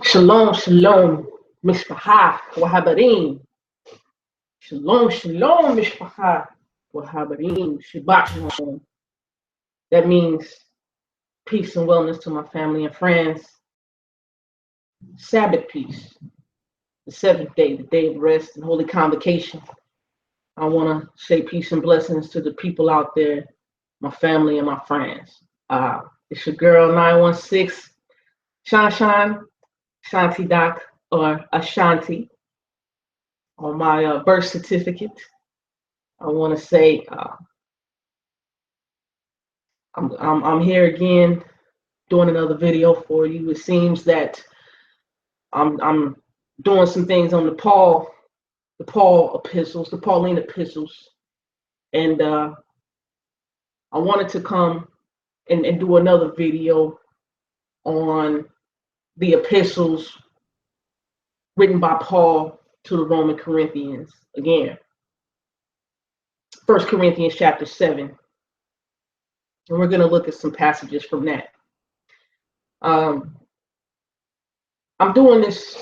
Shalom, shalom, mishpacha, wahabarim. Shalom, shalom, mishpacha, wahabarim. Shabbat shalom. That means peace and wellness to my family and friends. Sabbath peace, the seventh day, the day of rest and holy convocation. I want to say peace and blessings to the people out there, my family and my friends. It's your girl 916, Shanti Doc, or Ashanti on my birth certificate. I want to say I'm here again doing another video for you. It seems that I'm doing some things on the Paul epistles, the Pauline epistles, and I wanted to come and do another video on the epistles written by Paul to the Roman Corinthians. Again, 1 Corinthians chapter 7. And we're going to look at some passages from that. I'm doing this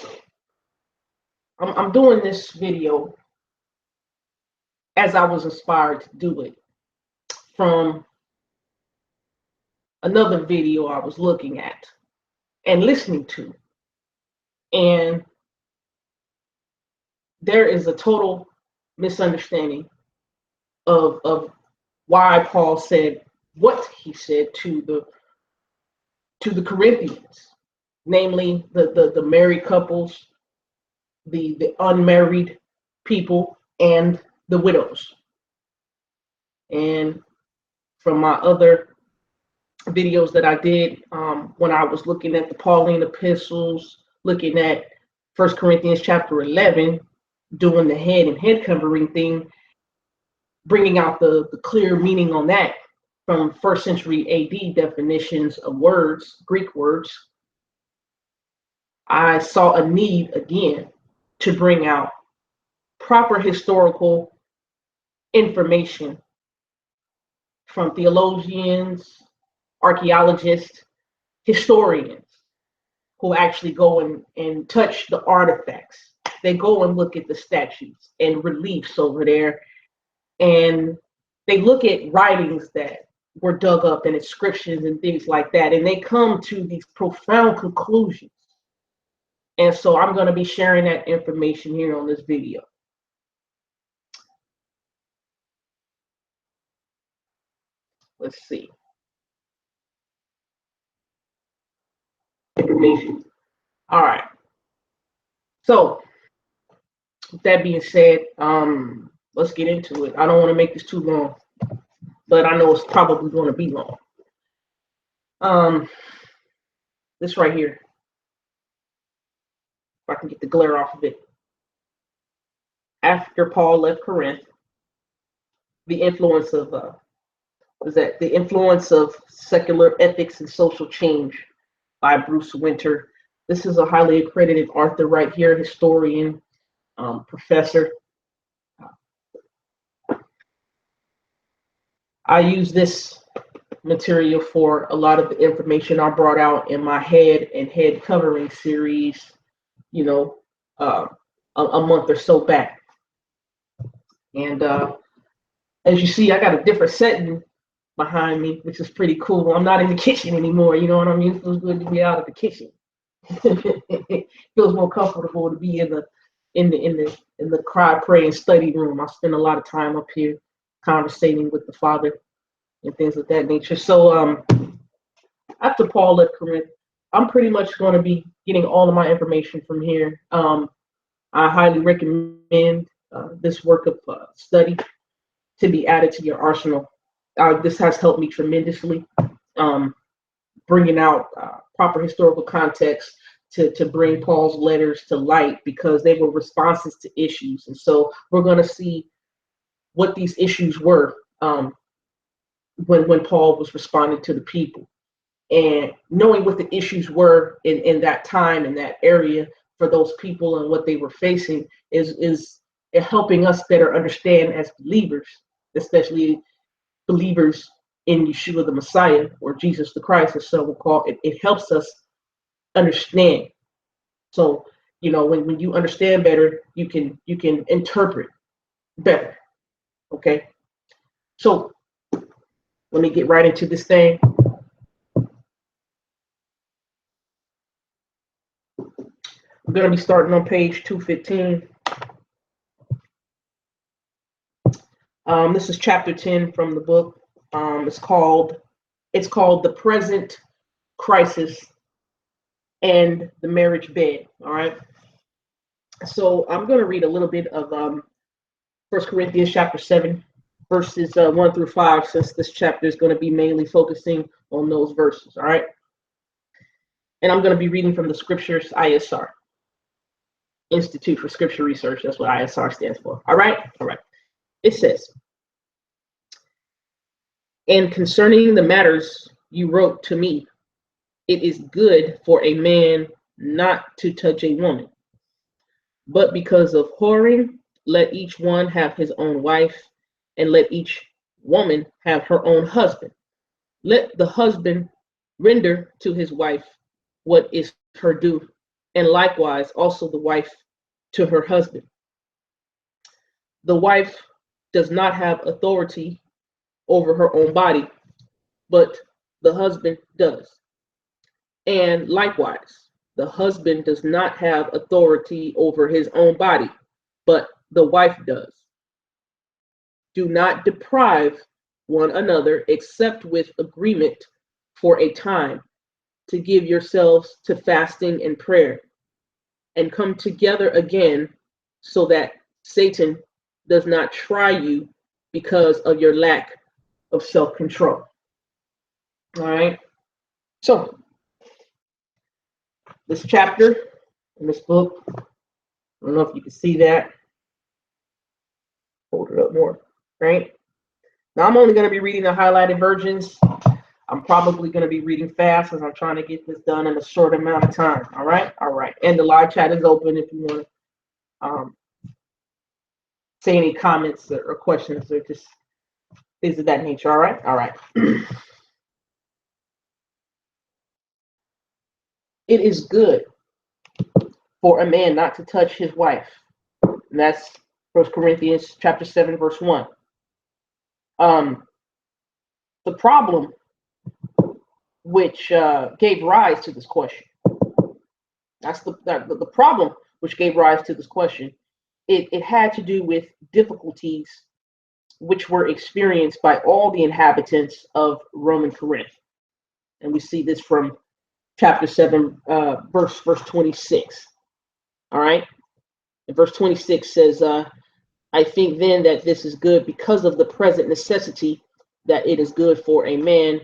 video as I was inspired to do it from another video I was looking at and listening to. And there is a total misunderstanding of why Paul said what he said to the Corinthians, namely the married couples, the unmarried people, and the widows. And from my other videos that I did when I was looking at the Pauline epistles, looking at 1 Corinthians chapter 11, doing the head and head covering thing, bringing out the clear meaning on that from first century AD definitions of words, Greek words, I saw a need again to bring out proper historical information from theologians, archaeologists, historians who actually go and touch the artifacts. They go and look at the statues and reliefs over there, and they look at writings that were dug up and inscriptions and things like that, and they come to these profound conclusions. And so I'm going to be sharing that information here on this video. Let's see. Information. All right. So with that being said, let's get into it. I don't want to make this too long, but I know it's probably going to be long. This right here, if I can get the glare off of it. After Paul left Corinth, the influence of secular ethics and social change by Bruce Winter. This is a highly accredited author right here, historian, professor. I use this material for a lot of the information I brought out in my head and head covering series, a month or so back. And as you see, I got a different setting behind me, which is pretty cool. I'm not in the kitchen anymore. You know what I mean? It feels good to be out of the kitchen. It feels more comfortable to be in the cry, pray, and study room. I spend a lot of time up here conversating with the Father and things of that nature. So after Paul left Corinth, I'm pretty much going to be getting all of my information from here. I highly recommend this work of study to be added to your arsenal. This has helped me tremendously, bringing out proper historical context to bring Paul's letters to light, because they were responses to issues. And so we're going to see what these issues were when Paul was responding to the people. And knowing what the issues were in that time, in that area, for those people and what they were facing is helping us better understand as believers, especially believers in Yeshua the Messiah, or Jesus the Christ, as some will call it. It helps us understand So, when you understand better, you can interpret better. Okay. So let me get right into this thing. I'm going to be starting on page 215. This is chapter 10 from the book. It's called The Present Crisis and the Marriage Bed. All right. So I'm going to read a little bit of 1 Corinthians chapter 7, verses 1 through 5, since this chapter is going to be mainly focusing on those verses. All right. And I'm going to be reading from the Scriptures ISR, Institute for Scripture Research. That's what ISR stands for. All right. All right. It says, "And concerning the matters you wrote to me, it is good for a man not to touch a woman. But because of whoring, let each one have his own wife, and let each woman have her own husband. Let the husband render to his wife what is her due, and likewise also the wife to her husband. The wife does not have authority over her own body, but the husband does. And likewise, the husband does not have authority over his own body, but the wife does. Do not deprive one another except with agreement for a time, to give yourselves to fasting and prayer, and come together again, so that Satan does not try you because of your lack of self-control." All right. So this chapter in this book, I don't know if you can see that. Hold it up more. Right. Now I'm only going to be reading the highlighted versions. I'm probably going to be reading fast as I'm trying to get this done in a short amount of time. All right. All right. And the live chat is open if you want to say any comments or questions or just things of that nature. All right. All right. "It is good for a man not to touch his wife." And that's 1 Corinthians chapter 7, verse 1. The problem which gave rise to this question, that's the problem which gave rise to this question. It had to do with difficulties which were experienced by all the inhabitants of Roman Corinth. And we see this from chapter 7, verse 26. All right. And verse 26 says, "I think then that this is good because of the present necessity, that it is good for a man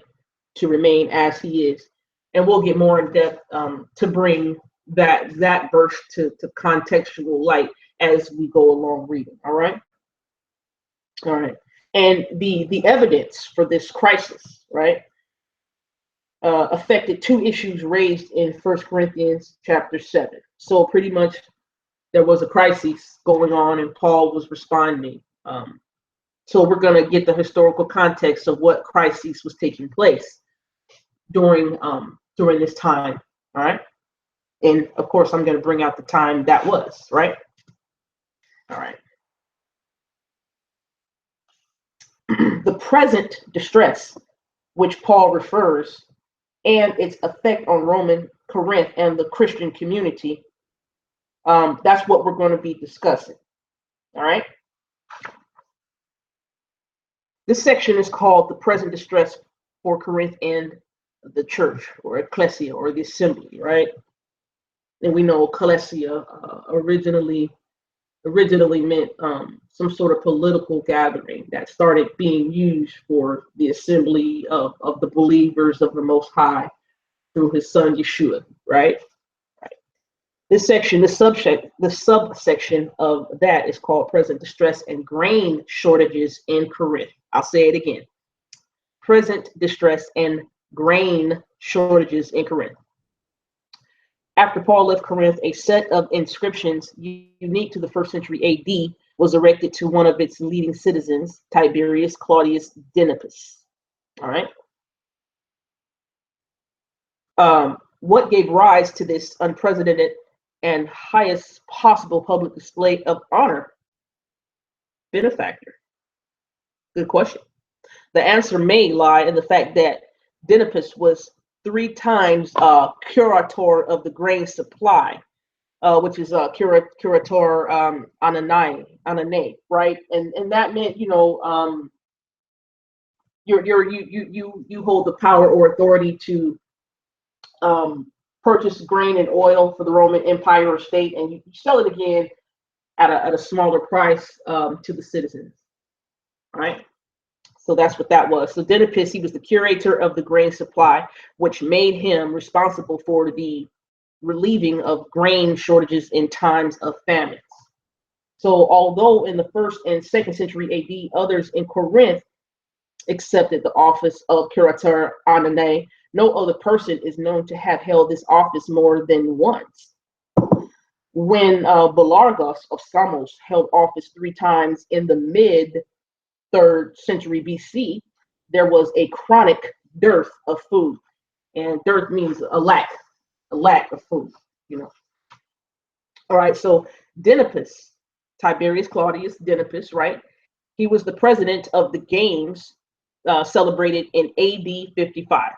to remain as he is." And we'll get more in depth to bring that verse to contextual light as we go along reading. All right. All right. And the evidence for this crisis, right, affected two issues raised in 1 Corinthians chapter 7. So pretty much there was a crisis going on and Paul was responding. So we're going to get the historical context of what crisis was taking place during this time. All right. And of course, I'm going to bring out the time that was, right? All right. The present distress, which Paul refers, and its effect on Roman Corinth and the Christian community, that's what we're going to be discussing. All right. This section is called "The Present Distress for Corinth and the Church," or ecclesia, or the assembly, right? And we know ecclesia originally meant some sort of political gathering that started being used for the assembly of the believers of the Most High through His Son Yeshua, right? This section, the subsection of that is called "Present Distress and Grain Shortages in Corinth." I'll say it again: present distress and grain shortages in Corinth. After Paul left Corinth, a set of inscriptions unique to the first century AD was erected to one of its leading citizens, Tiberius Claudius Denipus. All right. What gave rise to this unprecedented and highest possible public display of honor benefactor? Good question. The answer may lie in the fact that Denipus was 3 times curator of the grain supply, which is curator ananai, right? And that meant, you hold the power or authority to purchase grain and oil for the Roman Empire or state, and you sell it again at a smaller price to the citizens, right? So that's what that was. So Denipus, he was the curator of the grain supply, which made him responsible for the relieving of grain shortages in times of famines. So although in the 1st and 2nd century AD, others in Corinth accepted the office of curator anane, no other person is known to have held this office more than once. When Belargus of Samos held office 3 times in the mid 3rd century BC, there was a chronic dearth of food. And dearth means a lack of food, All right, so Denipus, Tiberius Claudius Denipus, right? He was the president of the games celebrated in AD 55,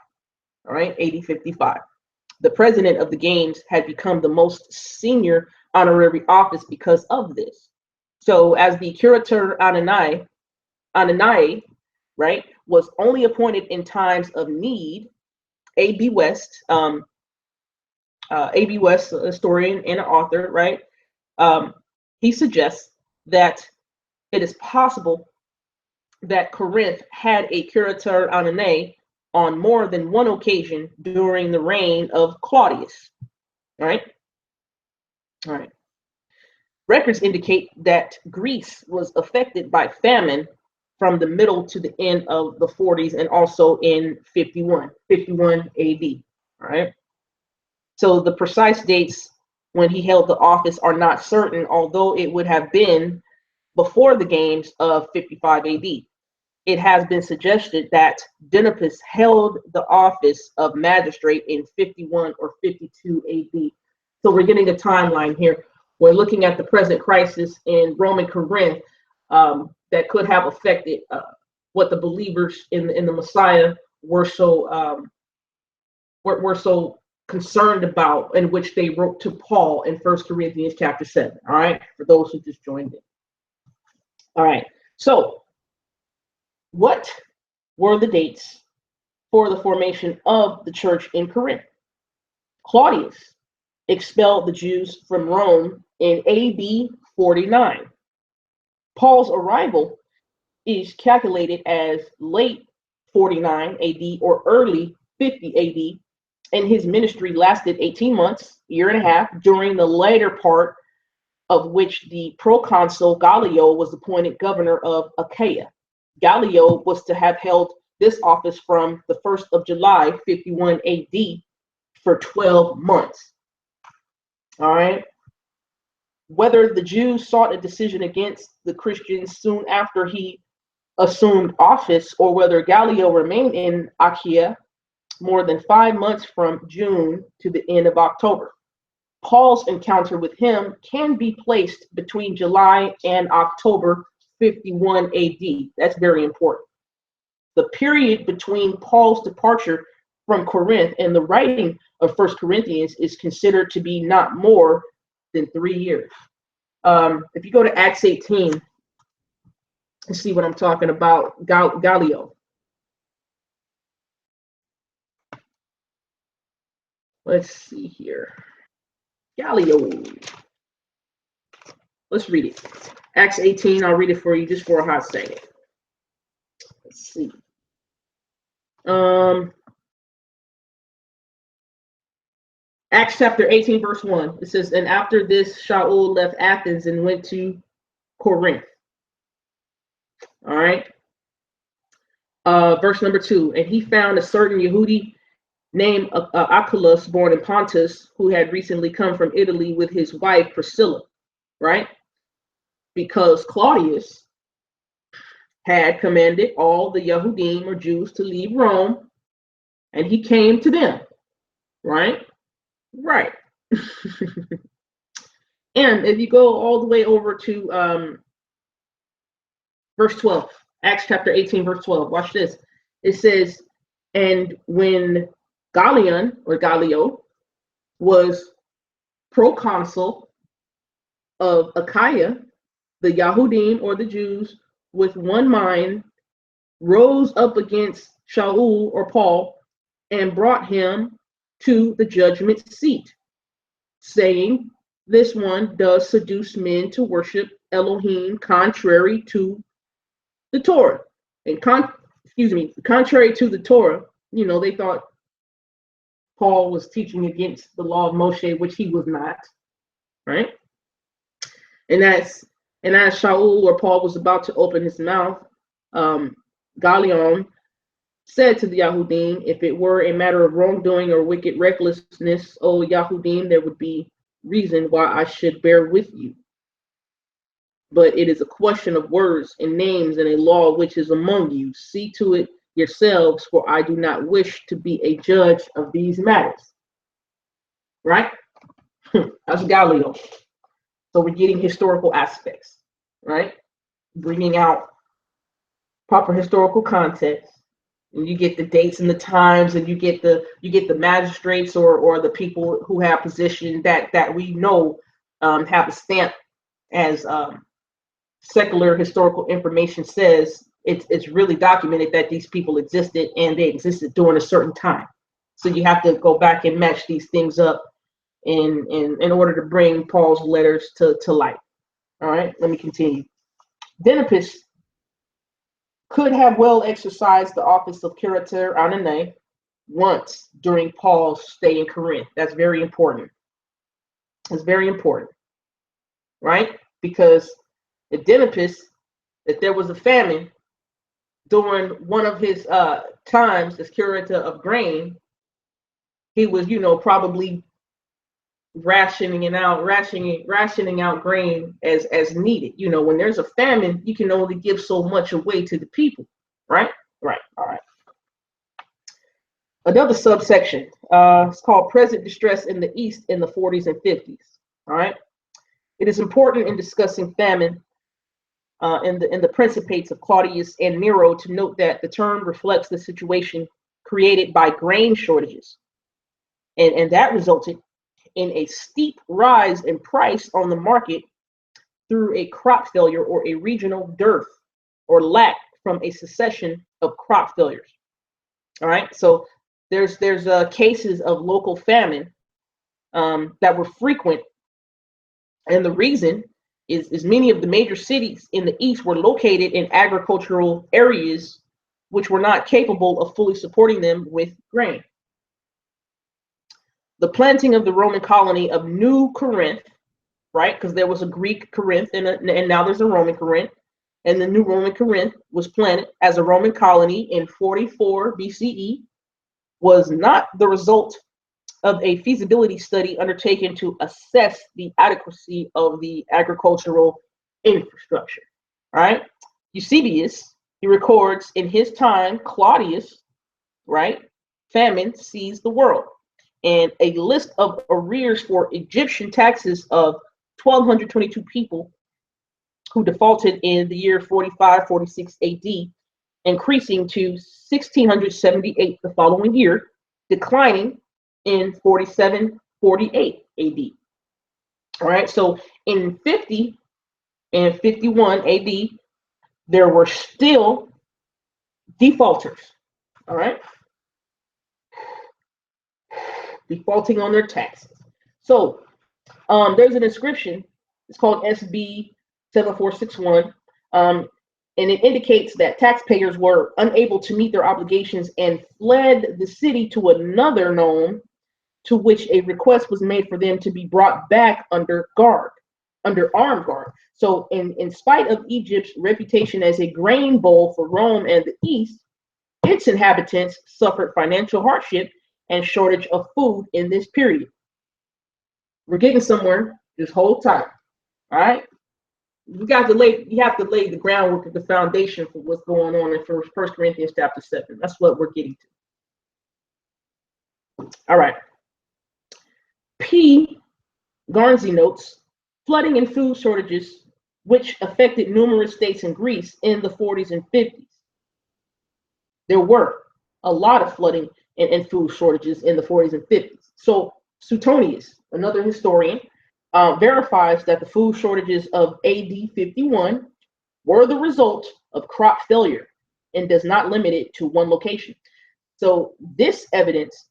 all right, AD 55. The president of the games had become the most senior honorary office because of this. So as the curator Ananae, right, was only appointed in times of need. A.B. West, A.B. West, a historian and an author, right, he suggests that it is possible that Corinth had a curator ananae on more than one occasion during the reign of Claudius. All right. All right. Records indicate that Greece was affected by famine from the middle to the end of the 40s and also in 51 AD. All right. So the precise dates when he held the office are not certain, although it would have been before the games of 55 AD. It has been suggested that Denipus held the office of magistrate in 51 or 52 AD. So we're getting a timeline here. We're looking at the present crisis in Roman Corinth that could have affected what the believers in the Messiah were so concerned about, in which they wrote to Paul in 1 Corinthians chapter 7. All right, for those who just joined in. All right, so what were the dates for the formation of the church in Corinth? Claudius expelled the Jews from Rome in AD 49. Paul's arrival is calculated as late 49 AD or early 50 AD, and his ministry lasted 18 months, year and a half, during the later part of which the proconsul Gallio was appointed governor of Achaia. Gallio was to have held this office from the 1st of July, 51 AD, for 12 months. All right. Whether the Jews sought a decision against the Christians soon after he assumed office, or whether Gallio remained in Achaia more than 5 months from June to the end of October. Paul's encounter with him can be placed between July and October 51 AD. That's very important. The period between Paul's departure from Corinth and the writing of 1 Corinthians is considered to be not more than 3 years. If you go to Acts 18 and see what I'm talking about, Gallio. Let's see here. Gallio. Let's read it. Acts 18, I'll read it for you just for a hot second. Let's see. Acts chapter 18, verse 1. It says, and after this, Shaul left Athens and went to Corinth. All right. Verse number 2. And he found a certain Yehudi named Archelaus, born in Pontus, who had recently come from Italy with his wife Priscilla, right? Because Claudius had commanded all the Yehudim or Jews to leave Rome, and he came to them, right? Right. And if you go all the way over to verse 12, Acts chapter 18, verse 12, watch this. It says, and when Gallio was proconsul of Achaia, the Yahudim or the Jews with one mind rose up against Shaul or Paul and brought him to the judgment seat, saying, this one does seduce men to worship Elohim contrary to the Torah. And contrary to the Torah, they thought Paul was teaching against the law of Moshe, which he was not, right? And as Shaul or Paul was about to open his mouth, Galion said to the Yahudim, if it were a matter of wrongdoing or wicked recklessness, O Yahudim, there would be reason why I should bear with you. But it is a question of words and names and a law which is among you. See to it yourselves, for I do not wish to be a judge of these matters. Right? That's Gallio. So we're getting historical aspects, right? Bringing out proper historical context. And you get the dates and the times, and you get the magistrates or the people who have position that we know have a stamp as secular historical information says. It's really documented that these people existed, and they existed during a certain time. So you have to go back and match these things up in order to bring Paul's letters to light. All right, let me continue. Denipus could have well exercised the office of curator anane once during Paul's stay in Corinth. That's very important. It's very important, right? Because at Denipus, if there was a famine during one of his times as curator of grain, he was, probably rationing out grain as needed. When there's a famine, you can only give so much away to the people, right? Right. All right. Another subsection. It's called present distress in the East in the 40s and 50s. All right. It is important in discussing famine in the Principates of Claudius and Nero to note that the term reflects the situation created by grain shortages, and that resulted in a steep rise in price on the market through a crop failure or a regional dearth or lack from a succession of crop failures. All right, so there's cases of local famine that were frequent, and the reason is many of the major cities in the East were located in agricultural areas which were not capable of fully supporting them with grain. The planting of the Roman colony of New Corinth, right? Because there was a Greek Corinth and now there's a Roman Corinth. And the new Roman Corinth was planted as a Roman colony in 44 BCE, was not the result of a feasibility study undertaken to assess the adequacy of the agricultural infrastructure, right? Eusebius, he records in his time, Claudius, right? Famine seized the world. And a list of arrears for Egyptian taxes of 1,222 people who defaulted in the year 45-46 AD, increasing to 1,678 the following year, declining in 47-48 AD. All right, so in 50 and 51 AD, there were still defaulters. All right. Defaulting on their taxes. So there's an inscription. It's called SB 7461, and it indicates that taxpayers were unable to meet their obligations and fled the city to another nome, to which a request was made for them to be brought back under armed guard. So in spite of Egypt's reputation as a grain bowl for Rome and the East, its inhabitants suffered financial hardship and shortage of food in this period. We're getting somewhere this whole time. All right. You have to lay the groundwork of the foundation for what's going on in 1 Corinthians chapter 7. That's what we're getting to. All right. P. Garnsey notes, Flooding and food shortages, which affected numerous states in Greece in the 40s and 50s. There were a lot of flooding and food shortages in the 40s and 50s. So Suetonius, another historian, verifies that the food shortages of AD 51 were the result of crop failure and does not limit it to one location. So this evidence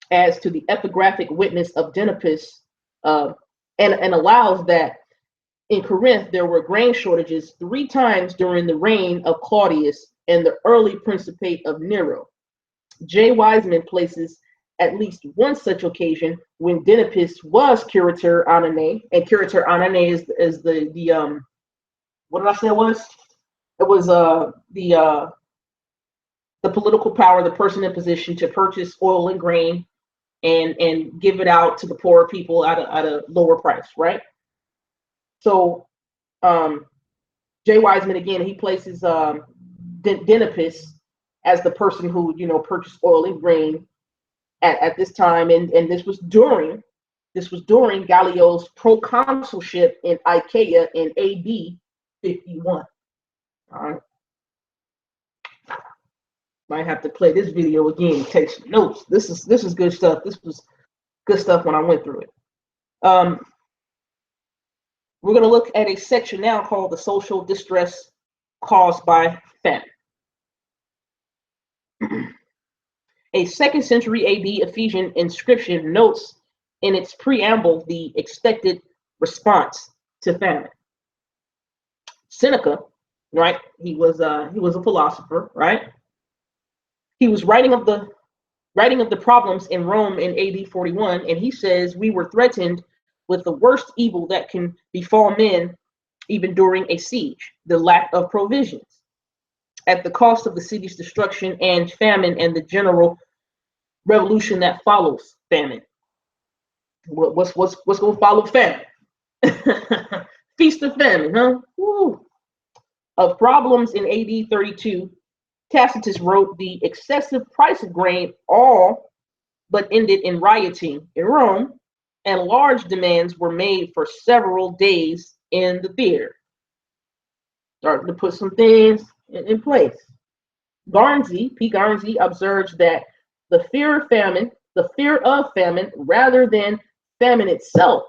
as to the epigraphic witness of Denipus and allows that in Corinth there were grain shortages 3 times during the reign of Claudius and the early principate of Nero. J. Wiseman places at least one such occasion when Denipus was curator anane, and curator anane is the what did I say it was? It was the political power, the person in position to purchase oil and grain and give it out to the poorer people at a lower price, right? So J. Wiseman again, he places Denipus as the person who purchased oil and grain at this time, and this was during Gallio's proconsulship in Achaia in AD 51. All right. Might have to play this video again, take some notes. This is good stuff. This was good stuff when I went through it. We're going to look at a section now called the social distress caused by famine. A 2nd century AD Ephesian inscription notes in its preamble the expected response to famine. Seneca, right? He was a philosopher, right? He was writing of the problems in Rome in AD 41, and he says we were threatened with the worst evil that can befall men, even during a siege, the lack of provisions, at the cost of the city's destruction and famine and the general revolution that follows famine. What's going to follow famine? Feast of famine, huh? Woo. Of problems in AD 32, Tacitus wrote the excessive price of grain all but ended in rioting in Rome, and large demands were made for several days in the theater. Starting to put some things in place. P. Garnsey observes that the fear of famine, rather than famine itself,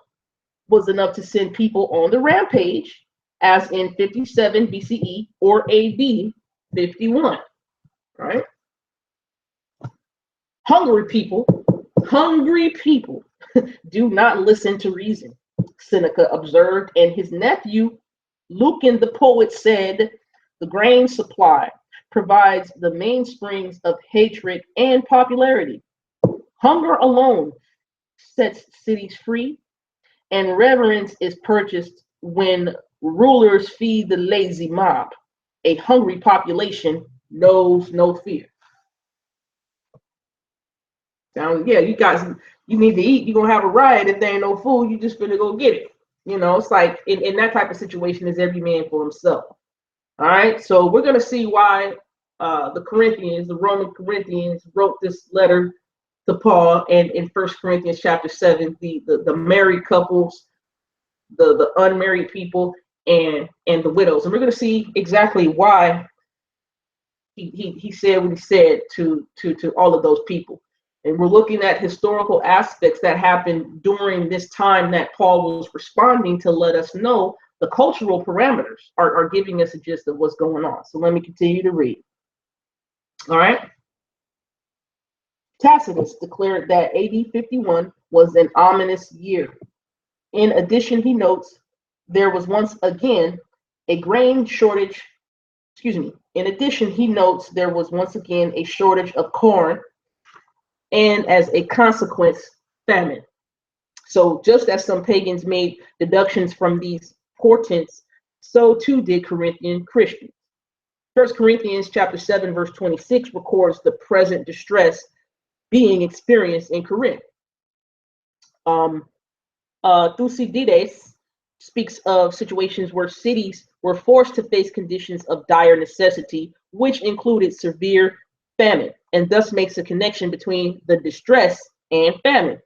was enough to send people on the rampage, as in 57 BCE or AD 51. Right? Hungry people do not listen to reason, Seneca observed, and his nephew Lucan the poet said, the grain supply provides the mainsprings of hatred and popularity. Hunger alone sets cities free, and reverence is purchased when rulers feed the lazy mob. A hungry population knows no fear. Now, yeah, you guys, you need to eat. You're going to have a riot. If there ain't no food, you just going to go get it. It's like in that type of situation is every man for himself. All right. So we're going to see why the Roman Corinthians wrote this letter to Paul, and in 1 Corinthians chapter 7, the married couples, the unmarried people, and the widows. And we're going to see exactly why he said what he said to all of those people. And we're looking at historical aspects that happened during this time that Paul was responding to let us know the cultural parameters are giving us a gist of what's going on. So let me continue to read. All right. Tacitus declared that AD 51 was an ominous year. In addition, he notes there was once again a grain shortage. In addition, he notes there was once again a shortage of corn, and as a consequence, famine. So just as some pagans made deductions from these portents, so too did Corinthian Christians. 1 Corinthians chapter 7, verse 26 records the present distress being experienced in Corinth. Thucydides speaks of situations where cities were forced to face conditions of dire necessity, which included severe famine, and thus makes a connection between the distress and famine.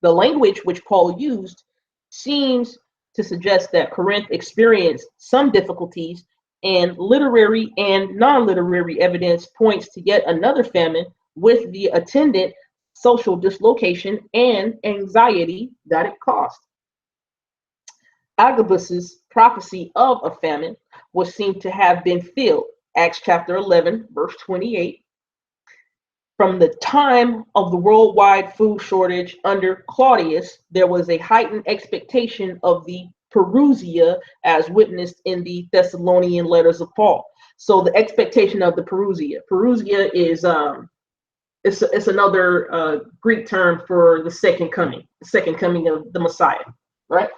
The language which Paul used seems to suggest that Corinth experienced some difficulties, and literary and non-literary evidence points to yet another famine with the attendant social dislocation and anxiety that it caused. Agabus's prophecy of a famine was seen to have been filled. Acts chapter 11, verse 28. From the time of the worldwide food shortage under Claudius, there was a heightened expectation of the Perusia, as witnessed in the Thessalonian letters of Paul. So the expectation of the Perusia. Perusia is it's another Greek term for the second coming of the Messiah, right?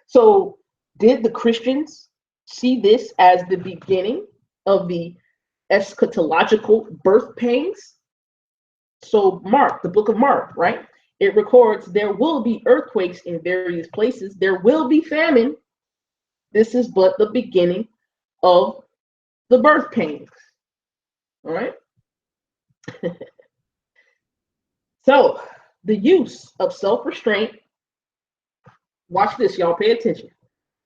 So did the Christians see this as the beginning of the eschatological birth pains? So Mark, the book of Mark, right? It records there will be earthquakes in various places. There will be famine. This is but the beginning of the birth pains. All right. So the use of self-restraint, watch this, y'all, pay attention.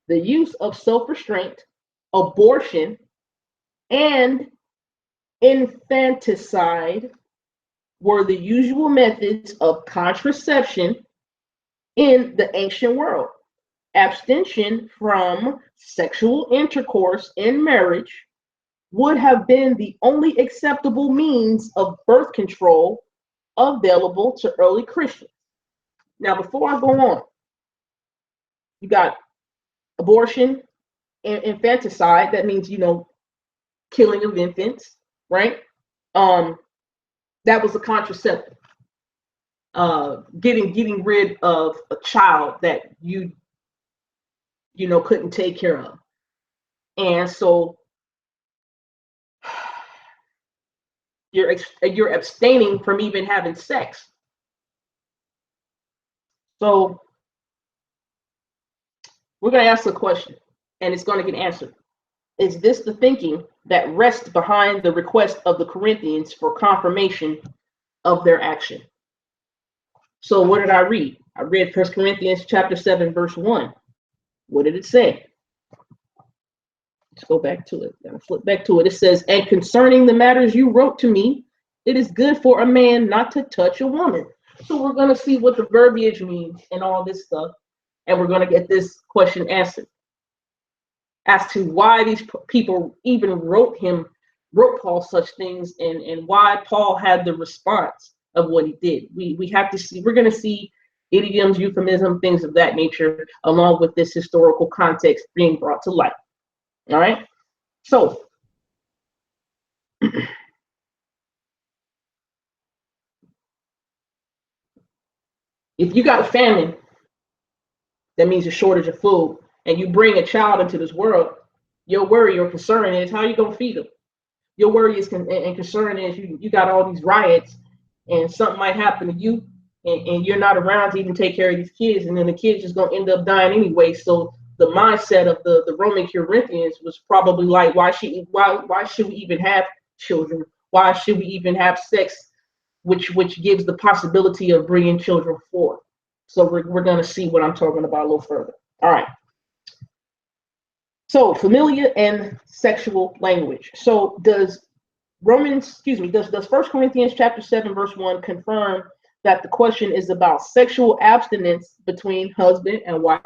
The use of self-restraint, abortion, and infanticide were the usual methods of contraception in the ancient world. Abstention from sexual intercourse in marriage would have been the only acceptable means of birth control available to early Christians. Now, before I go on, you got abortion and infanticide. That means, killing of infants, right? That was a contraceptive. Getting rid of a child that you couldn't take care of. And so you're abstaining from even having sex. So we're going to ask a question, and it's going to get answered. Is this the thinking that rests behind the request of the Corinthians for confirmation of their action? So what did I read? I read 1 Corinthians chapter 7, verse 1. What did it say? Let's go back to it. I'll flip back to it. It says, and concerning the matters you wrote to me, it is good for a man not to touch a woman. So we're going to see what the verbiage means and all this stuff. And we're going to get this question answered as to why these people even wrote Paul such things, and why Paul had the response of what he did. We have to see, we're going to see idioms, euphemism, things of that nature, along with this historical context being brought to light. All right. So if you got a famine, that means a shortage of food, and you bring a child into this world, your worry or concern is how you gonna feed them. Your worry is and concern is you got all these riots, and something might happen to you, and you're not around to even take care of these kids, and then the kids just gonna end up dying anyway. So the mindset of the Roman Corinthians was probably like, why should we even have children? Why should we even have sex, which gives the possibility of bringing children forth? So we're going to see what I'm talking about a little further. All right. So familiar and sexual language. So does 1 Corinthians chapter 7 verse 1 confirm that the question is about sexual abstinence between husband and wife?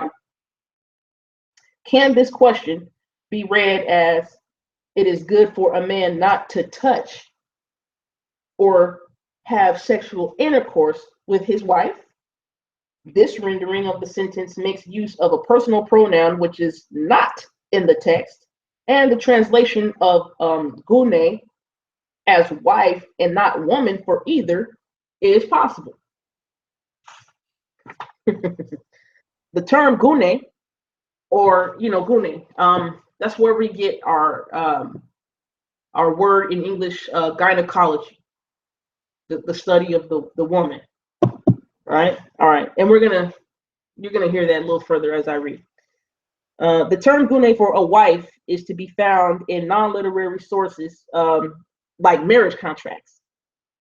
Can this question be read as it is good for a man not to touch or have sexual intercourse with his wife? This rendering of the sentence makes use of a personal pronoun which is not in the text, and the translation of gune as wife and not woman for either is possible. The term gune, or gune, that's where we get our word in English, gynecology, the study of the woman. Right? All right. And you're gonna hear that a little further as I read. The term gune for a wife is to be found in non-literary sources, like marriage contracts.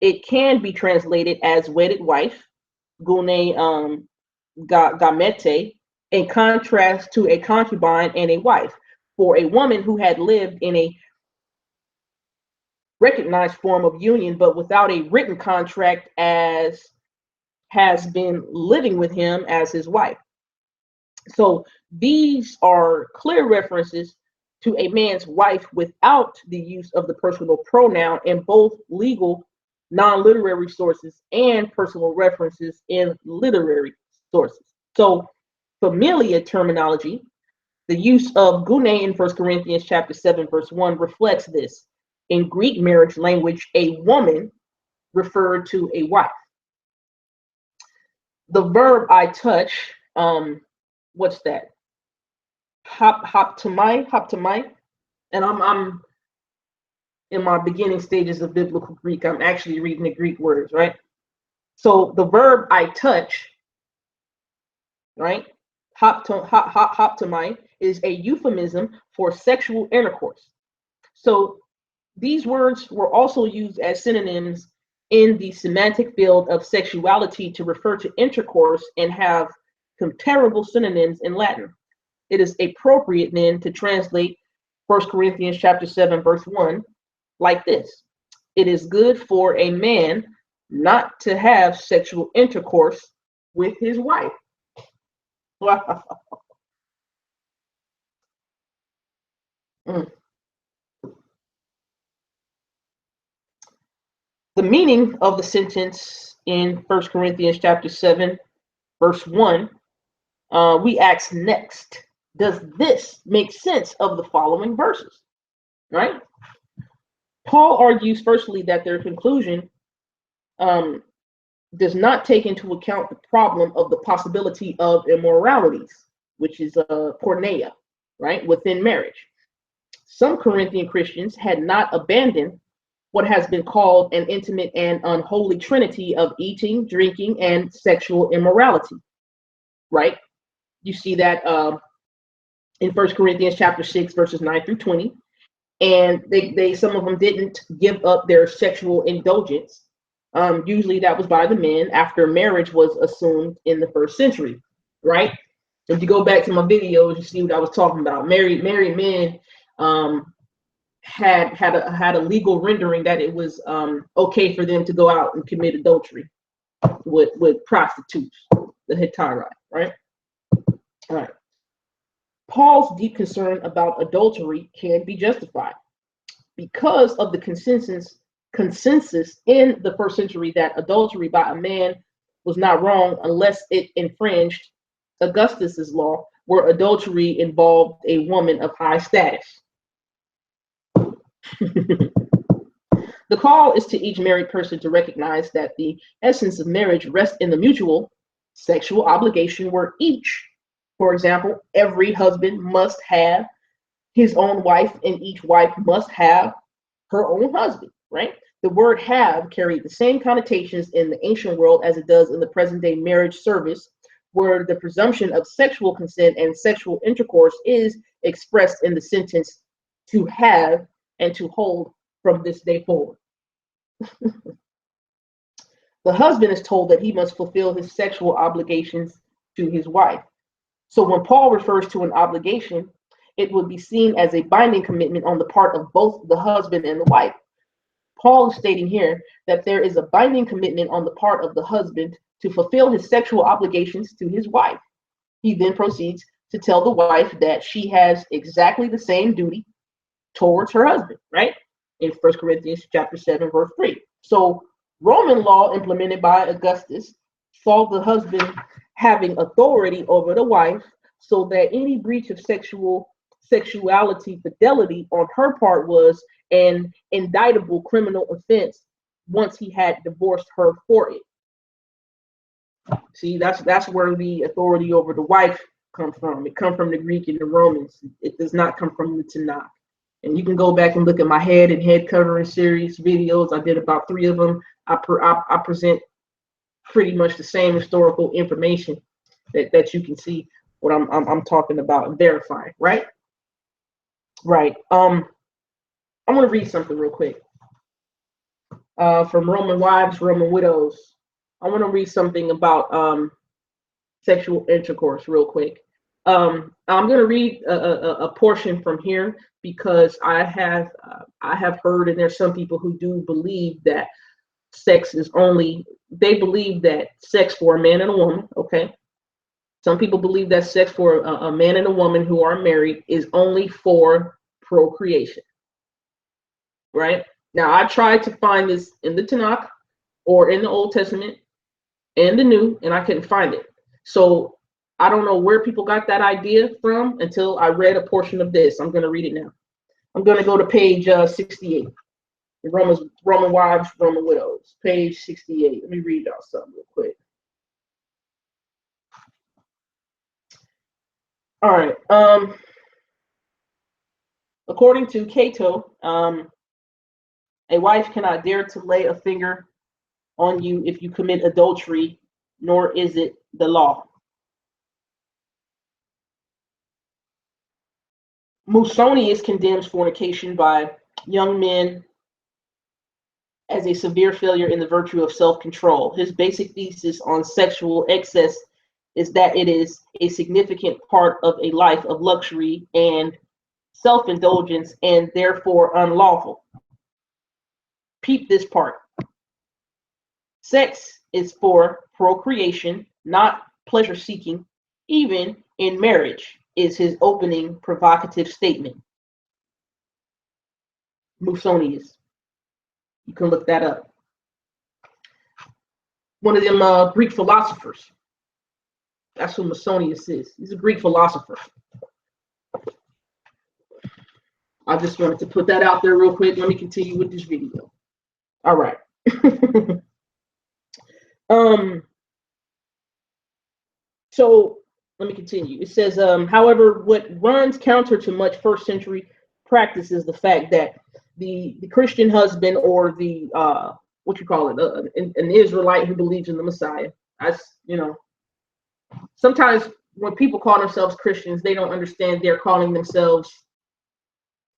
It can be translated as wedded wife, gune gamete, in contrast to a concubine and a wife. For a woman who had lived in a recognized form of union, but without a written contract, as has been living with him as his wife. So these are clear references to a man's wife without the use of the personal pronoun in both legal, non-literary sources and personal references in literary sources. So familia terminology, the use of gune in 1 Corinthians chapter 7, verse 1 reflects this. In Greek marriage language, a woman referred to a wife. The verb I touch, what's that? Hop to my, and I'm in my beginning stages of biblical Greek. I'm actually reading the Greek words, right? So the verb I touch, right? Hop to my is a euphemism for sexual intercourse. So these words were also used as synonyms in the semantic field of sexuality to refer to intercourse and have comparable synonyms in Latin. It is appropriate then to translate 1 Corinthians chapter 7, verse 1 like this. It is good for a man not to have sexual intercourse with his wife. Mm. The meaning of the sentence in 1 Corinthians chapter 7, verse 1, we ask next, does this make sense of the following verses? Right? Paul argues firstly that their conclusion does not take into account the problem of the possibility of immoralities, which is porneia, right, within marriage. Some Corinthian Christians had not abandoned what has been called an intimate and unholy trinity of eating, drinking, and sexual immorality, right? You see that in 1 Corinthians chapter 6, verses 9 through 20. And they some of them didn't give up their sexual indulgence. Usually that was by the men after marriage was assumed in the first century, right? If you go back to my videos, you see what I was talking about. Married men had a legal rendering that it was okay for them to go out and commit adultery with prostitutes, the hetairai, right? All right. Paul's deep concern about adultery can be justified because of the consensus in the first century that adultery by a man was not wrong unless it infringed Augustus's law, where adultery involved a woman of high status. The call is to each married person to recognize that the essence of marriage rests in the mutual sexual obligation where each, for example, every husband must have his own wife and each wife must have her own husband, right? The word have carried the same connotations in the ancient world as it does in the present day marriage service, where the presumption of sexual consent and sexual intercourse is expressed in the sentence to have and to hold from this day forward. The husband is told that he must fulfill his sexual obligations to his wife. So when Paul refers to an obligation, it would be seen as a binding commitment on the part of both the husband and the wife. Paul is stating here that there is a binding commitment on the part of the husband to fulfill his sexual obligations to his wife. He then proceeds to tell the wife that she has exactly the same duty towards her husband, right? In 1 Corinthians chapter 7, verse 3. So Roman law implemented by Augustus saw the husband having authority over the wife, so that any breach of sexuality fidelity on her part was an indictable criminal offense once he had divorced her for it. See, that's where the authority over the wife comes from. It comes from the Greek and the Romans. It does not come from the Tanakh. And you can go back and look at my head and head covering series videos. I did about 3 of them. I present pretty much the same historical information that you can see what I'm talking about and verifying, right? Right. I'm gonna read something real quick. From Roman Wives, Roman Widows. I want to read something about sexual intercourse real quick. I'm going to read a portion from here because I have heard, and there's some people who do believe that sex is only, they believe that sex for a man and a woman, okay? Some people believe that sex for a man and a woman who are married is only for procreation, right? Now, I tried to find this in the Tanakh or in the Old Testament and the New, and I couldn't find it. So I don't know where people got that idea from until I read a portion of this. I'm going to read it now. I'm going to go to page 68. Roman wives, Roman widows, page 68. Let me read y'all something real quick. All right. According to Cato, a wife cannot dare to lay a finger on you if you commit adultery, nor is it the law. Musonius condemns fornication by young men as a severe failure in the virtue of self-control. His basic thesis on sexual excess is that it is a significant part of a life of luxury and self-indulgence and therefore unlawful. Peep this part. Sex is for procreation, not pleasure seeking, even in marriage, is his opening provocative statement. Musonius. You can look that up. One of them Greek philosophers. That's who Musonius is. He's a Greek philosopher. I just wanted to put that out there real quick. Let me continue with this video. All right. So let me continue. It says, however, what runs counter to much first century practice is the fact that the Christian husband or the what you call it, an Israelite who believes in the Messiah. As you know, sometimes when people call themselves Christians, they don't understand they're calling themselves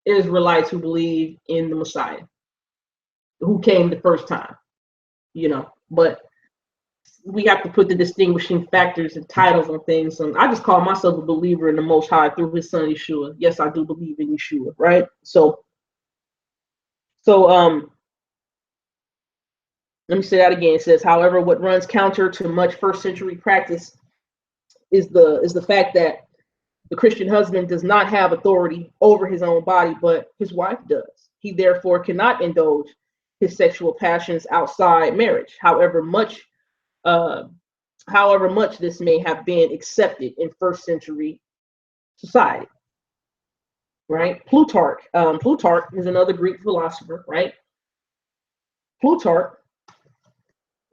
Israelites who believe in the Messiah, who came the first time, you know. But we have to put the distinguishing factors and titles on things. And I just call myself a believer in the Most High through His Son Yeshua. Yes, I do believe in Yeshua, right? So let me say that again. It says, however, what runs counter to much first century practice is the fact that the Christian husband does not have authority over his own body, but his wife does. He therefore cannot indulge his sexual passions outside marriage. However much this may have been accepted in first century society, right? Plutarch is another Greek philosopher, right? Plutarch,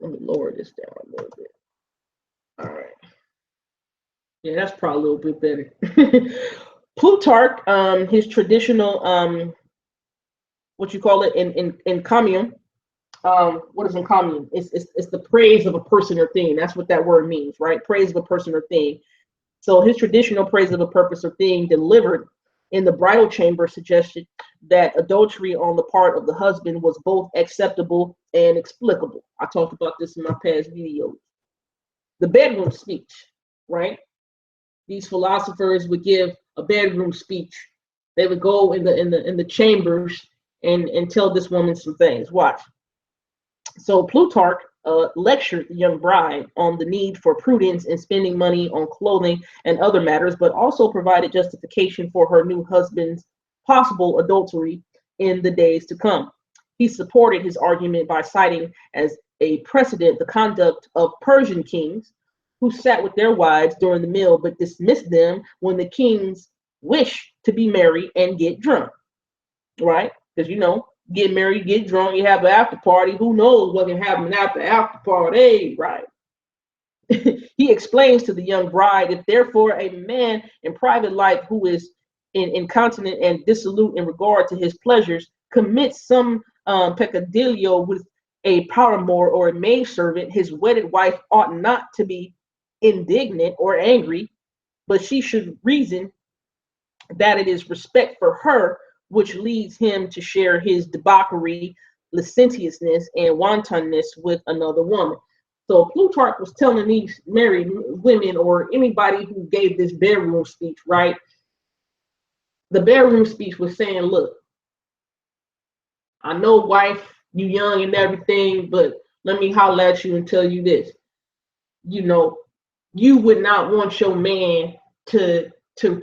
let me lower this down a little bit. All right. Yeah, that's probably a little bit better. Plutarch, his traditional, what you call it in commune. What is encomium? It's the praise of a person or thing. That's what that word means, right? Praise of a person or thing. So his traditional praise of a purpose or thing delivered in the bridal chamber suggested that adultery on the part of the husband was both acceptable and explicable. I talked about this in my past videos. The bedroom speech, right? These philosophers would give a bedroom speech. They would go in the chambers and tell this woman some things. Watch. So Plutarch lectured the young bride on the need for prudence in spending money on clothing and other matters, but also provided justification for her new husband's possible adultery in the days to come. He supported his argument by citing as a precedent the conduct of Persian kings who sat with their wives during the meal but dismissed them when the kings wish to be married and get drunk, right? Because you know, get married, get drunk, you have an after party. Who knows what can happen after party, right? He explains to the young bride, if therefore a man in private life who is incontinent and dissolute in regard to his pleasures commits some peccadillo with a paramour or a maidservant, his wedded wife ought not to be indignant or angry, but she should reason that it is respect for her which leads him to share his debauchery, licentiousness, and wantonness with another woman. So Plutarch was telling these married women or anybody who gave this bedroom speech, right? The bedroom speech was saying, look, I know, wife, you young and everything, but let me holler at you and tell you this. You know, you would not want your man to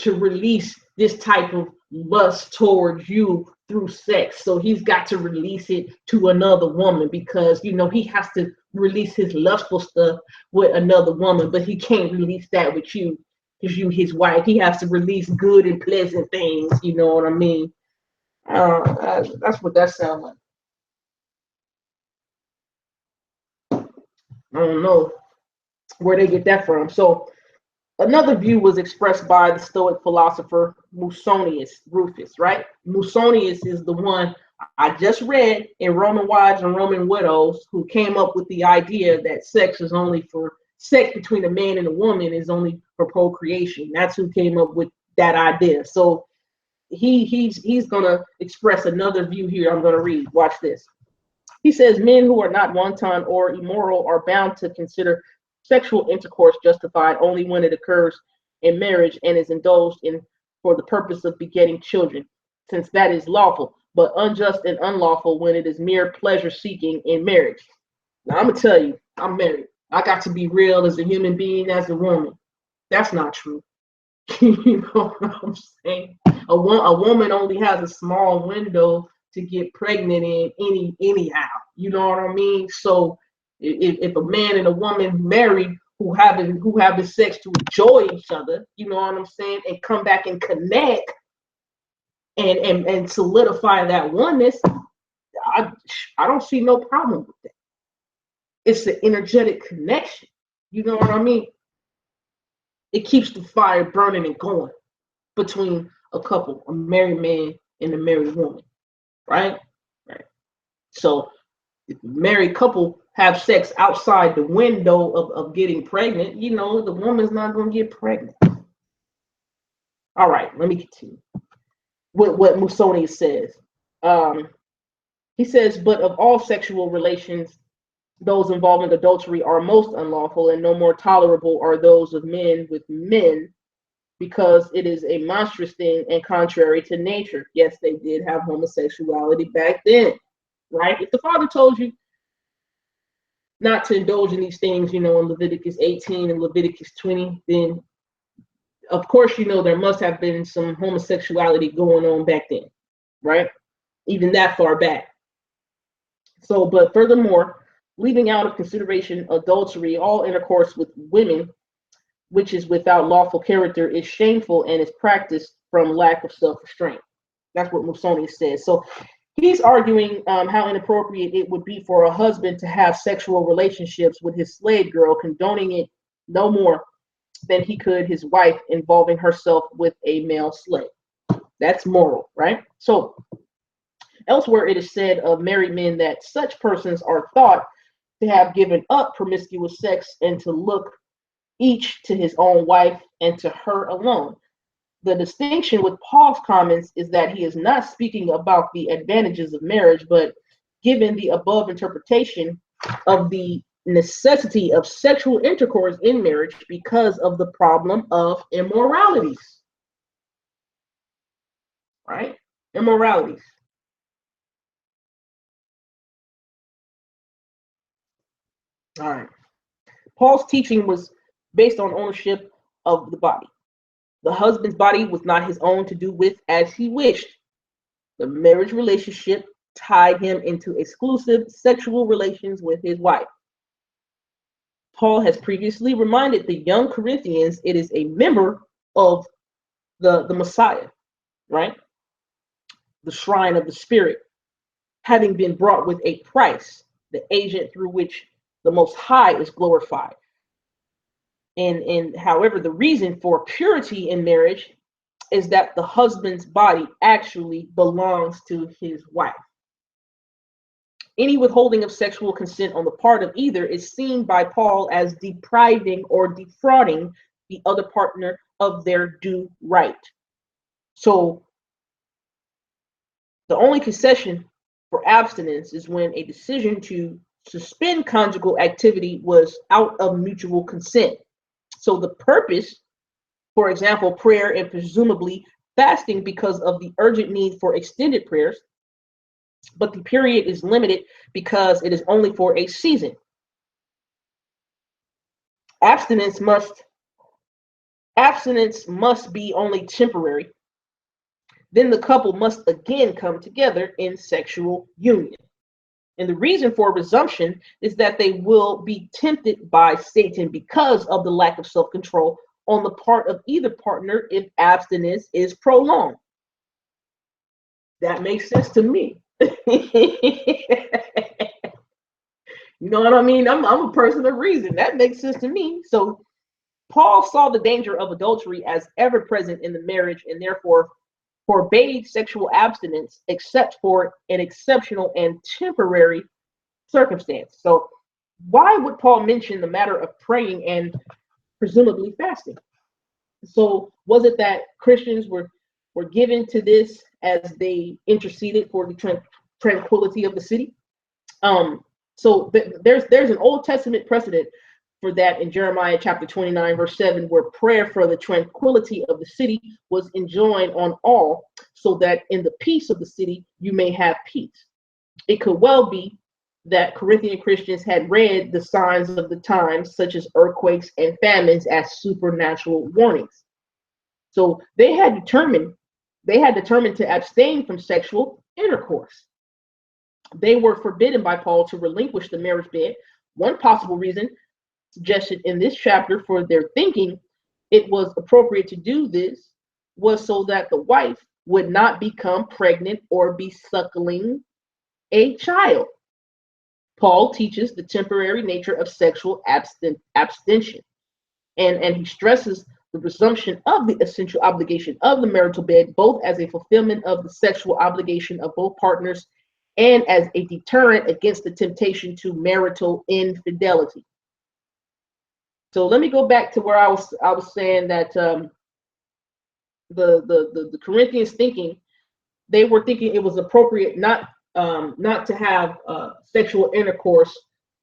release this type of lust towards you through sex. So he's got to release it to another woman because he has to release his lustful stuff with another woman, but he can't release that with you because you his wife. He has to release good and pleasant things. You know what I mean? That's what that sounds like. I don't know where they get that from. So another view was expressed by the Stoic philosopher Musonius Rufus, right? Musonius is the one I just read in Roman Wives and Roman Widows, who came up with the idea that sex between a man and a woman is only for procreation. That's who came up with that idea. So he's gonna express another view here. I'm gonna read. Watch this. He says men who are not wanton or immoral are bound to consider sexual intercourse justified only when it occurs in marriage and is indulged in for the purpose of begetting children, since that is lawful, but unjust and unlawful when it is mere pleasure seeking in marriage. Now, I'm going to tell you, I'm married. I got to be real as a human being, as a woman. That's not true. You know what I'm saying? A woman only has a small window to get pregnant in anyhow. You know what I mean? So if a man and a woman married who having sex to enjoy each other, you know what I'm saying, and come back and connect and solidify that oneness, I don't see no problem with that. It's an energetic connection. You know what I mean? It keeps the fire burning and going between a couple, a married man and a married woman, right? Right. So if a married couple have sex outside the window of getting pregnant, the woman's not going to get pregnant. All right, let me continue with what Musonius says. He says, but of all sexual relations, those involving adultery are most unlawful, and no more tolerable are those of men with men, because it is a monstrous thing and contrary to nature. Yes, they did have homosexuality back then, right? If the Father told you not to indulge in these things, in Leviticus 18 and Leviticus 20, then of course, there must have been some homosexuality going on back then, right? Even that far back. So, but furthermore, leaving out of consideration adultery, all intercourse with women, which is without lawful character, is shameful and is practiced from lack of self-restraint. That's what Musonius says. So he's arguing how inappropriate it would be for a husband to have sexual relationships with his slave girl, condoning it no more than he could his wife involving herself with a male slave. That's moral, right? So elsewhere it is said of married men that such persons are thought to have given up promiscuous sex and to look each to his own wife and to her alone. The distinction with Paul's comments is that he is not speaking about the advantages of marriage, but given the above interpretation of the necessity of sexual intercourse in marriage because of the problem of immoralities, right? Immoralities. All right. Paul's teaching was based on ownership of the body. The husband's body was not his own to do with as he wished. The marriage relationship tied him into exclusive sexual relations with his wife. Paul has previously reminded the young Corinthians it is a member of the Messiah, right? The shrine of the Spirit, having been brought with a price, the agent through which the Most High is glorified. And however, the reason for purity in marriage is that the husband's body actually belongs to his wife. Any withholding of sexual consent on the part of either is seen by Paul as depriving or defrauding the other partner of their due right. So the only concession for abstinence is when a decision to suspend conjugal activity was out of mutual consent. So the purpose, for example, prayer and presumably fasting because of the urgent need for extended prayers, but the period is limited because it is only for a season. Abstinence must be only temporary. Then the couple must again come together in sexual union. And the reason for resumption is that they will be tempted by Satan because of the lack of self-control on the part of either partner if abstinence is prolonged. That makes sense to me. You know what I mean? I'm a person of reason. That makes sense to me. So Paul saw the danger of adultery as ever present in the marriage and therefore forbade sexual abstinence except for an exceptional and temporary circumstance. So why would Paul mention the matter of praying and presumably fasting? So was it that Christians were given to this as they interceded for the tranquility of the city? There's an Old Testament precedent for that in Jeremiah chapter 29, verse 7, where prayer for the tranquility of the city was enjoined on all, so that in the peace of the city you may have peace. It could well be that Corinthian Christians had read the signs of the times, such as earthquakes and famines, as supernatural warnings. So they had determined to abstain from sexual intercourse. They were forbidden by Paul to relinquish the marriage bed. One possible reason suggested in this chapter for their thinking it was appropriate to do this was so that the wife would not become pregnant or be suckling a child. Paul teaches the temporary nature of sexual abstention, and he stresses the resumption of the essential obligation of the marital bed, both as a fulfillment of the sexual obligation of both partners and as a deterrent against the temptation to marital infidelity. So let me go back to where I was saying that the Corinthians they were thinking it was appropriate not to have sexual intercourse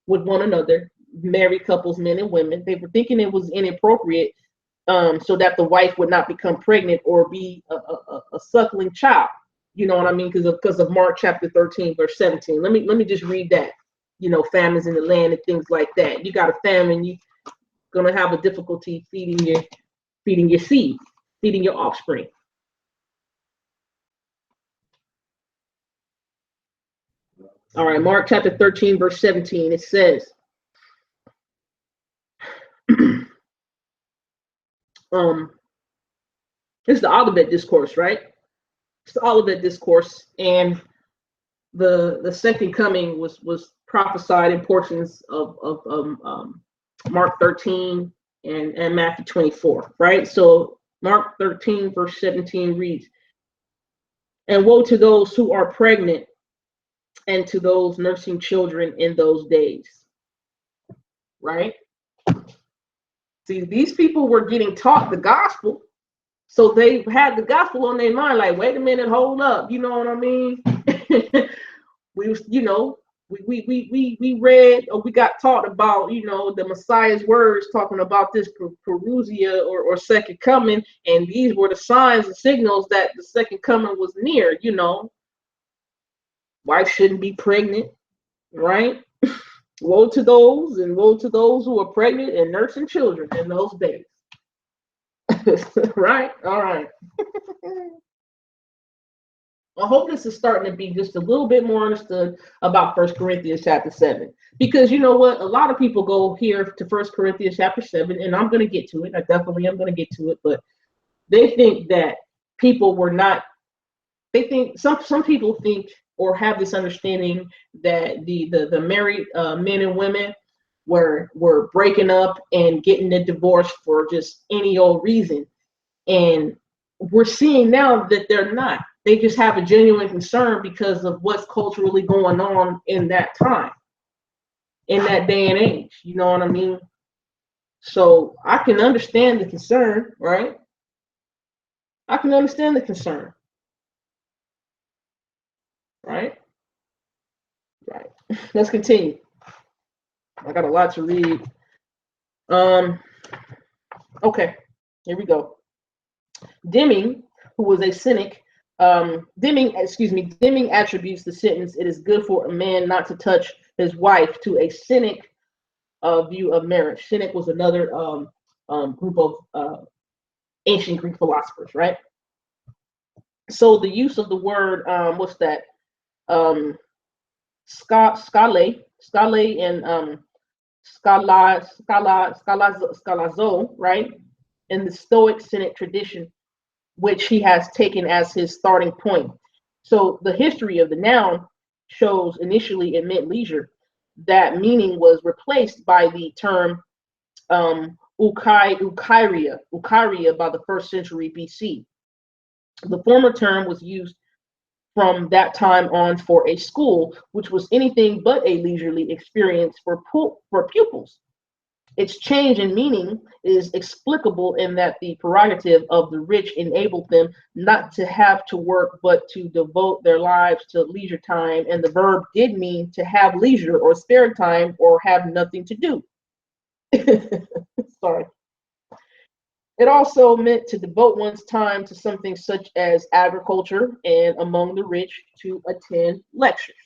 with one another, married couples, men and women. They were thinking it was inappropriate so that the wife would not become pregnant or be a suckling child. You know what I mean? Because of Mark chapter 13, verse 17. Let me just read that. You know, famines in the land and things like that. You got a famine, you're gonna have a difficulty feeding your seed, feeding your offspring. All right, Mark chapter 13, verse 17, it says, it's the Olivet Discourse, right? It's the Olivet Discourse, and the second coming was prophesied in portions of Mark 13 and Matthew 24, right? So Mark 13, verse 17 reads, "And woe to those who are pregnant and to those nursing children in those days," right? See, these people were getting taught the gospel, so they had the gospel on their mind. Like, wait a minute, hold up, you know what I mean? we read or we got taught about the Messiah's words talking about this parousia or second coming, and these were the signs and signals that the second coming was near. Wife shouldn't be pregnant, right? Woe to those who are pregnant and nursing children in those days. Right? All right. I hope this is starting to be just a little bit more understood about 1 Corinthians chapter 7. Because you know what? A lot of people go here to 1 Corinthians chapter 7, and I'm going to get to it. I definitely am going to get to it. But they think that people were not, they think, some people think or have this understanding that the married men and women were breaking up and getting a divorce for just any old reason. And we're seeing now that they're not. They just have a genuine concern because of what's culturally going on in that time, in that day and age. You know what I mean? So I can understand the concern, right? I can understand the concern, right? Right. Let's continue. I got a lot to read. Okay, here we go. Deming, who was a cynic, Deming attributes the sentence, "It is good for a man not to touch his wife," to a cynic view of marriage. Cynic was another group of ancient Greek philosophers, right? So the use of the word, what's that? Um, scale, and scalazo, right? In the Stoic Cynic tradition, which he has taken as his starting point. So the history of the noun shows initially it meant leisure. That meaning was replaced by the term Ukaria by the first century BC. The former term was used from that time on for a school, which was anything but a leisurely experience for pupils. Its change in meaning is explicable in that the prerogative of the rich enabled them not to have to work but to devote their lives to leisure time, and the verb did mean to have leisure or spare time or have nothing to do. Sorry. It also meant to devote one's time to something such as agriculture, and among the rich to attend lectures.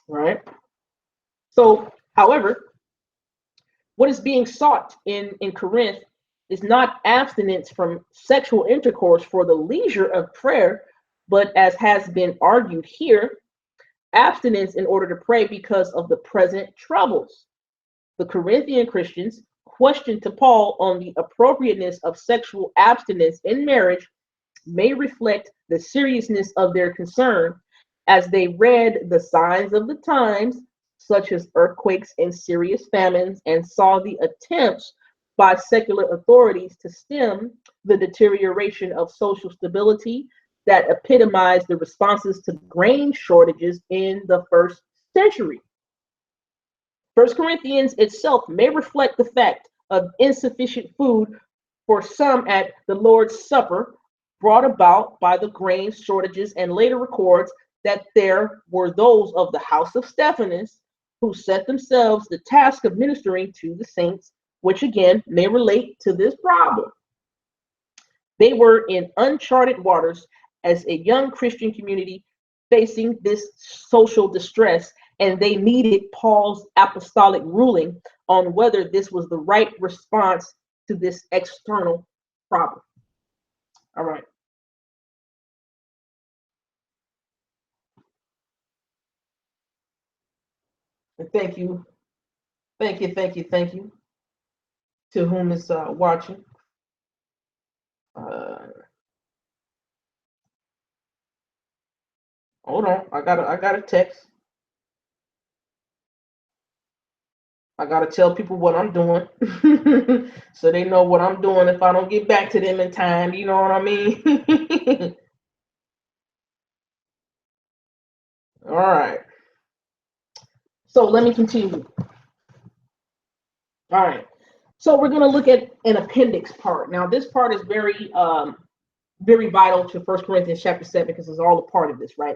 Right? So, however, what is being sought in Corinth is not abstinence from sexual intercourse for the leisure of prayer, but as has been argued here, abstinence in order to pray because of the present troubles. The Corinthian Christians question to Paul on the appropriateness of sexual abstinence in marriage may reflect the seriousness of their concern as they read the signs of the times, such as earthquakes and serious famines, and saw the attempts by secular authorities to stem the deterioration of social stability that epitomized the responses to grain shortages in the first century. First Corinthians itself may reflect the fact of insufficient food for some at the Lord's Supper brought about by the grain shortages, and later records that there were those of the house of Stephanus who set themselves the task of ministering to the saints, which again may relate to this problem. They were in uncharted waters as a young Christian community facing this social distress, and they needed Paul's apostolic ruling on whether this was the right response to this external problem. All right. And thank you to whom is watching. Uh, Hold on, I got a text. I gotta tell people what I'm doing, so they know what I'm doing. If I don't get back to them in time, you know what I mean. All right. So let me continue. All right. So we're going to look at an appendix part. Now, this part is very vital to First Corinthians chapter 7 because it's all a part of this, right?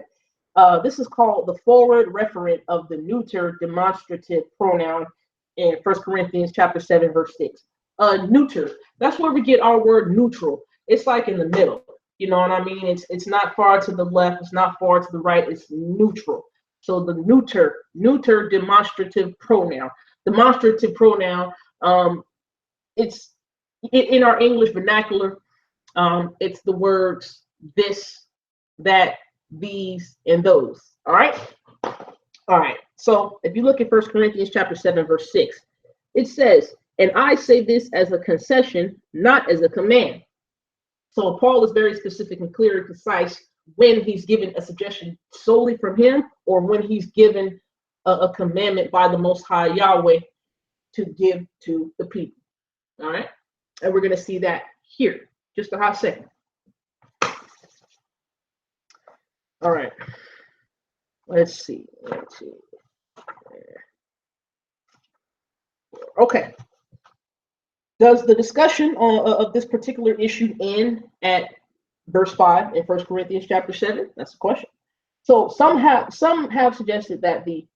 This is called the forward referent of the neuter demonstrative pronoun in First Corinthians chapter 7, verse 6. Neuter, that's where we get our word neutral. It's like in the middle. You know what I mean? It's not far to the left, it's not far to the right, it's neutral. So the neuter demonstrative pronoun. Demonstrative pronoun, it's in our English vernacular, it's the words this, that, these, and those. All right. All right. So if you look at First Corinthians chapter 7, verse 6, it says, "And I say this as a concession, not as a command." So Paul is very specific and clear and concise when he's given a suggestion solely from him, or when he's given a commandment by the Most High Yahweh to give to the people. All right. And we're going to see that here. Just a hot second. All right. Let's see. Okay. Does the discussion of this particular issue end at verse 5 in 1 Corinthians chapter 7? That's the question. So some have suggested that the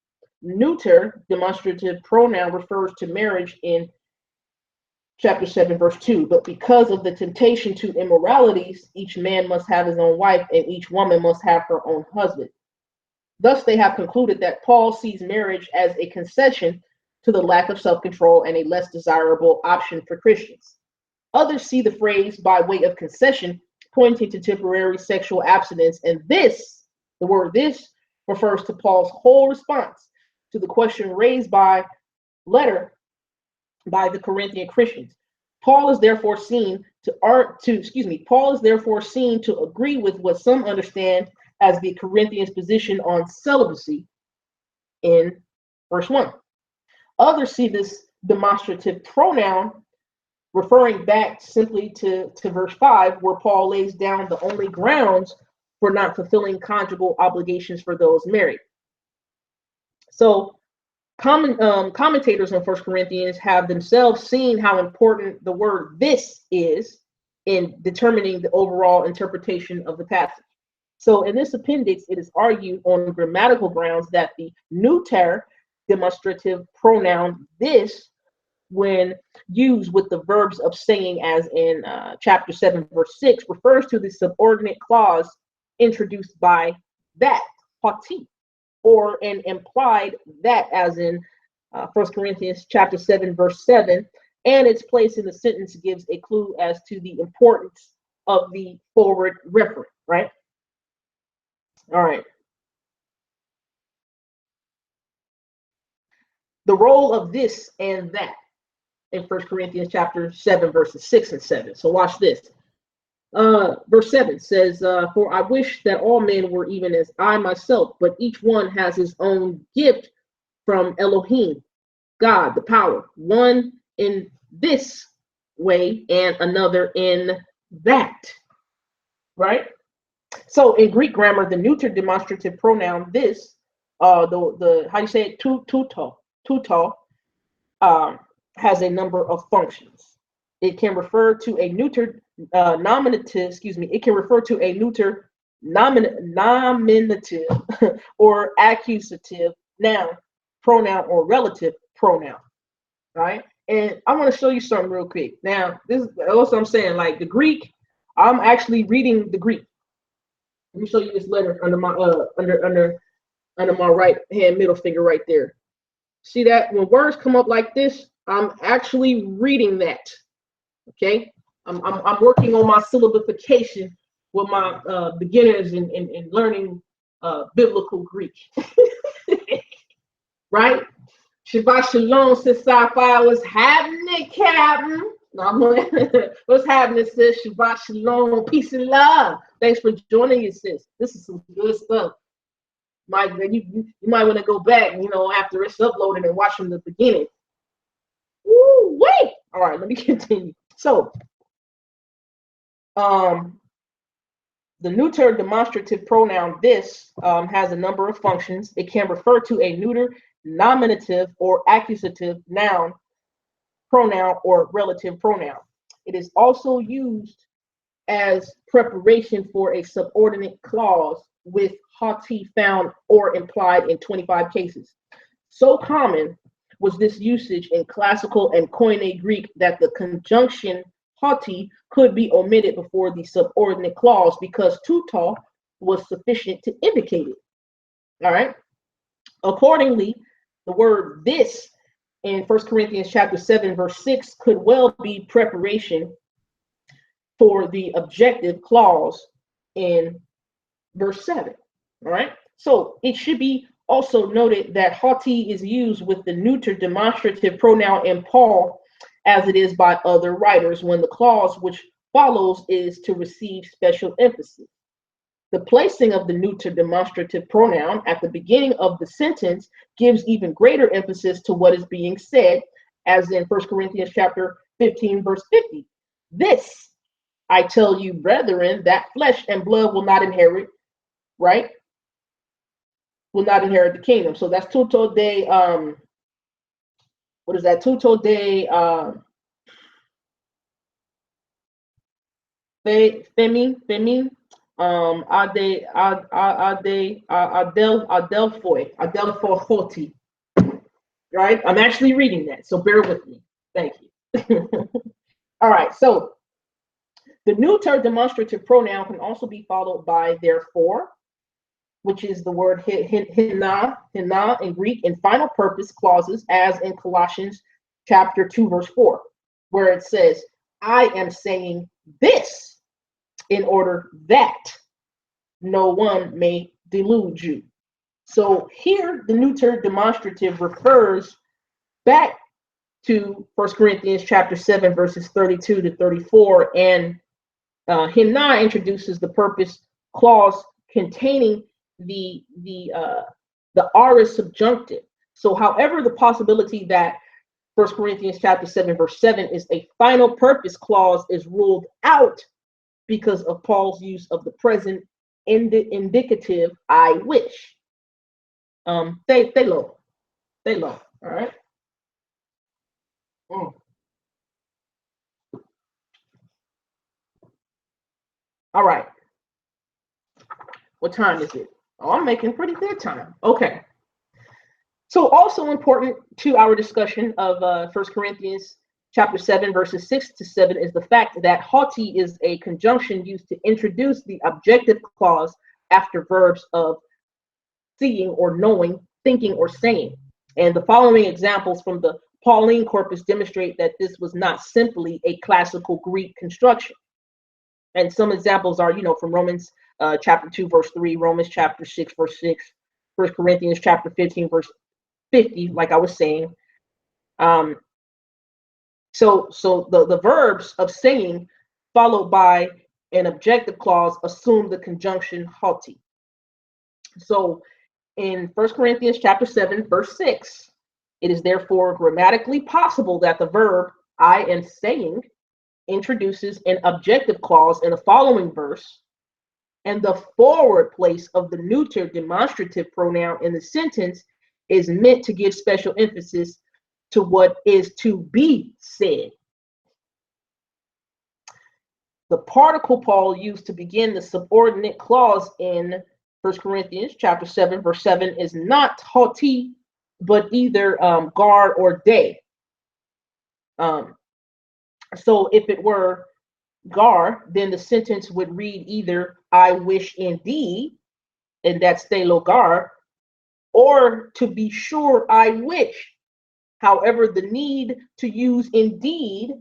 neuter demonstrative pronoun refers to marriage in chapter 7, verse 2. But because of the temptation to immoralities, each man must have his own wife, and each woman must have her own husband. Thus, they have concluded that Paul sees marriage as a concession to the lack of self control and a less desirable option for Christians. Others see the phrase by way of concession, pointing to temporary sexual abstinence, and this, the word this, refers to Paul's whole response to the question raised by letter by the Corinthian Christians. Paul is therefore seen to agree with what some understand as the Corinthians' position on celibacy in verse 1. Others see this demonstrative pronoun referring back simply to verse 5, where Paul lays down the only grounds for not fulfilling conjugal obligations for those married. So commentators on 1 Corinthians have themselves seen how important the word this is in determining the overall interpretation of the passage. So in this appendix, it is argued on grammatical grounds that the neuter demonstrative pronoun this, when used with the verbs of saying, as in chapter 7, verse 6, refers to the subordinate clause introduced by that, hoti, or an implied that, as in 1 Corinthians chapter 7, verse 7, and its place in the sentence gives a clue as to the importance of the forward referent, right? All right. The role of this and that in 1 Corinthians chapter 7, verses 6 and 7. So watch this. Verse 7 says, for I wish that all men were even as I myself, but each one has his own gift from Elohim, God, the power, one in this way and another in that, right? So in Greek grammar, the neuter demonstrative pronoun this, the how you say it, tuto, has a number of functions. It can refer to a neuter nominative, it can refer to a neuter nominative or accusative noun, pronoun, or relative pronoun, right? And I want to show you something real quick. Now, this is also I'm saying, like the Greek, I'm actually reading the Greek. Let me show you this letter under my under my right hand middle finger right there. See that? When words come up like this, I'm actually reading that. Okay, I'm working on my syllabification with my beginners in learning biblical Greek. Right? Shabbat shalom, sis Sapphire. What's happening, Captain? No, what's happening, sis? Shabbat shalom, peace and love. Thanks for joining us, sis. This is some good stuff. You might want to go back, after it's uploaded and watch from the beginning. Woo, wait. All right, let me continue. So, the neuter demonstrative pronoun this has a number of functions. It can refer to a neuter nominative or accusative noun, pronoun, or relative pronoun. It is also used as preparation for a subordinate clause with hoti found or implied in 25 cases. So common was this usage in classical and Koine Greek that the conjunction hoti could be omitted before the subordinate clause because tuto was sufficient to indicate it. All right. Accordingly, the word this in 1 Corinthians chapter 7, verse 6 could well be preparation for the objective clause in verse 7. All right. So it should be also noted that hoti is used with the neuter demonstrative pronoun in Paul as it is by other writers when the clause which follows is to receive special emphasis. The placing of the neuter demonstrative pronoun at the beginning of the sentence gives even greater emphasis to what is being said, as in 1 Corinthians chapter 15, verse 50. This, I tell you, brethren, that flesh and blood will not inherit, right? Will not inherit the kingdom. So that's tuto de, what is that? Tuto de femi, adelphoi hoti. right? I'm actually reading that, so bear with me. Thank you. All right, so the neuter demonstrative pronoun can also be followed by therefore, which is the word hina in Greek, in final purpose clauses, as in Colossians chapter 2, verse 4, where it says, I am saying this in order that no one may delude you. So here, the neuter demonstrative refers back to 1 Corinthians chapter 7, verses 32 to 34, and Hina introduces the purpose clause containing the aorist subjunctive. So, however, the possibility that 1 Corinthians chapter 7, verse 7 is a final purpose clause is ruled out because of Paul's use of the present indicative I wish. Stay low. Stay low. All right. All right. What time is it? Oh, I'm making pretty good time. Okay. So also important to our discussion of 1 Corinthians chapter 7, verses 6 to 7 is the fact that haughty is a conjunction used to introduce the objective clause after verbs of seeing or knowing, thinking or saying. And the following examples from the Pauline corpus demonstrate that this was not simply a classical Greek construction. And some examples are, from Romans chapter 2, verse 3, Romans chapter 6, verse 6, 1 Corinthians chapter 15, verse 50, like I was saying. So the verbs of saying followed by an objective clause assume the conjunction haughty. So in 1 Corinthians chapter 7, verse 6, it is therefore grammatically possible that the verb I am saying introduces an objective clause in the following verse, and the forward place of the neuter demonstrative pronoun in the sentence is meant to give special emphasis to what is to be said. The particle Paul used to begin the subordinate clause in 1 Corinthians chapter 7, verse 7 is not haughty, but either guard or day. So if it were gar, then the sentence would read either I wish indeed, and that's stelo gar, or to be sure I wish. However, the need to use indeed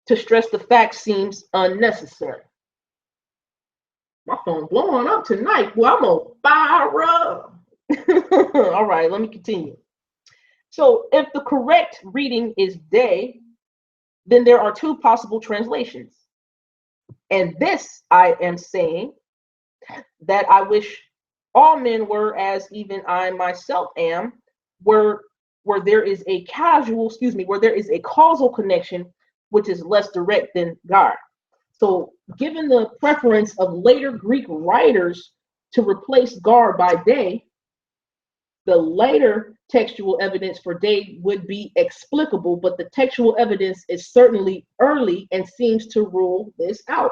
to stress the fact seems unnecessary. My phone blowing up tonight. Well, I'm gonna fire up. All right, let me continue. So if the correct reading is day, then there are two possible translations. And this I am saying, that I wish all men were as even I myself am, where there is a where there is a causal connection which is less direct than gar. So given the preference of later Greek writers to replace gar by day, the later textual evidence for day would be explicable, but the textual evidence is certainly early and seems to rule this out.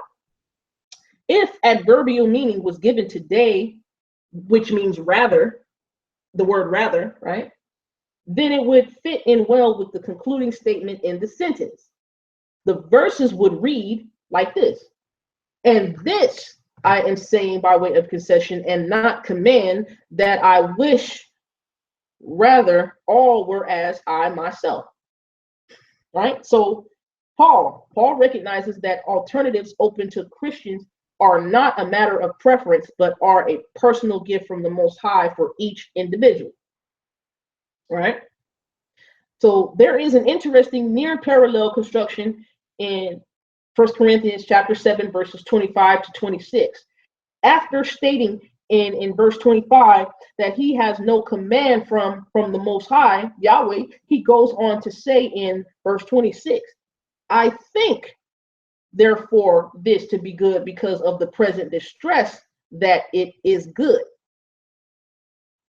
If adverbial meaning was given to day, which means rather, the word rather, right? Then it would fit in well with the concluding statement in the sentence. The verses would read like this. And this I am saying by way of concession and not command, that I wish rather all were as I myself. Right? So Paul recognizes that alternatives open to Christians are not a matter of preference, but are a personal gift from the Most High for each individual. Right? So there is an interesting near parallel construction in 1 Corinthians chapter 7, verses 25 to 26. After stating in verse 25 that he has no command from the Most High, Yahweh, he goes on to say in verse 26, I think, therefore, this to be good because of the present distress, that it is good.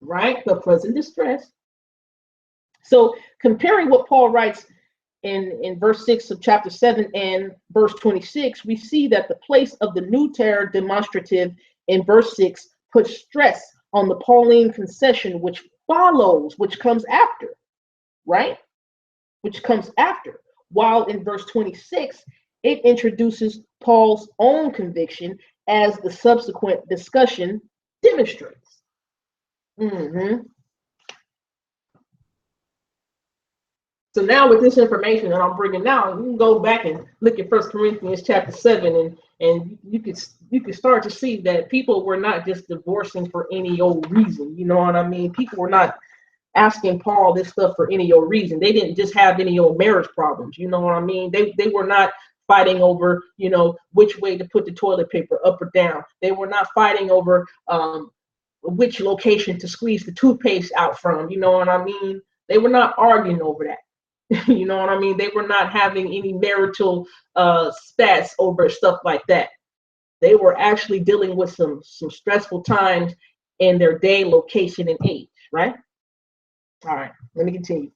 Right? The present distress. So comparing what Paul writes in verse 6 of chapter 7 and verse 26, we see that the place of the neuter demonstrative in verse 6 puts stress on the Pauline concession which follows, which comes after. right? Which comes after. While in verse 26, it introduces Paul's own conviction as the subsequent discussion demonstrates. Mm-hmm. So now with this information that I'm bringing now, you can go back and look at 1 Corinthians chapter 7, and you could start to see that people were not just divorcing for any old reason. You know what I mean? People were not asking Paul this stuff for any old reason. They didn't just have any old marriage problems. You know what I mean? They were not fighting over, which way to put the toilet paper, up or down. They were not fighting over which location to squeeze the toothpaste out from. You know what I mean? They were not arguing over that. You know what I mean? They were not having any marital spats over stuff like that. They were actually dealing with some stressful times in their day, location, and age, right? All right, let me continue.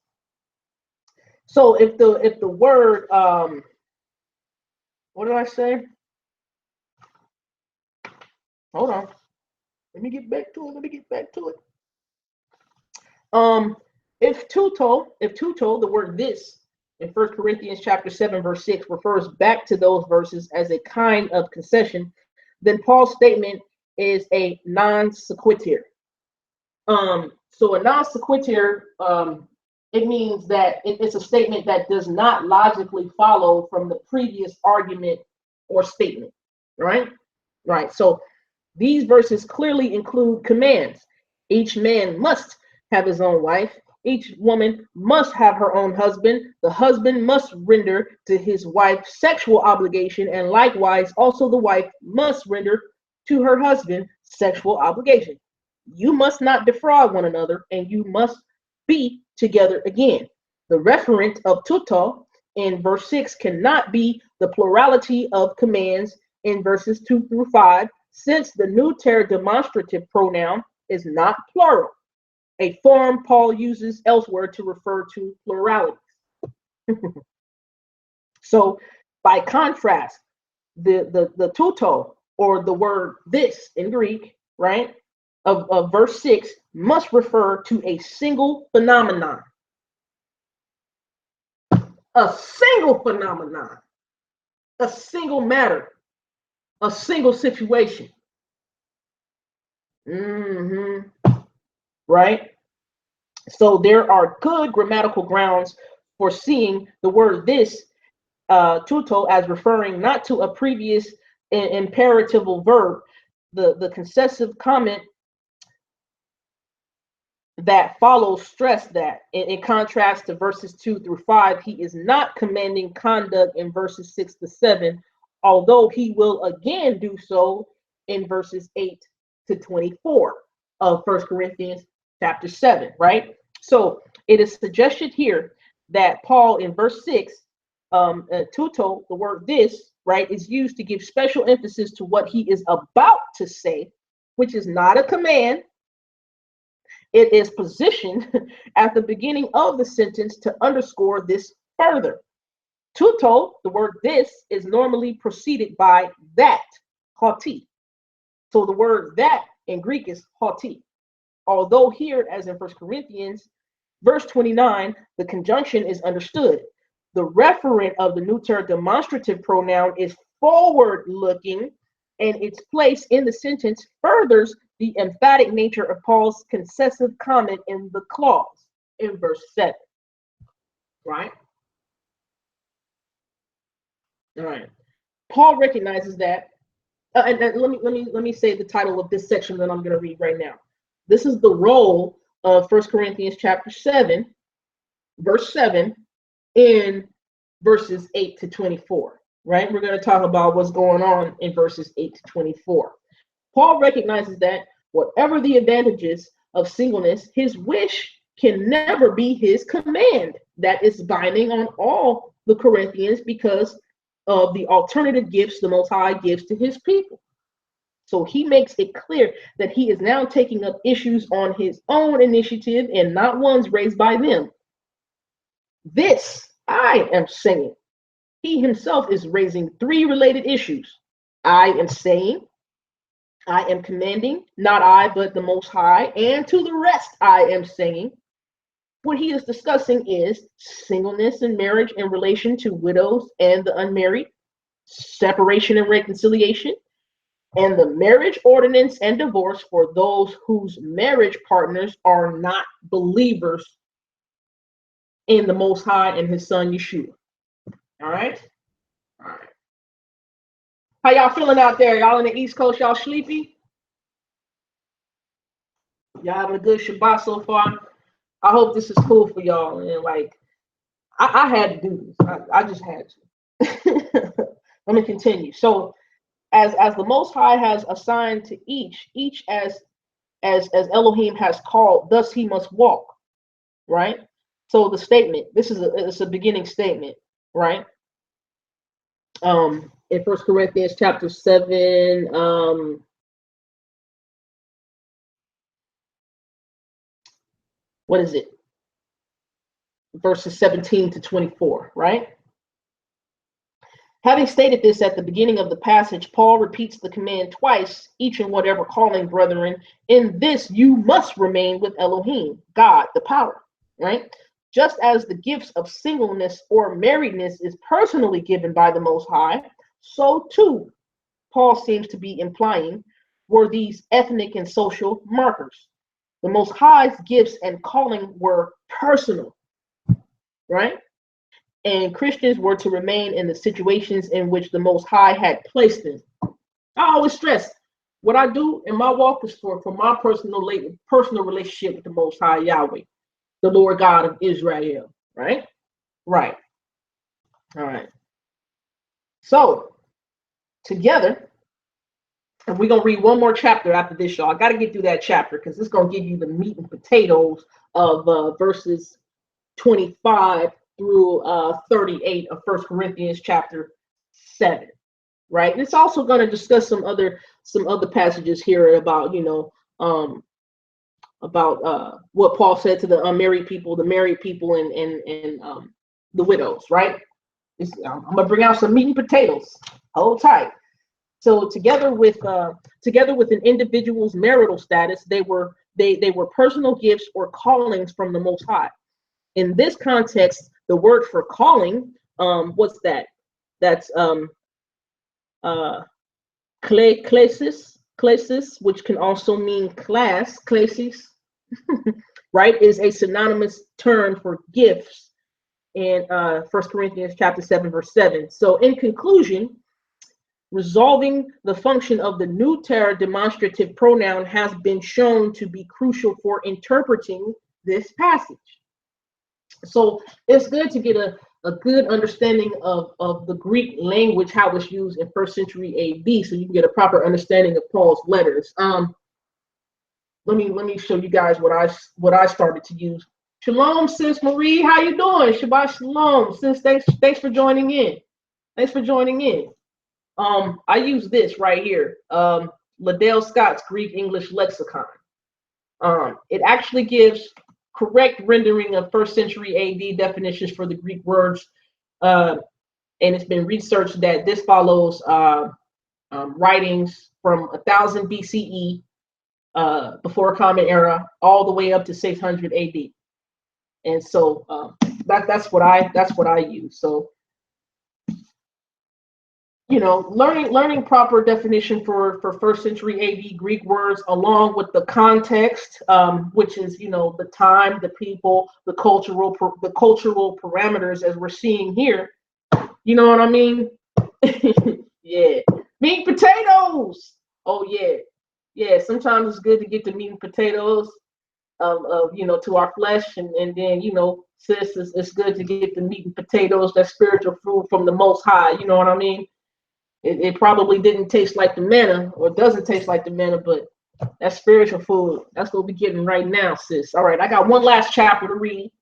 So if the word what did I say? Hold on. Let me get back to it. If tuto, the word this in 1 Corinthians chapter 7, verse 6 refers back to those verses as a kind of concession, then Paul's statement is a non sequitur. So a non sequitur, it means that it's a statement that does not logically follow from the previous argument or statement, right? Right. So these verses clearly include commands. Each man must have his own wife. Each woman must have her own husband. The husband must render to his wife sexual obligation, and likewise, also the wife must render to her husband sexual obligation. You must not defraud one another, and you must be together again. The referent of tuto in verse 6 cannot be the plurality of commands in verses 2 through 5, since the neuter demonstrative pronoun is not plural, a form Paul uses elsewhere to refer to pluralities. So, by contrast, the tuto, or the word this in Greek, right, of verse 6 must refer to a single phenomenon. A single phenomenon, a single matter, a single situation. Right? So there are good grammatical grounds for seeing the word this, tuto, as referring not to a previous imperatival verb. The concessive comment that follows stress that, in contrast to verses 2 through 5, he is not commanding conduct in verses 6 to 7, although he will again do so in verses 8 to 24 of 1 Corinthians chapter 7, right? So it is suggested here that Paul in verse 6, tuto, the word this, right, is used to give special emphasis to what he is about to say, which is not a command. It is positioned at the beginning of the sentence to underscore this further. Tuto, the word this, is normally preceded by that, hoti. So the word that in Greek is hoti. Although here, as in 1 Corinthians, verse 29, the conjunction is understood. The referent of the neuter demonstrative pronoun is forward-looking, and its place in the sentence furthers the emphatic nature of Paul's concessive comment in the clause in verse 7. Right? All right. Paul recognizes that, and let me say the title of this section that I'm going to read right now. This is the role of 1 Corinthians chapter 7, verse 7, in verses 8 to 24. Right? We're going to talk about what's going on in verses 8 to 24. Paul recognizes that whatever the advantages of singleness, his wish can never be his command. That is binding on all the Corinthians because of the alternative gifts the Most High gives to his people. So he makes it clear that he is now taking up issues on his own initiative and not ones raised by them. This I am saying. He himself is raising three related issues. I am saying, I am commanding, not I, but the Most High, and to the rest I am saying. what he is discussing is singleness and marriage in relation to widows and the unmarried, separation and reconciliation, and the marriage ordinance and divorce for those whose marriage partners are not believers in the Most High and His Son Yeshua. All right? All right. How y'all feeling out there? Y'all in the East Coast, y'all sleepy? Y'all having a good Shabbat so far? I hope this is cool for y'all. And like, I had to do this. I just had to. Let me continue. So, as the Most High has assigned to each as Elohim has called, thus he must walk. Right. So the statement. This is it's a beginning statement. Right. In 1 Corinthians chapter 7. What is it? Verses 17 to 24. Right. Having stated this at the beginning of the passage, Paul repeats the command twice, each in whatever calling, brethren. In this you must remain with Elohim, God, the power, right? Just as the gifts of singleness or marriedness is personally given by the Most High, so too, Paul seems to be implying, were these ethnic and social markers. The Most High's gifts and calling were personal, right? And Christians were to remain in the situations in which the Most High had placed them. I always stress what I do in my walk is for my personal relationship with the Most High Yahweh, the Lord God of Israel. Right? Right. All right. So together, and we're gonna read one more chapter after this, y'all. I got to get through that chapter because it's gonna give you the meat and potatoes of verses 25 through 38 of 1 Corinthians chapter 7, right? And it's also going to discuss some other passages here about what Paul said to the unmarried people, the married people, and the widows, right? I'm gonna bring out some meat and potatoes. Hold tight. So together with an individual's marital status, they were personal gifts or callings from the Most High. In this context, the word for calling, what's that? That's klesis, which can also mean class, klesis, right, is a synonymous term for gifts in 1 Corinthians chapter 7, verse 7. So in conclusion, resolving the function of the neuter demonstrative pronoun has been shown to be crucial for interpreting this passage. So it's good to get a good understanding of the Greek language, how it's used in first century AD, so you can get a proper understanding of Paul's letters. Let me show you guys what I started to use. Shalom, sis Marie, how you doing? Shabbat shalom, sis. Thanks for joining in. Thanks for joining in. I use this right here, Liddell Scott's Greek English Lexicon. It actually gives correct rendering of first century AD definitions for the Greek words, and it's been researched that this follows writings from 1000 BCE, before Common Era, all the way up to 600 AD, and so that's what I use. So learning proper definition for first century AD Greek words, along with the context, which is the time, the people, the cultural parameters, as we're seeing here. You know what I mean? Yeah, meat and potatoes. Oh yeah. Sometimes it's good to get the meat and potatoes of to our flesh, and then sis, it's good to get the meat and potatoes, that spiritual food from the Most High. You know what I mean? It probably didn't taste like the manna, or doesn't taste like the manna, but that's spiritual food. That's what we're getting right now, sis. All right, I got one last chapter to read.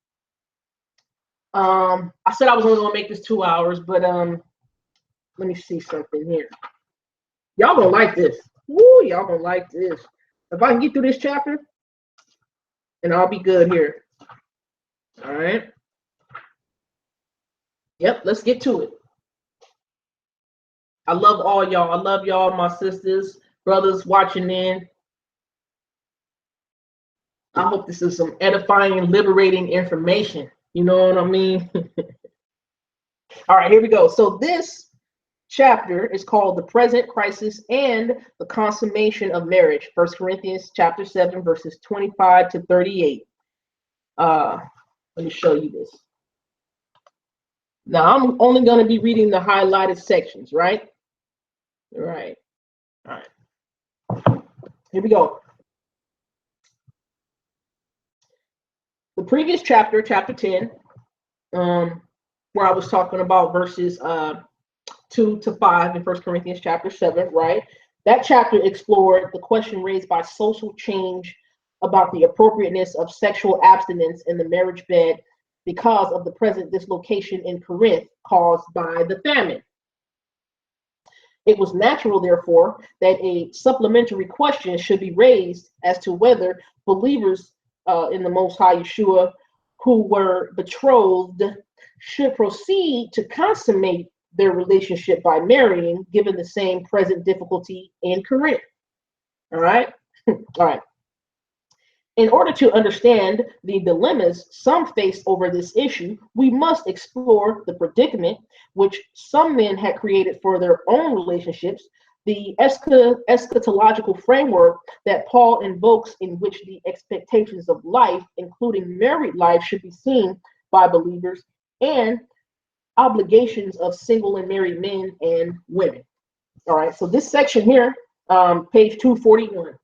I said I was only gonna make this 2 hours, but let me see something here. Y'all gonna like this. Woo, y'all gonna like this. If I can get through this chapter, and I'll be good here. All right. Yep, let's get to it. I love all y'all. I love y'all, my sisters, brothers watching in. I hope this is some edifying and liberating information. You know what I mean? All right, here we go. So this chapter is called The Present Crisis and the Consummation of Marriage. 1 Corinthians chapter 7, verses 25 to 38. Let me show you this. Now, I'm only going to be reading the highlighted sections, right? All right. All right. Here we go. The previous chapter, chapter 10, where I was talking about verses 2 to 5 in 1 Corinthians chapter 7, right? That chapter explored the question raised by social change about the appropriateness of sexual abstinence in the marriage bed because of the present dislocation in Corinth caused by the famine. It was natural, therefore, that a supplementary question should be raised as to whether believers in the Most High Yeshua who were betrothed should proceed to consummate their relationship by marrying, given the same present difficulty in Corinth. All right? All right. In order to understand the dilemmas some face over this issue, we must explore the predicament which some men had created for their own relationships, the eschatological framework that Paul invokes, in which the expectations of life, including married life, should be seen by believers, and obligations of single and married men and women. All right, so this section here, page 241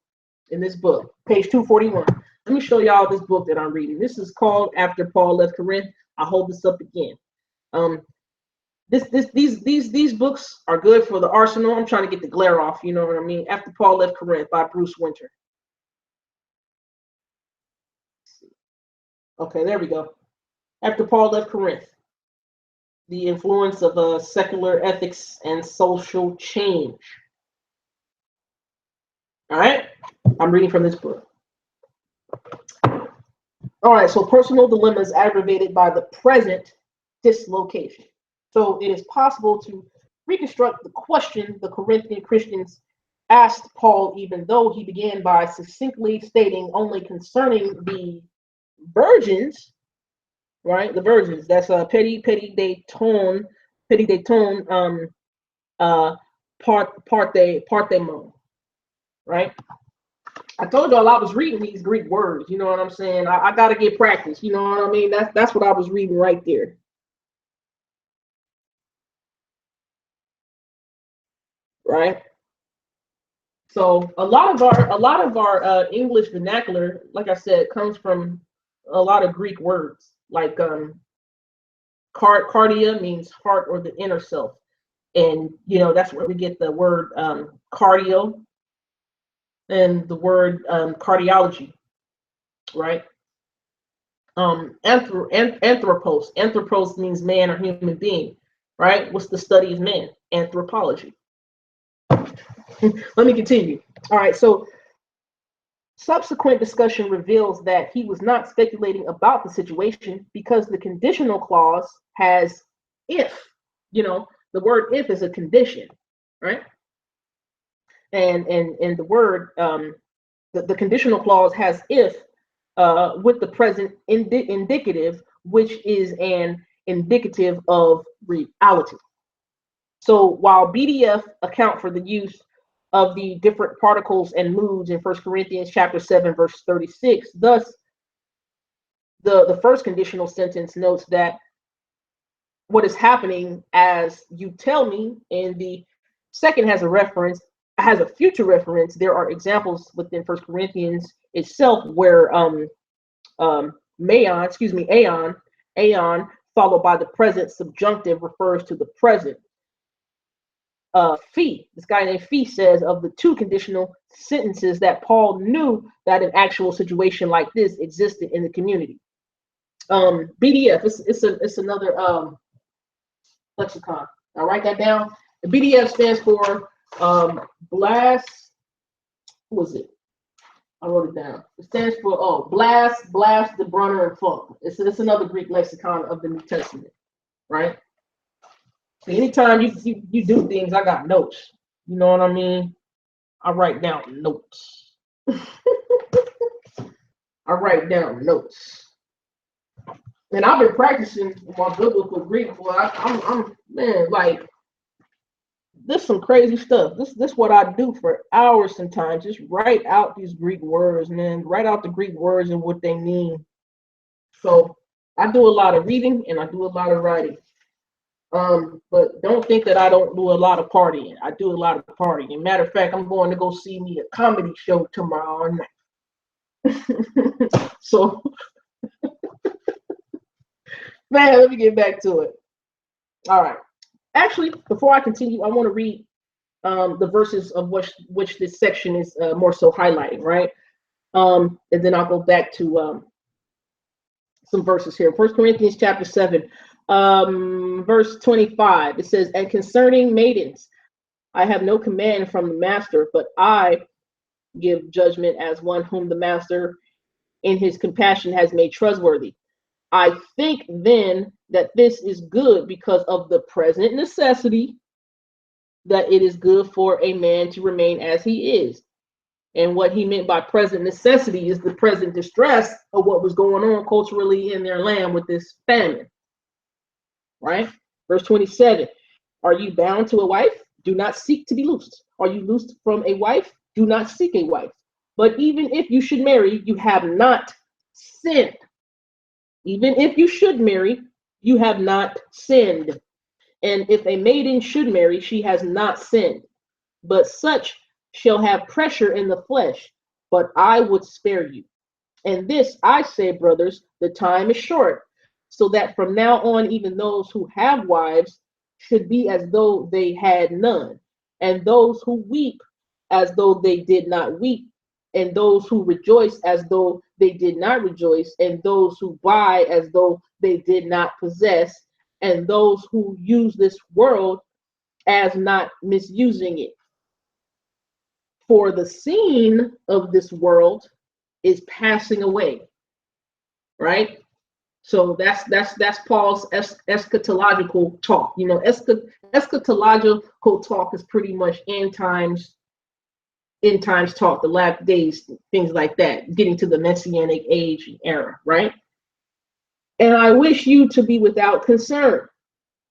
in this book, page 241. Let me show y'all this book that I'm reading. This is called After Paul Left Corinth. I'll hold this up again. These books are good for the arsenal. I'm trying to get the glare off, you know what I mean? After Paul Left Corinth by Bruce Winter. Okay, there we go. After Paul Left Corinth, the influence of secular ethics and social change. All right, I'm reading from this book. All right, so personal dilemmas aggravated by the present dislocation. So it is possible to reconstruct the question the Corinthian Christians asked Paul, even though he began by succinctly stating only concerning the virgins, right? The virgins. That's petit de ton, parthemon, right? I told y'all I was reading these Greek words. You know what I'm saying? I got to get practice. You know what I mean? That's what I was reading right there. Right. So a lot of our English vernacular, like I said, comes from a lot of Greek words. Like cardia means heart or the inner self, and you know that's where we get the word cardio and the word cardiology, right? Anthropos means man or human being, right? What's the study of man? Anthropology. Let me continue. All right, so subsequent discussion reveals that he was not speculating about the situation because the conditional clause has if. You know, the word if is a condition, right? And the word the conditional clause has if with the present indicative, which is an indicative of reality. So while BDF account for the use of the different particles and moods in 1 Corinthians chapter 7, verse 36, thus the first conditional sentence notes that what is happening as you tell me, and the second has a future reference. There are examples within 1 Corinthians itself where aeon, followed by the present subjunctive, refers to the present. This guy named Fee says of the two conditional sentences that Paul knew that an actual situation like this existed in the community. BDF, it's another lexicon. I'll write that down. The BDF stands for blast. What was it? I wrote it down. It stands for blast, the Brunner, and funk. It's another Greek lexicon of the New Testament, right? So anytime you do things, I got notes. You know what I mean? I write down notes. I write down notes. And I've been practicing my biblical Greek. Boy, I'm man, like this some crazy stuff. This what I do for hours sometimes. Just write out these Greek words, man. Write out the Greek words and what they mean. So I do a lot of reading and I do a lot of writing. But don't think that I don't do a lot of partying. I do a lot of partying. Matter of fact, I'm going to go see me a comedy show tomorrow night. So, man, let me get back to it. All right. Actually, before I continue, I want to read the verses of which this section is more so highlighting, right? And then I'll go back to some verses here. 1 Corinthians chapter 7, verse 25. It says, "And concerning maidens, I have no command from the master, but I give judgment as one whom the master in his compassion has made trustworthy. I think then that this is good because of the present necessity, that it is good for a man to remain as he is." And what he meant by present necessity is the present distress of what was going on culturally in their land with this famine, right? Verse 27, "Are you bound to a wife? Do not seek to be loosed. Are you loosed from a wife? Do not seek a wife. But even if you should marry, you have not sinned." Even if you should marry, you have not sinned. "And if a maiden should marry, she has not sinned. But such shall have pressure in the flesh, but I would spare you. And this I say, brothers, the time is short, so that from now on, even those who have wives should be as though they had none, and those who weep as though they did not weep, and those who rejoice as though they did not rejoice, and those who buy as though they did not possess, and those who use this world as not misusing it. For the scene of this world is passing away," right? So that's Paul's eschatological talk. You know, eschatological talk is pretty much end times talk, the last days, things like that, getting to the messianic age and era, right? "And I wish you to be without concern.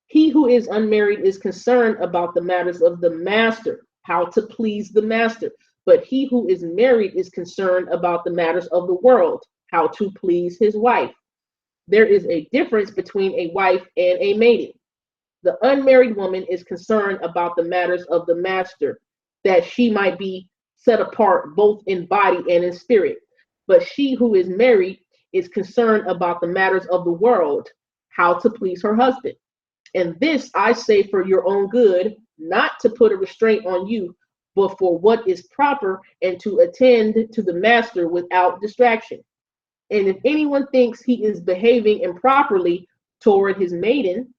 He who is unmarried is concerned about the matters of the master, how to please the master. But he who is married is concerned about the matters of the world, how to please his wife. There is a difference between a wife and a maiden. The unmarried woman is concerned about the matters of the master, that she might be set apart both in body and in spirit. But she who is married is concerned about the matters of the world, how to please her husband. And this I say for your own good, not to put a restraint on you, but for what is proper, and to attend to the master without distraction. And if anyone thinks he is behaving improperly toward his maiden,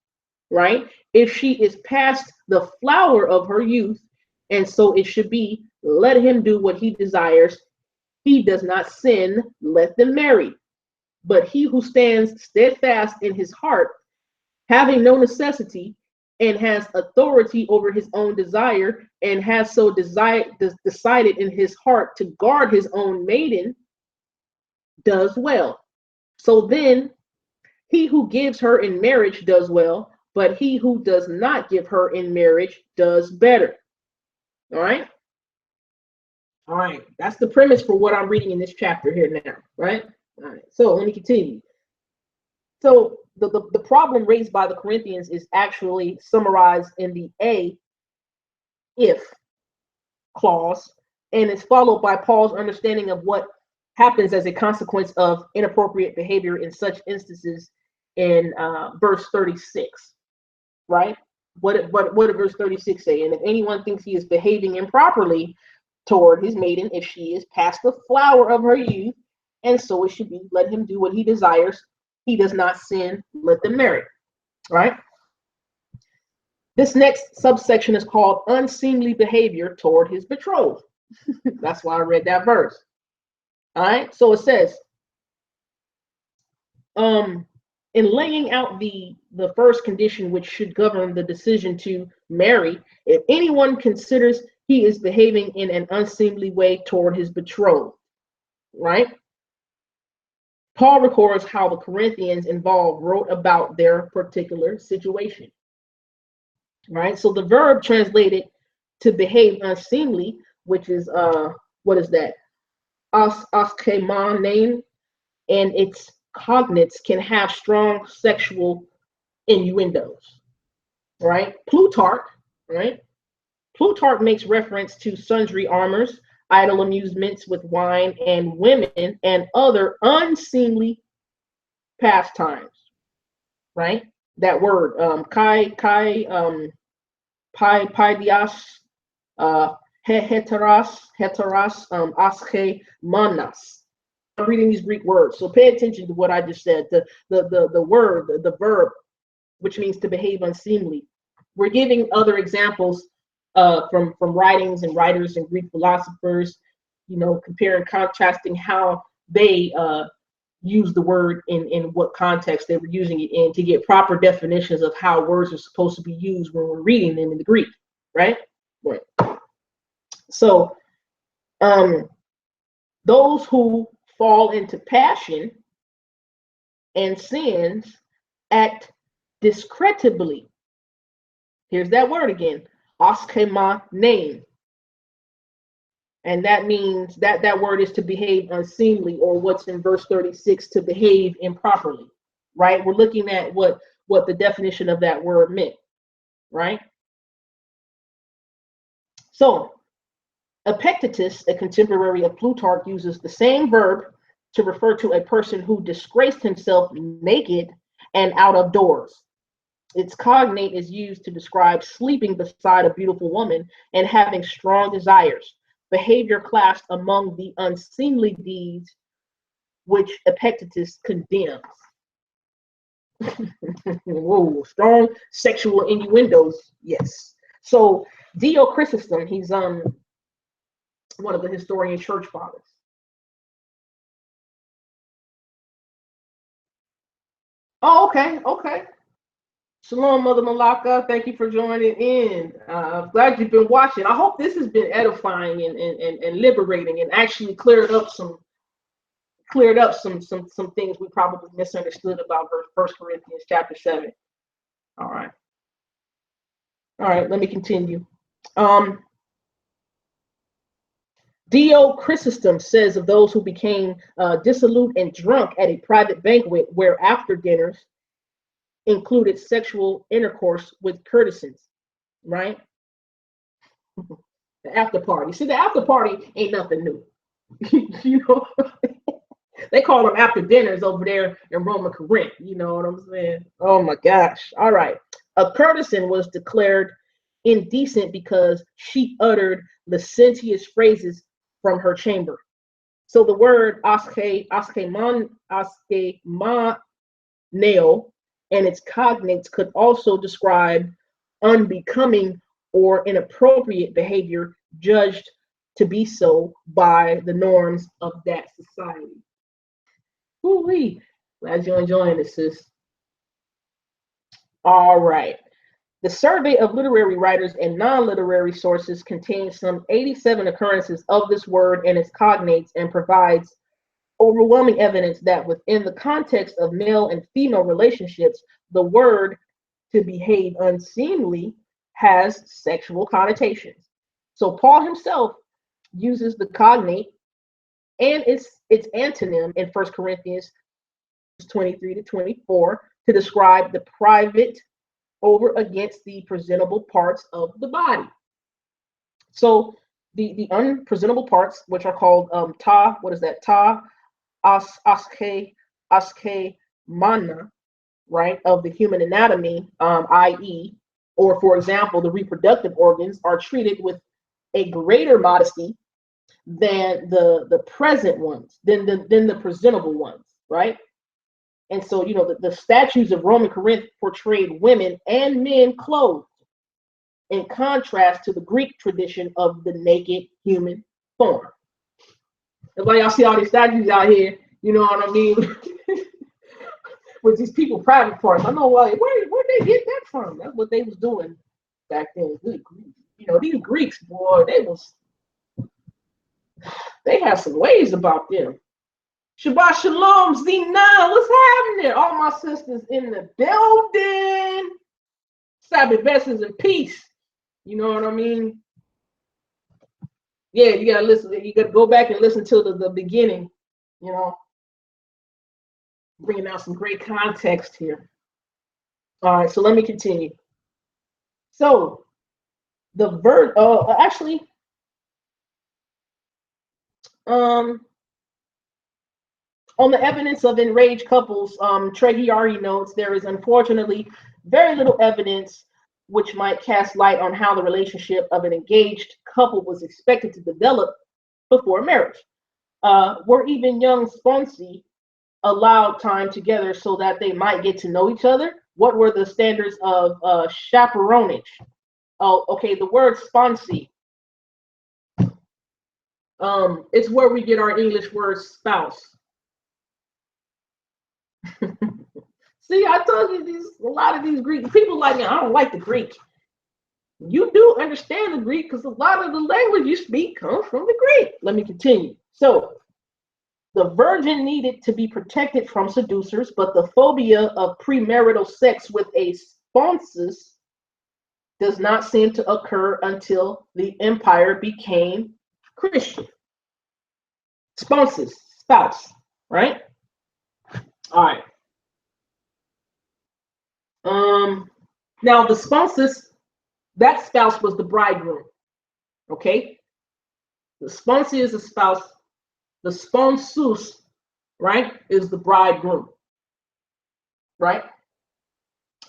right? If she is past the flower of her youth, and so it should be, let him do what he desires. He does not sin, let them marry. But he who stands steadfast in his heart, having no necessity, and has authority over his own desire, and has so decided in his heart to guard his own maiden, does well. So then, he who gives her in marriage does well, but he who does not give her in marriage does better." All right. All right. That's the premise for what I'm reading in this chapter here now. Right. All right. So let me continue. So the problem raised by the Corinthians is actually summarized in the "a if" clause, and is followed by Paul's understanding of what happens as a consequence of inappropriate behavior in such instances in verse 36, right? What did verse 36 say? "And if anyone thinks he is behaving improperly toward his maiden, if she is past the flower of her youth, and so it should be, let him do what he desires. He does not sin, let them marry." Right? This next subsection is called unseemly behavior toward his betrothed. That's why I read that verse. All right. So it says, in laying out the first condition which should govern the decision to marry, if anyone considers he is behaving in an unseemly way toward his betrothed, right? Paul records how the Corinthians involved wrote about their particular situation. Right? So the verb translated to behave unseemly, which is what is that? Askeman name, and its cognates can have strong sexual innuendos. Right? Right? Plutarch makes reference to sundry armors, idle amusements with wine and women, and other unseemly pastimes. Right? That word, paidias, heteras, asche, manas. I'm reading these Greek words, so pay attention to what I just said. The word, the verb, which means to behave unseemly. We're giving other examples from writings and writers and Greek philosophers, comparing, contrasting how they use the word in what context they were using it in to get proper definitions of how words are supposed to be used when we're reading them in the Greek, right? Right. So those who fall into passion and sins act discreditably. Here's that word again, oskema name. And that means that word is to behave unseemly, or what's in verse 36, to behave improperly, right? We're looking at what the definition of that word meant, right? So Epictetus, a contemporary of Plutarch, uses the same verb to refer to a person who disgraced himself naked and out of doors. Its cognate is used to describe sleeping beside a beautiful woman and having strong desires, behavior classed among the unseemly deeds which Epictetus condemns. Whoa, strong sexual innuendos, yes. So Dio Chrysostom, he's one of the historian church fathers. Oh, okay. Shalom, Mother Malaka. Thank you for joining in. I'm glad you've been watching. I hope this has been edifying and liberating, and actually cleared up some things we probably misunderstood about First Corinthians chapter 7. All right. Let me continue. Dio Chrysostom says of those who became dissolute and drunk at a private banquet where after dinners included sexual intercourse with courtesans, right? The after party. See, the after party ain't nothing new. They call them after dinners over there in Roman Corinth. You know what I'm saying? Oh my gosh. All right. A courtesan was declared indecent because she uttered licentious phrases from her chamber. So the word askemaneo and its cognates could also describe unbecoming or inappropriate behavior judged to be so by the norms of that society. Woo-wee. Glad you're enjoying this, sis. All right. The survey of literary writers and non-literary sources contains some 87 occurrences of this word and its cognates, and provides overwhelming evidence that within the context of male and female relationships, the word to behave unseemly has sexual connotations. So Paul himself uses the cognate and its antonym in 1 Corinthians 23 to 24 to describe the private over against the presentable parts of the body. So the unpresentable parts, which are called ta, what is that? Ta, aske, mana, right, of the human anatomy, i.e., or for example, the reproductive organs are treated with a greater modesty than the present ones, than the presentable ones, right? And so, the statues of Roman Corinth portrayed women and men clothed, in contrast to the Greek tradition of the naked human form. That's why y'all see all these statues out here, you know what I mean? With these people private parts. I know why. Where'd they get that from? That's what they was doing back then. Good grief. These Greeks, boy, they had some ways about them. Shabbat Shalom, Z9. What's happening? All my sisters in the building. Sabbath blessings and peace. You know what I mean? Yeah, you gotta listen. You gotta go back and listen to the beginning. You know, bringing out some great context here. All right, so let me continue. So the verb, actually, on the evidence of enraged couples, Treghiari notes there is unfortunately very little evidence which might cast light on how the relationship of an engaged couple was expected to develop before marriage. Were even young sponsi allowed time together so that they might get to know each other? What were the standards of chaperonage? Oh, okay, the word sponsi. It's where we get our English word spouse. See, I told you a lot of these Greek people like me. I don't like the Greek. You do understand the Greek because a lot of the language you speak comes from the Greek. Let me continue. So, the virgin needed to be protected from seducers, but the phobia of premarital sex with a sponsus does not seem to occur until the empire became Christian. Sponsus, spouse, right? All right. Now the sponsus, that spouse was the bridegroom. Okay. The sponsi is a spouse. The sponsus, right, is the bridegroom. Right?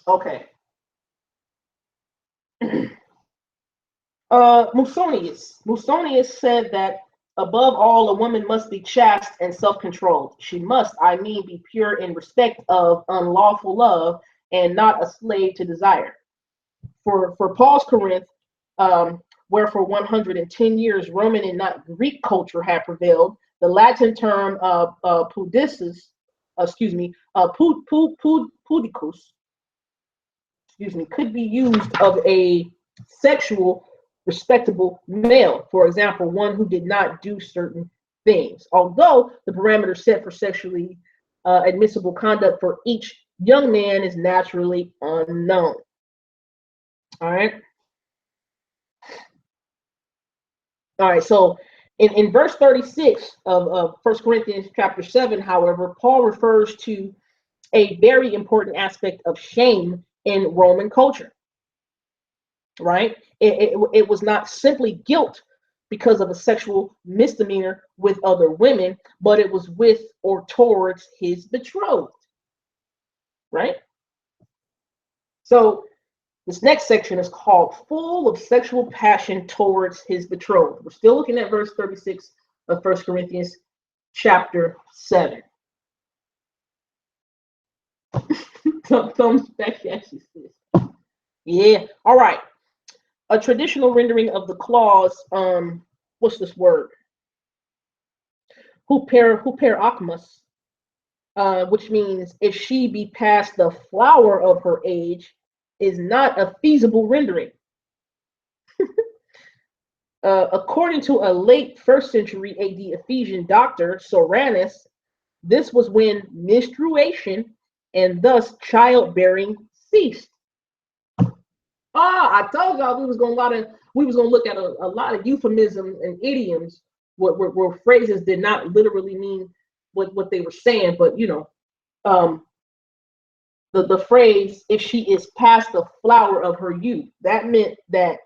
Okay. Musonius said that above all, a woman must be chaste and self-controlled. She must, I mean, be pure in respect of unlawful love and not a slave to desire. For Paul's Corinth, where for 110 years Roman and not Greek culture had prevailed, the Latin term pudicus, could be used of a sexual, respectable male. For example, one who did not do certain things. Although the parameters set for sexually admissible conduct for each young man is naturally unknown. All right. All right. So in verse 36 of 1 Corinthians chapter 7, however, Paul refers to a very important aspect of shame in Roman culture. Right? It was not simply guilt because of a sexual misdemeanor with other women, but it was with or towards his betrothed. Right? So this next section is called Full of Sexual Passion Towards His Betrothed. We're still looking at verse 36 of 1 Corinthians chapter 7. Thumbs back, actually. Yeah. All right. A traditional rendering of the clause, what's this word? Huper akmus, which means if she be past the flower of her age, is not a feasible rendering. According to a late 1st century AD Ephesian doctor, Soranus, this was when menstruation and thus childbearing ceased. I told y'all we was gonna look at a lot of euphemisms and idioms where phrases did not literally mean what they were saying, but the phrase "if she is past the flower of her youth," that meant that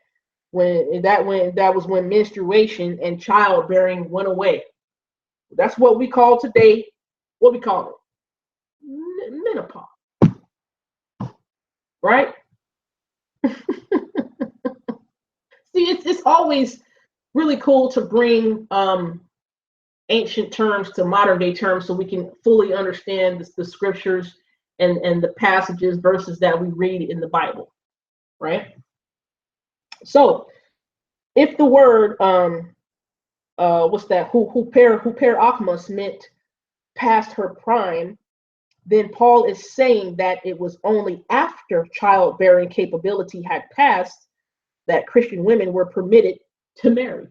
that was when menstruation and childbearing went away. That's what we call today. What we call it? Menopause, right? See, it's always really cool to bring ancient terms to modern day terms so we can fully understand the scriptures and the passages, verses that we read in the Bible, right? So if the word what's that? Huper akmus meant past her prime, then Paul is saying that it was only after childbearing capability had passed that Christian women were permitted to marry.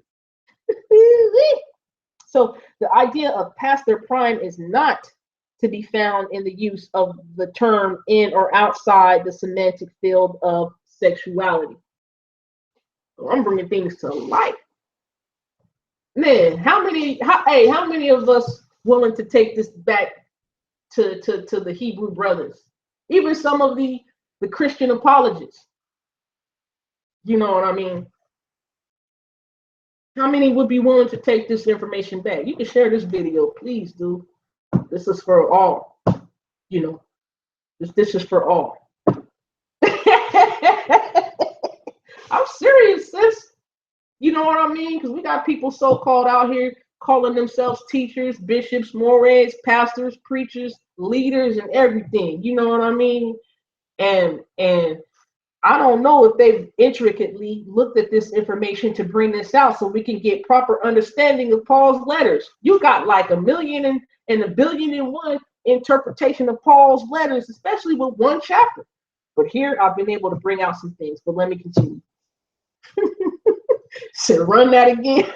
So the idea of past their prime is not to be found in the use of the term in or outside the semantic field of sexuality. So I'm bringing things to life. Man, how many of us willing to take this back to the Hebrew brothers? Even some of the Christian apologists. You know what I mean? How many would be willing to take this information back? You can share this video, please do. This is for all. You know, this is for all. I'm serious, sis. You know what I mean? Because we got people so-called out here calling themselves teachers, bishops, mores, pastors, preachers, leaders, and everything. You know what I mean? And I don't know if they've intricately looked at this information to bring this out so we can get proper understanding of Paul's letters. You got like a million and a billion and one interpretation of Paul's letters, especially with one chapter. But here I've been able to bring out some things, but let me continue. So run that again.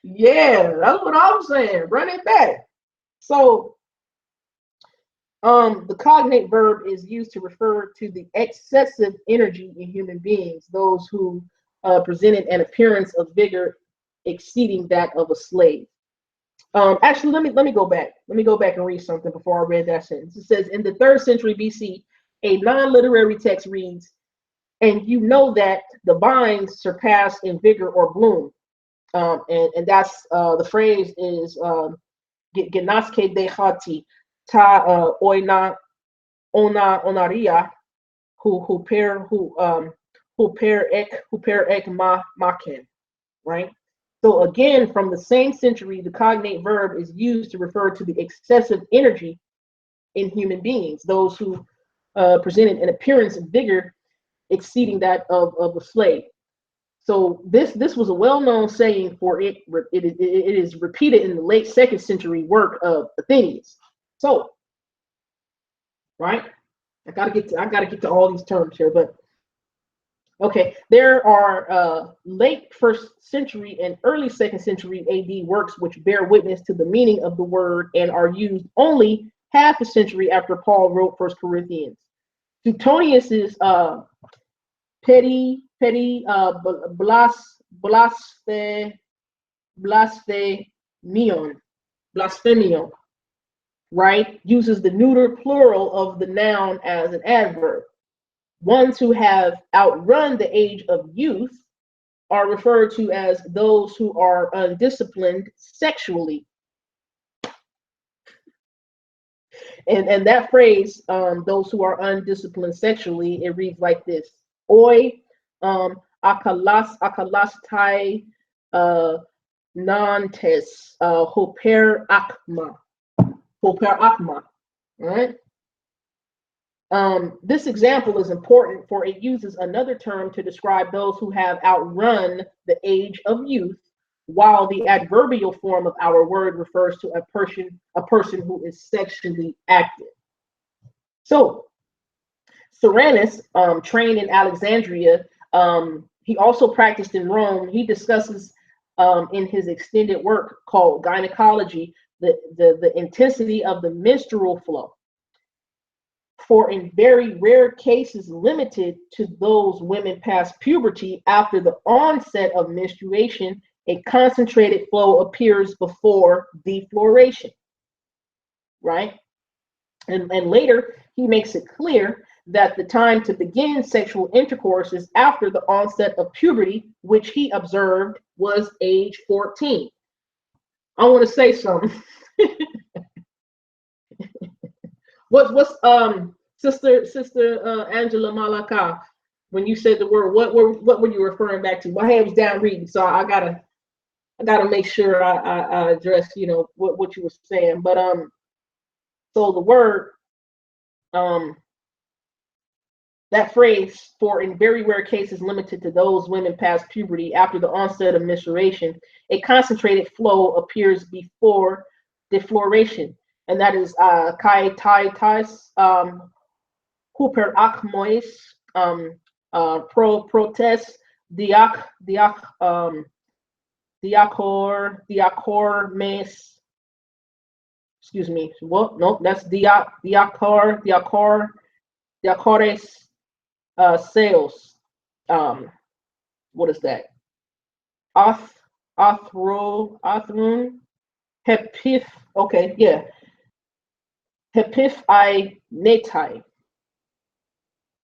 Yeah, that's what I'm saying. Run it back. So the cognate verb is used to refer to the excessive energy in human beings, those who presented an appearance of vigor exceeding that of a slave. Actually, let me go back. Let me go back and read something before I read that sentence. It says, in the 3rd century BC, a non-literary text reads, and you know that the vines surpass in vigor or bloom. And that's the phrase is genaske dehati ta oina onaria who per ek ma maken, right? So again, from the same century, the cognate verb is used to refer to the excessive energy in human beings, those who presented an appearance of vigor exceeding that of a slave. So this was a well-known saying, for it is repeated in the late 2nd century work of Athenius. So, right, I gotta get to all these terms here, but okay, there are late 1st century and early 2nd century AD works which bear witness to the meaning of the word and are used only half a century after Paul wrote 1 Corinthians. Suetonius's blasphemion, right, uses the neuter plural of the noun as an adverb. Ones who have outrun the age of youth are referred to as those who are undisciplined sexually. And that phrase, those who are undisciplined sexually, it reads like this: Oi akalastai nantes hoper akma. Hoper akma. All right. This example is important, for it uses another term to describe those who have outrun the age of youth, while the adverbial form of our word refers to a person who is sexually active. So Cyrannus, trained in Alexandria, he also practiced in Rome. He discusses in his extended work called Gynecology the intensity of the menstrual flow. For in very rare cases limited to those women past puberty, after the onset of menstruation, a concentrated flow appears before defloration, right? And later, he makes it clear that the time to begin sexual intercourse is after the onset of puberty, which he observed was age 14. I want to say something. What's Sister Angela Malaka, when you said the word, what were you referring back to? My head was down reading, so I gotta make sure I address, you know, what you were saying. But so the word, that phrase, for in very rare cases limited to those women past puberty after the onset of menstruation, a concentrated flow appears before defloration, and that is kai tai tais huper akmois pro protest diak diacormes. Excuse me. Well, no, that's diacores sales. What is that? Oth, Othrun, Hepif. Okay, yeah, Hepif I netai.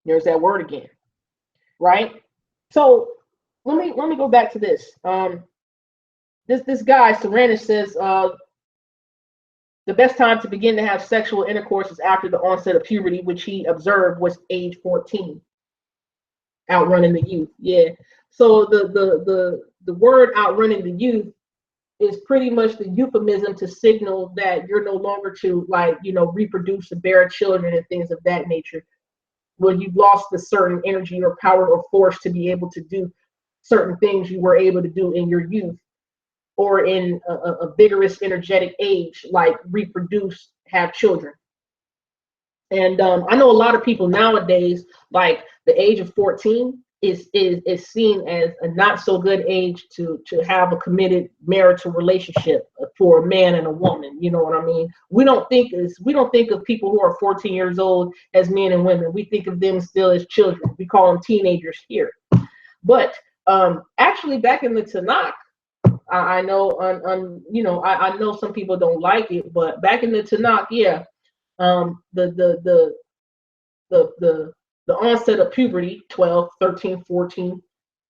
There's that word again, right? So let me go back to this. This guy Serenus says the best time to begin to have sexual intercourse is after the onset of puberty, which he observed was age 14, outrunning the youth. Yeah. So the word outrunning the youth is pretty much the euphemism to signal that you're no longer to, like, reproduce and bear children and things of that nature. Well, you've lost the certain energy or power or force to be able to do certain things you were able to do in your youth or in a vigorous, energetic age, like reproduce, have children. And I know a lot of people nowadays, like the age of 14 is seen as a not so good age to have a committed marital relationship for a man and a woman. You know what I mean? We don't think of people who are 14 years old as men and women. We think of them still as children. We call them teenagers here. But actually, back in the Tanakh, I know I know some people don't like it, but back in the Tanakh, yeah, the the the the onset of puberty, 12, 13, 14,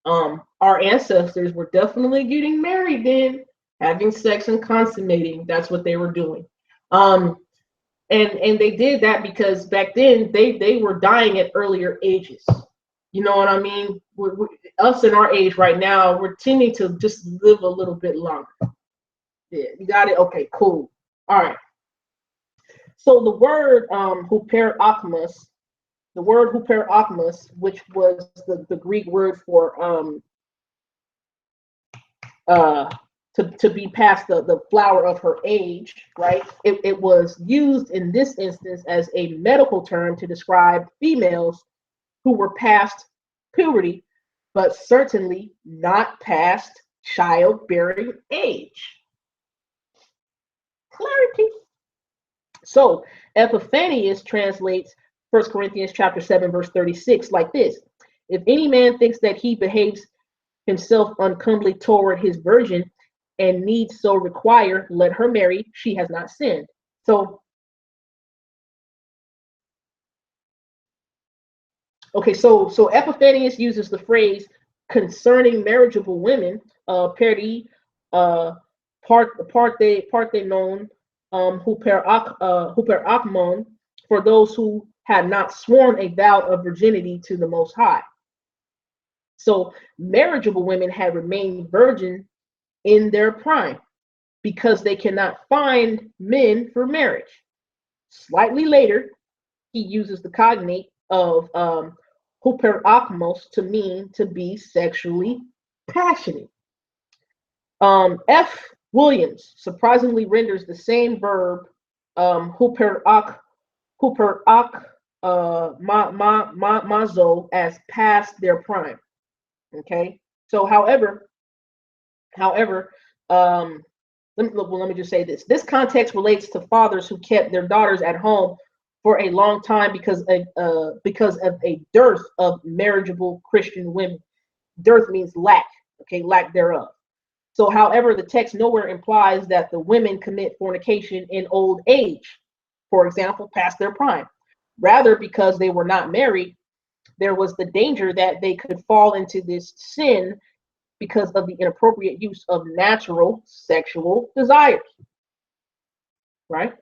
our ancestors were definitely getting married then, having sex and consummating. That's what they were doing. Um, and they did that because back then they were dying at earlier ages. You know what I mean? Us in our age right now, we're tending to just live a little bit longer. Yeah, you got it. Okay, cool. All right. So the word huperakmos, which was the Greek word for uh to be past the flower of her age, right? It was used in this instance as a medical term to describe females who were past puberty, but certainly not past childbearing age. Clarity. So Epiphanius translates 1 Corinthians chapter 7, verse 36 like this: if any man thinks that he behaves himself uncomely toward his virgin and needs so require, let her marry, she has not sinned. So, okay, so Epiphanius uses the phrase concerning marriageable women, peri, parte non, huper akmon, for those who had not sworn a vow of virginity to the Most High. So marriageable women had remained virgin in their prime because they cannot find men for marriage. Slightly later, he uses the cognate of huperakmos to mean to be sexually passionate. F. Williams surprisingly renders the same verb huperak mazo as past their prime. Okay, so however, let me just say this. This context relates to fathers who kept their daughters at home for a long time because of a dearth of marriageable Christian women. Dearth means lack, okay, lack thereof. So, however, the text nowhere implies that the women commit fornication in old age, for example, past their prime. Rather, because they were not married, there was the danger that they could fall into this sin because of the inappropriate use of natural sexual desires. Right?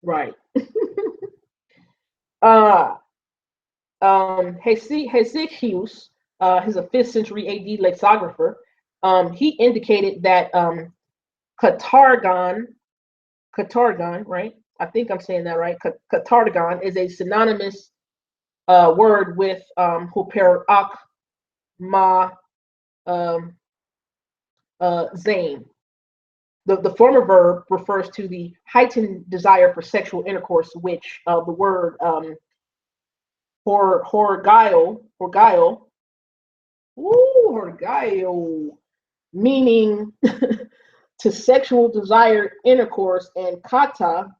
Right. uh Hesychius, he's a 5th century AD lexicographer. He indicated that katargon, right? I think I'm saying that right. Katargon is a synonymous word with huperak ma zane. The former verb refers to the heightened desire for sexual intercourse, which the word horgaio, meaning to sexual desire intercourse, and kata,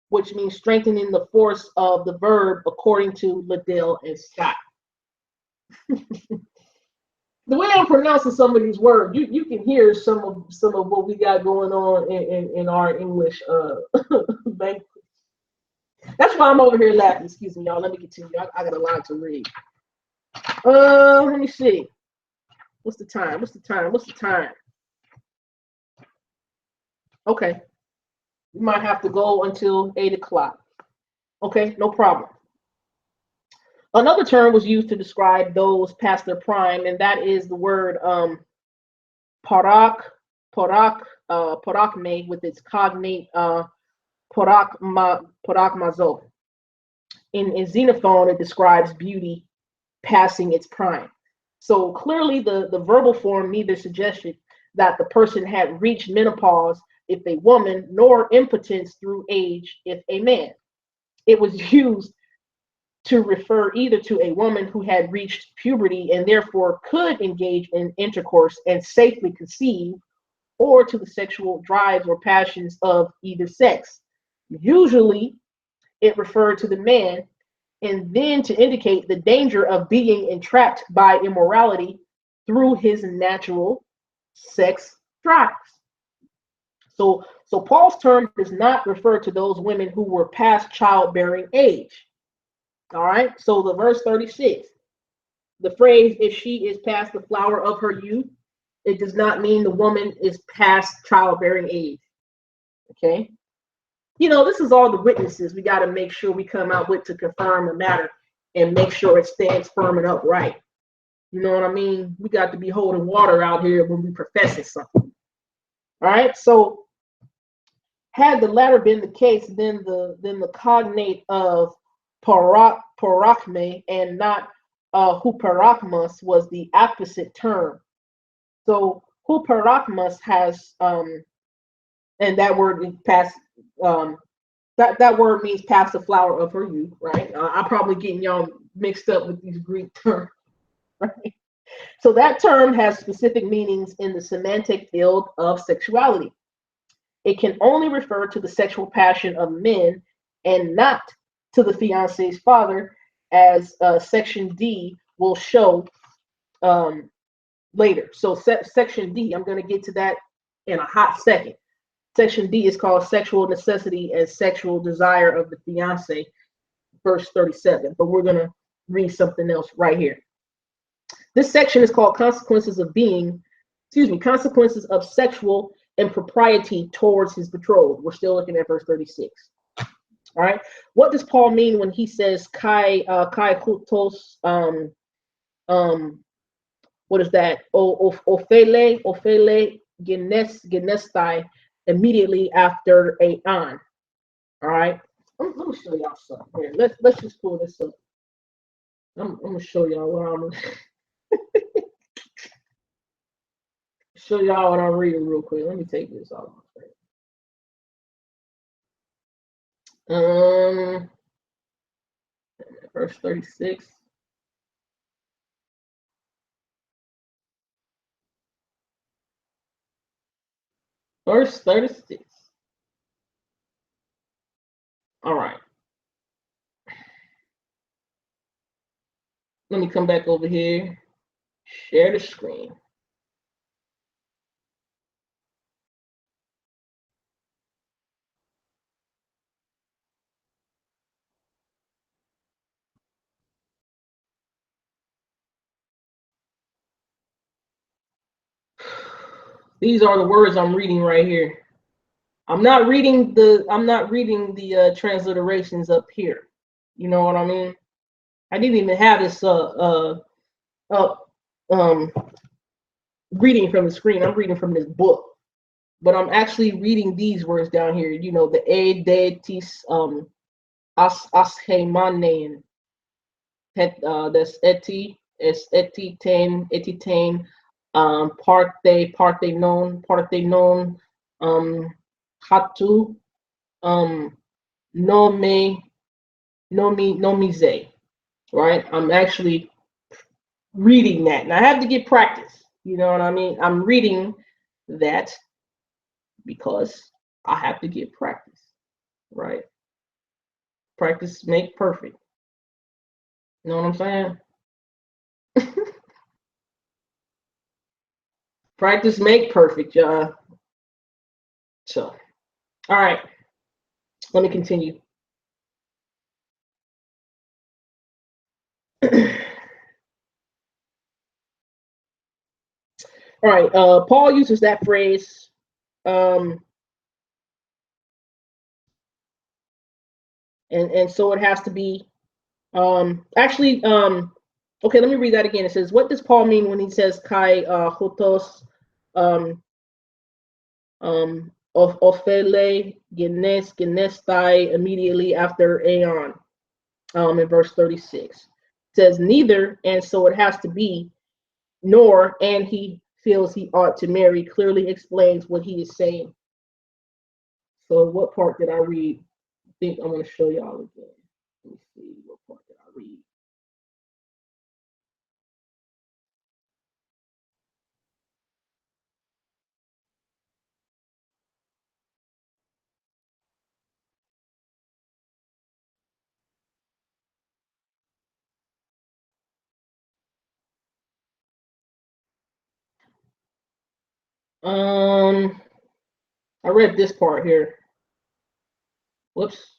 which means strengthening the force of the verb, according to Liddell and Scott. The way I'm pronouncing some of these words, you can hear some of what we got going on in our English language. That's why I'm over here laughing. Excuse me, y'all. Let me continue. I got a lot to read. Let me see. What's the time? What's the time? What's the time? Okay. We might have to go until 8 o'clock. Okay, no problem. Another term was used to describe those past their prime, and that is the word parak, parakme, with its cognate parakmazo. In Xenophon, it describes beauty passing its prime. So clearly, the verbal form neither suggested that the person had reached menopause if a woman, nor impotence through age if a man. It was used to refer either to a woman who had reached puberty and therefore could engage in intercourse and safely conceive, or to the sexual drives or passions of either sex. Usually, it referred to the man, and then to indicate the danger of being entrapped by immorality through his natural sex drives. So Paul's term does not refer to those women who were past childbearing age. All right. So the verse 36, the phrase "if she is past the flower of her youth," it does not mean the woman is past childbearing age. Okay. This is all the witnesses we got to make sure we come out with to confirm the matter and make sure it stands firm and upright. You know what I mean? We got to be holding water out here when we professing something. All right. So had the latter been the case, then the cognate of parakme and not huperakmos was the opposite term. So huperakmos has and that word past that word means past the flower of her youth, right? I'm probably getting y'all mixed up with these Greek terms, right? So that term has specific meanings in the semantic field of sexuality. It can only refer to the sexual passion of men and not to the fiance's father, as Section D will show later. So Section D, I'm going to get to that in a hot second. Section D is called sexual necessity and sexual desire of the fiance, verse 37. But we're going to read something else right here. This section is called consequences of sexual impropriety towards his betrothed. We're still looking at verse 36. All right. What does Paul mean when he says kai hutos what is that? Ophele genestai, immediately after a on. All right. Let me show y'all something here. Let's just pull this up. I'm gonna show y'all what I'm show y'all what I'm reading real quick. Let me take this off. Verse 36. Verse 36. All right. Let me come back over here. Share the screen. These are the words I'm reading right here. I'm not reading the transliterations up here. You know what I mean? I didn't even have this reading from the screen. I'm reading from this book, but I'm actually reading these words down here. The a de tis ashemanein. That's etitain parthenon hatu nomize. Right? I'm actually reading that, and I have to get practice. You know what I mean? I'm reading that because I have to get practice, right? Practice make perfect. You know what I'm saying? Practice make perfect, y'all. So, all right, let me continue. All right, Paul uses that phrase, um, and so it has to be. Actually, okay, let me read that again. It says, "What does Paul mean when he says kai hotos um, of ophele genestai immediately after aeon?" In verse 36, it says, "Neither, and so it has to be, nor, and he feels he ought to marry," clearly explains what he is saying. So, what part did I read? I think I'm going to show y'all again. Let me see, what part did I read? Um, I read this part here. Whoops,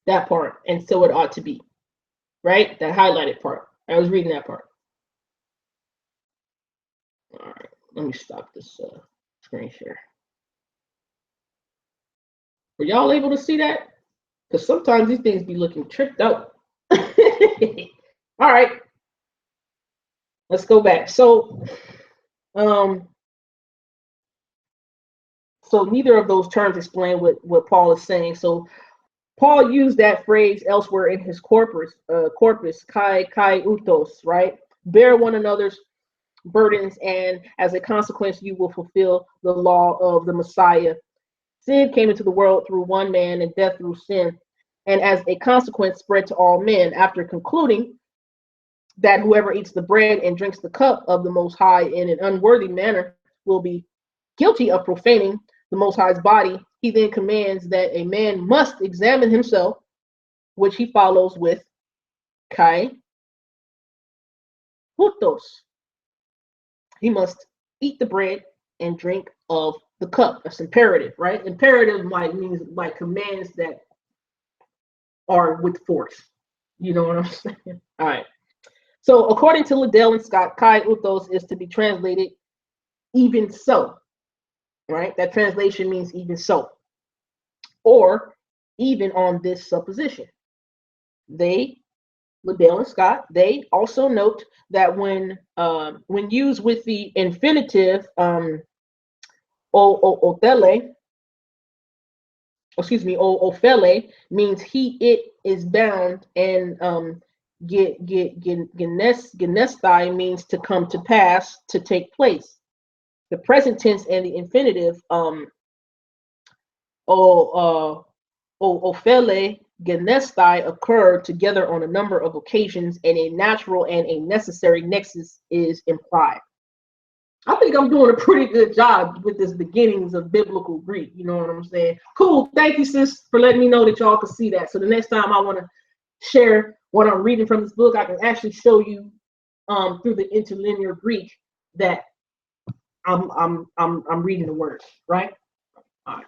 that part. And so it ought to be, right? That highlighted part. I was reading that part. All right, let me stop this screen share. Were y'all able to see that? Because sometimes these things be looking tricked out. All right, let's go back. Um, so neither of those terms explain what Paul is saying. So Paul used that phrase elsewhere in his corpus kai utos, right? Bear one another's burdens, and as a consequence, you will fulfill the law of the Messiah. Sin came into the world through one man, and death through sin, and as a consequence, spread to all men. After concluding that whoever eats the bread and drinks the cup of the Most High in an unworthy manner will be guilty of profaning the Most High's body, he then commands that a man must examine himself, which he follows with kai hutos. He must eat the bread and drink of the cup. That's imperative, right? Imperative means like commands that are with force. You know what I'm saying? All right. So according to Liddell and Scott, kai utos is to be translated even so, right? That translation means even so, or even on this supposition. They, Liddell and Scott, they also note that when used with the infinitive otele, excuse me, ophele means he, it is bound, and genestai means to come to pass, to take place. The present tense and the infinitive o ophele genestai occur together on a number of occasions, and a natural and a necessary nexus is implied. I think I'm doing a pretty good job with this beginnings of biblical Greek. You know what I'm saying? Cool. Thank you, sis, for letting me know that y'all can see that. So the next time I want to share what I'm reading from this book, I can actually show you through the interlinear Greek that I'm reading the words, right? All right.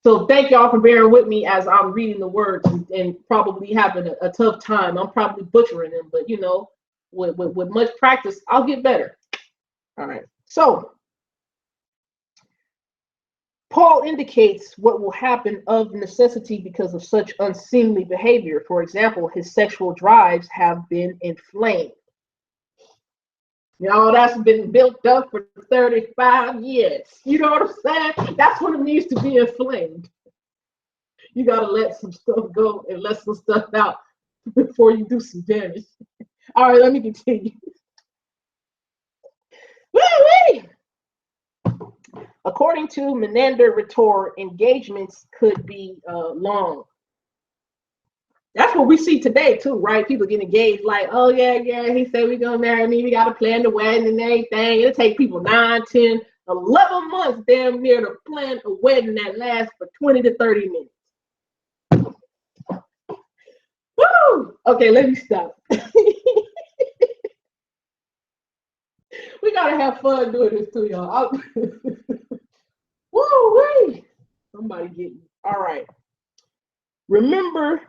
So thank y'all for bearing with me as I'm reading the words and probably having a tough time. I'm probably butchering them, but you know, with much practice, I'll get better. All right. So Paul indicates what will happen of necessity because of such unseemly behavior. For example, his sexual drives have been inflamed. You know, that's been built up for 35 years. You know what I'm saying? That's what it means to be inflamed. You got to let some stuff go and let some stuff out before you do some damage. All right, let me continue. Woo-wee! According to Menander Rhetor, engagements could be long. that's what we see today too, right? People get engaged like, oh yeah, he said we're gonna marry me, we gotta plan the wedding and everything. It'll take people 9, 10, 11 months damn near to plan a wedding that lasts for 20 to 30 minutes. Woo! Okay, let me stop. We gotta have fun doing this too, y'all. Woo wee! Somebody get me. All right. Remember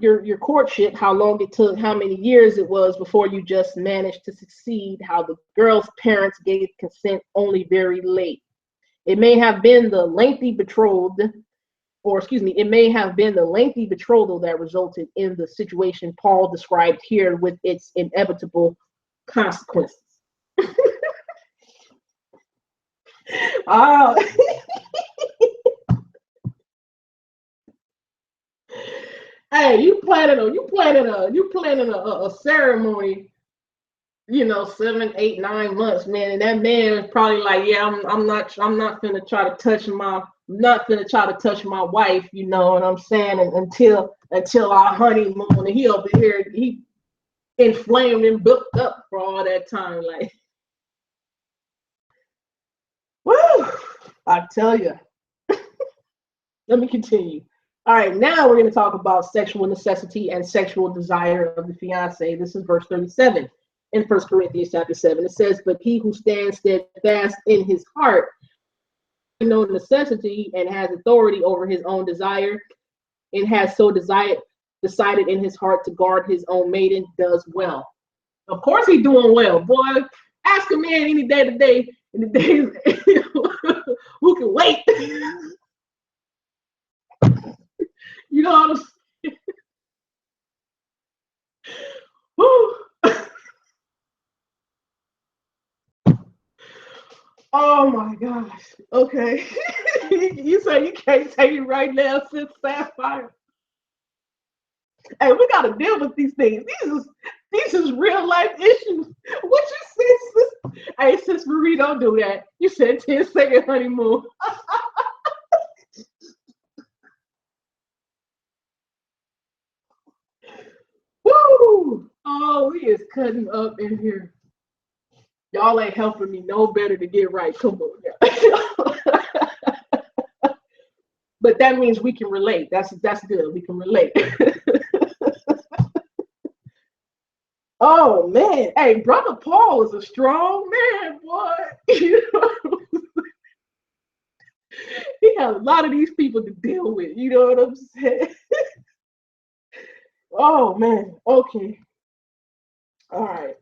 your courtship, how long it took, how many years it was before you just managed to succeed, how the girl's parents gave consent only very late. It may have been the lengthy betrothed, it may have been the lengthy betrothal that resulted in the situation Paul described here with its inevitable consequences. Ah. Hey, you planning a ceremony, 7, 8, 9 months, man, and that man is probably like, yeah, I'm not gonna try to touch my wife, you know what I'm saying, and until our honeymoon, and he over here, he inflamed and booked up for all that time, like, woo, I tell you. Let me continue. All right, now we're going to talk about sexual necessity and sexual desire of the fiance. This is verse 37 in 1 Corinthians chapter 7. It says, but he who stands steadfast in his heart, no necessity, and has authority over his own desire, and has so decided in his heart to guard his own maiden, does well. Of course he's doing well, boy. Ask a man any day today, in the days who can wait. You know what I'm saying? Oh my gosh. Okay. You say you can't take it right now, sis Sapphire. Hey, we gotta deal with these things. These is real life issues. What you say, sis? Hey, sis Marie, don't do that. You said 10-second honeymoon. Woo! Oh, we is cutting up in here. Y'all ain't helping me no better to get right. Come on. But that means we can relate. That's good. We can relate. Oh man. Hey, brother Paul is a strong man, boy. He has a lot of these people to deal with. You know what I'm saying? Oh man. Okay. All right.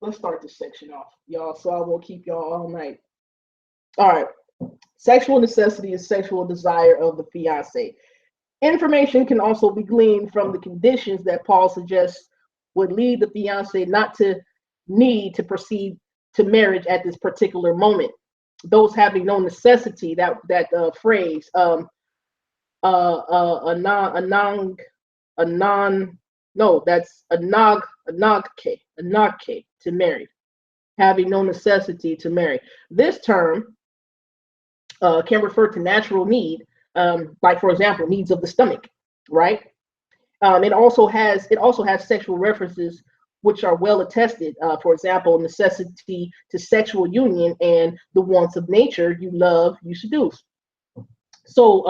Let's start this section off, y'all, so I won't keep y'all all night. All right. Sexual necessity is sexual desire of the fiance. Information can also be gleaned from the conditions that Paul suggests would lead the fiance not to need to proceed to marriage at this particular moment. Those having no necessity, that phrase, anagke, to marry, having no necessity to marry. This term can refer to natural need, like for example, needs of the stomach, right? It also has sexual references which are well attested. For example, necessity to sexual union and the wants of nature you love, you seduce. So,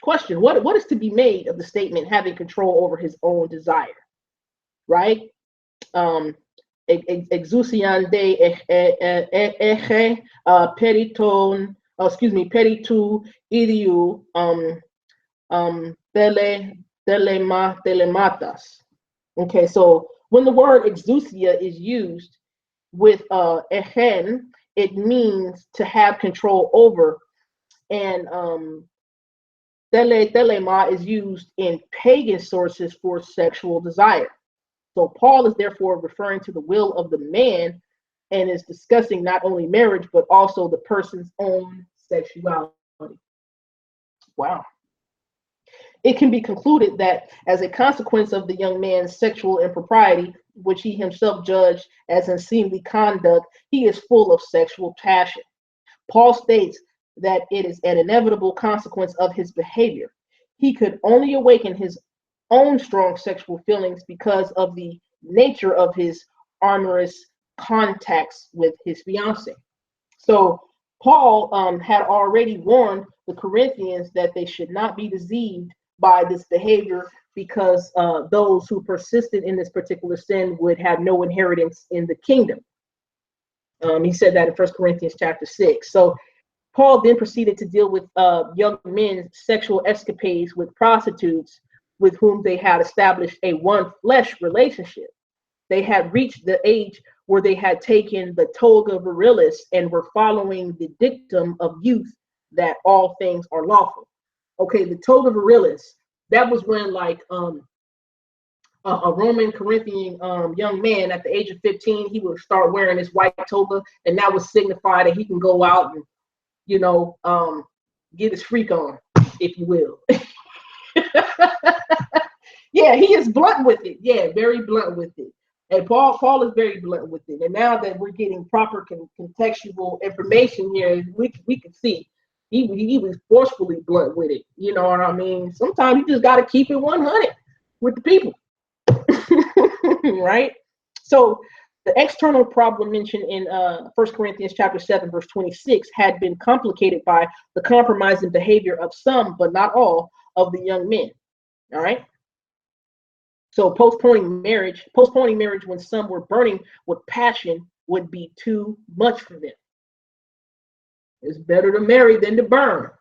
question: What is to be made of the statement having control over his own desire, right? Exousian de eche periton, peritu idiu telematas. Okay, so when the word exousia is used with echen, it means to have control over, and telema is used in pagan sources for sexual desire. So Paul is therefore referring to the will of the man and is discussing not only marriage, but also the person's own sexuality. Wow. It can be concluded that as a consequence of the young man's sexual impropriety, which he himself judged as unseemly conduct, he is full of sexual passion. Paul states that it is an inevitable consequence of his behavior. He could only awaken his own strong sexual feelings because of the nature of his amorous contacts with his fiancee. So Paul had already warned the Corinthians that they should not be deceived by this behavior because those who persisted in this particular sin would have no inheritance in the kingdom. He said that in 1 Corinthians chapter 6. So Paul then proceeded to deal with young men's sexual escapades with prostitutes with whom they had established a one flesh relationship. They had reached the age where they had taken the toga virilis and were following the dictum of youth that all things are lawful. Okay, the toga virilis, that was when like a Roman Corinthian young man at the age of 15, he would start wearing his white toga, and that would signify that he can go out and, you know, get his freak on, if you will. Yeah, he is blunt with it. Yeah, very blunt with it. And Paul is very blunt with it. And now that we're getting proper contextual information here, we can see he was forcefully blunt with it. You know what I mean? Sometimes you just got to keep it 100 with the people. Right? So the external problem mentioned in 1 Corinthians chapter 7, verse 26 had been complicated by the compromising behavior of some, but not all, of the young men. All right? So postponing marriage when some were burning with passion would be too much for them. It's better to marry than to burn.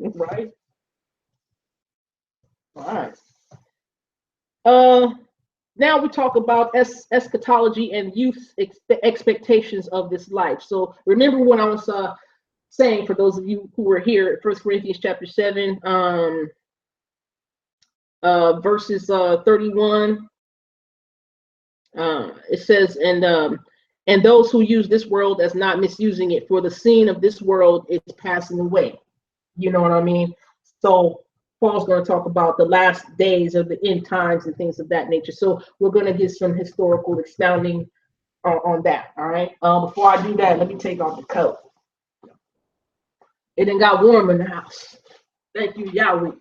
Right? All right. Now we talk about eschatology and youth expectations of this life. So remember when I was saying, for those of you who were here at 1 Corinthians chapter 7, verses 31, it says, and those who use this world as not misusing it, for the scene of this world is passing away. You know what I mean? So Paul's going to talk about the last days of the end times and things of that nature. So we're going to get some historical expounding on that. All right. Before I do that, let me take off the coat. It done got warm in the house. Thank you, Yahweh.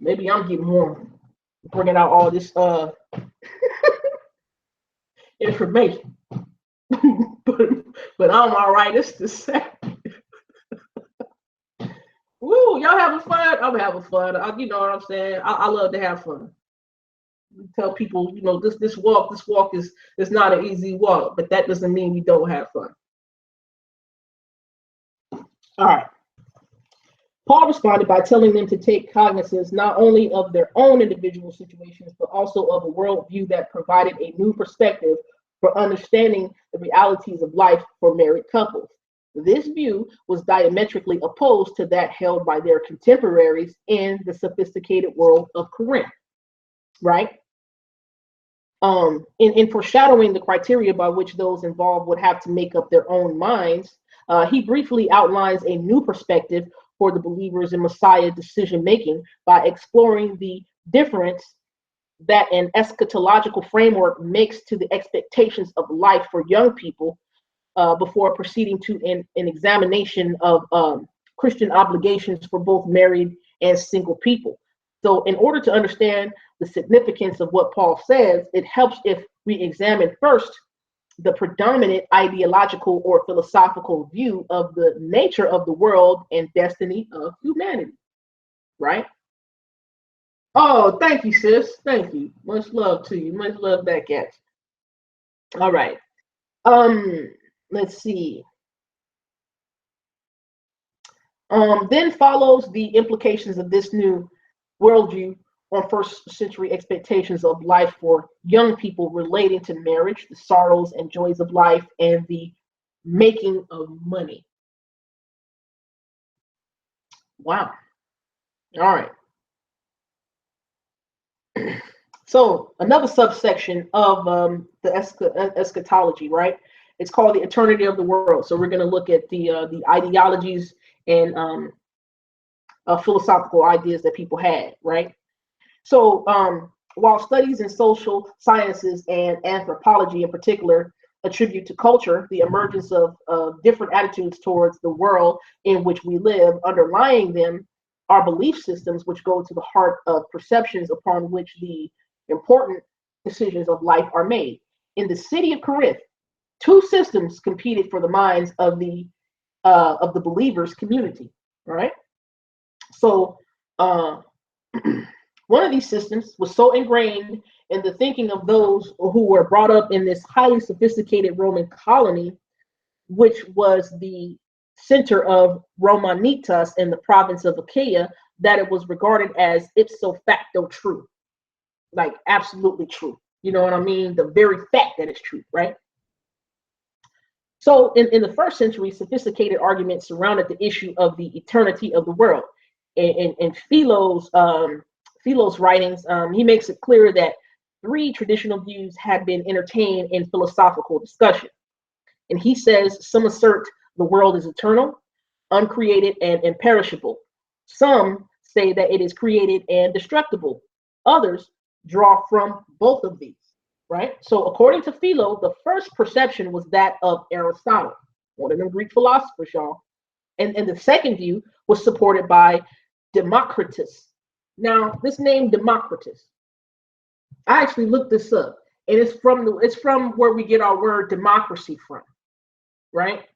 Maybe I'm getting warm, bringing out all this information. but I'm all right. It's the second. Woo, y'all having fun? I'm having fun. You know what I'm saying? I love to have fun. Tell people, you know, this walk is not an easy walk, but that doesn't mean we don't have fun. All right. Paul responded by telling them to take cognizance not only of their own individual situations, but also of a worldview that provided a new perspective for understanding the realities of life for married couples. This view was diametrically opposed to that held by their contemporaries in the sophisticated world of Corinth, right? In foreshadowing the criteria by which those involved would have to make up their own minds, he briefly outlines a new perspective for the believers in Messiah decision-making by exploring the difference that an eschatological framework makes to the expectations of life for young people before proceeding to an examination of Christian obligations for both married and single people. So in order to understand the significance of what Paul says, it helps if we examine first the predominant ideological or philosophical view of the nature of the world and destiny of humanity, right? Oh, thank you, sis. Thank you. Much love to you. Much love back at you. All right. Let's see. Then follows the implications of this new worldview on first century expectations of life for young people relating to marriage, the sorrows and joys of life, and the making of money. Wow. All right. So another subsection of the eschatology, right? It's called the eternity of the world. So we're going to look at the ideologies and philosophical ideas that people had, right? So while studies in social sciences and anthropology in particular attribute to culture the emergence of different attitudes towards the world in which we live, underlying them are belief systems which go to the heart of perceptions upon which the important decisions of life are made. In the city of Corinth, two systems competed for the minds of the believers community. All right. So one of these systems was so ingrained in the thinking of those who were brought up in this highly sophisticated Roman colony, which was the center of Romanitas in the province of Achaia, that it was regarded as ipso facto true, like absolutely true. You know what I mean? The very fact that it's true, right? So in the first century, sophisticated arguments surrounded the issue of the eternity of the world. In Philo's writings, he makes it clear that three traditional views had been entertained in philosophical discussion. And he says some assert the world is eternal, uncreated, and imperishable. Some say that it is created and destructible. Others draw from both of these, right? So according to Philo, the first perception was that of Aristotle, one of them Greek philosophers, y'all. And the second view was supported by Democritus. Now, this name Democritus, I actually looked this up, and it's from where we get our word democracy from, right?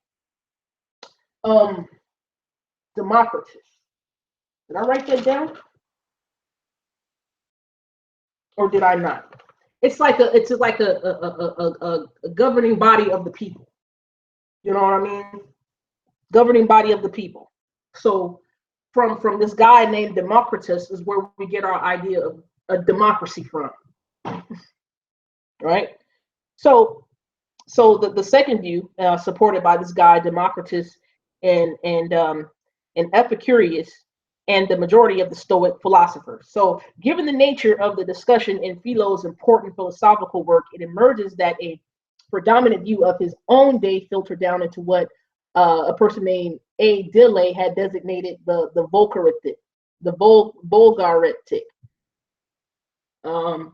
Democritus. Did I write that down, or did I not? It's like a governing body of the people. You know what I mean? Governing body of the people. So from this guy named Democritus is where we get our idea of a democracy from, right? So the second view, supported by this guy Democritus and Epicurus and the majority of the Stoic philosophers. So given the nature of the discussion in Philo's important philosophical work, it emerges that a predominant view of his own day filtered down into what a person named A. Dillay had designated the Vulgaritic.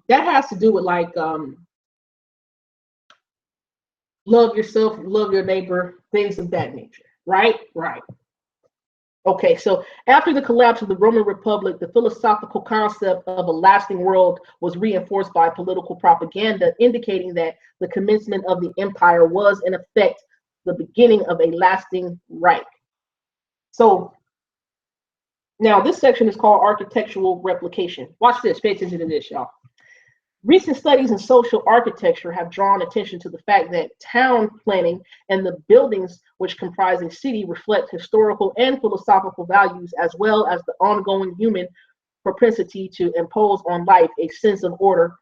That has to do with like love yourself, love your neighbor, things of that nature, right? Right. Okay, so after the collapse of the Roman Republic, the philosophical concept of a lasting world was reinforced by political propaganda, indicating that the commencement of the empire was, in effect, the beginning of a lasting Reich. So now this section is called architectural replication. Watch this, pay attention to this, y'all. Recent studies in social architecture have drawn attention to the fact that town planning and the buildings which comprise a city reflect historical and philosophical values, as well as the ongoing human propensity to impose on life a sense of order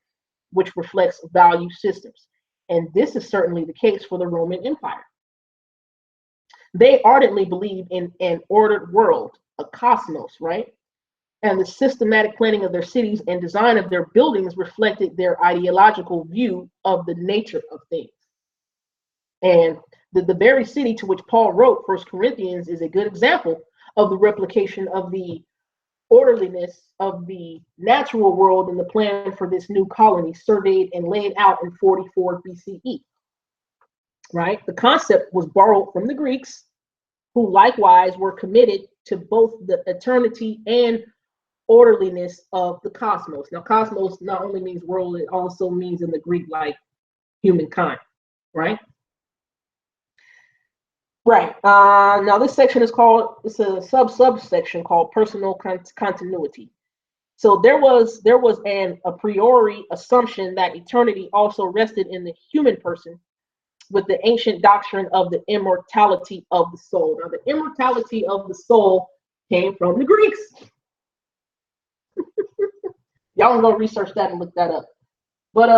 which reflects value systems. And this is certainly the case for the Roman Empire. They ardently believe in an ordered world, a cosmos, right? And the systematic planning of their cities and design of their buildings reflected their ideological view of the nature of things. And the very city to which Paul wrote 1 Corinthians is a good example of the replication of the orderliness of the natural world in the plan for this new colony, surveyed and laid out in 44 BCE. Right? The concept was borrowed from the Greeks, who likewise were committed to both the eternity and orderliness of the cosmos. Now, cosmos not only means world, it also means in the Greek like humankind, right? Right. Now this section is called, it's a subsection called personal continuity. So there was an a priori assumption that eternity also rested in the human person, with the ancient doctrine of the immortality of the soul. Now the immortality of the soul came from the Greeks. Y'all can go research that and look that up. But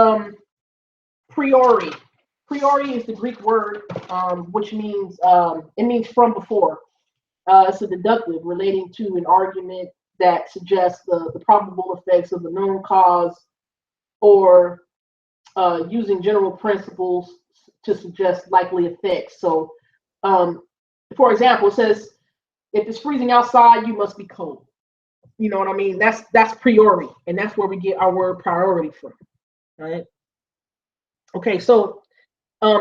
priori is the Greek word, which means it means from before. It's a deductive relating to an argument that suggests the probable effects of the known cause, or using general principles to suggest likely effects. So, for example, it says, if it's freezing outside, you must be cold. You know what I mean? That's priori, and that's where we get our word priority from, right? Okay, so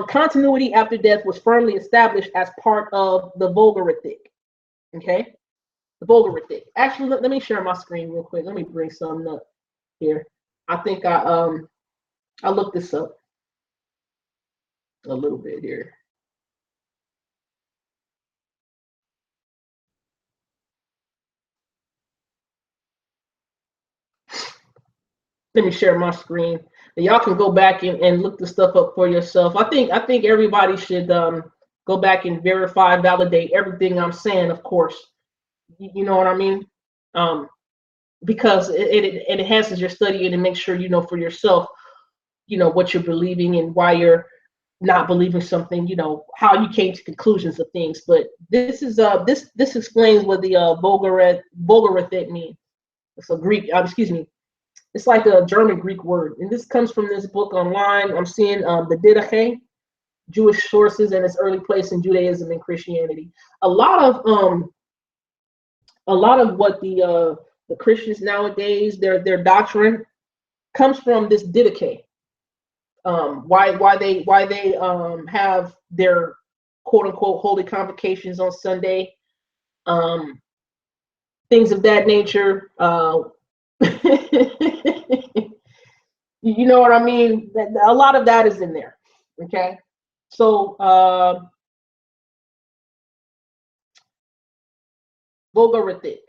continuity after death was firmly established as part of the Vulgaritic. Okay, The Bulgarific. Actually, let me share my screen real quick. Let me bring something up here. I think I looked this up a little bit here. Let me share my screen. And y'all can go back and look the stuff up for yourself. I think everybody should go back and verify, validate everything I'm saying, of course. You know what I mean? Um, because it enhances your study and it makes sure you know for yourself, you know, what you're believing and why you're not believing something, you know, how you came to conclusions of things. But this is this explains what the Bulgarithic means. It's a Greek, excuse me, it's like a German Greek word, and this comes from this book online. I'm seeing the Didache, Jewish sources and its early place in Judaism and Christianity. A lot of what the Christians nowadays, their doctrine comes from this Didache. Why they have their quote unquote holy convocations on Sunday, um, things of that nature. You know what I mean? A lot of that is in there. Okay, so Bulgarithic.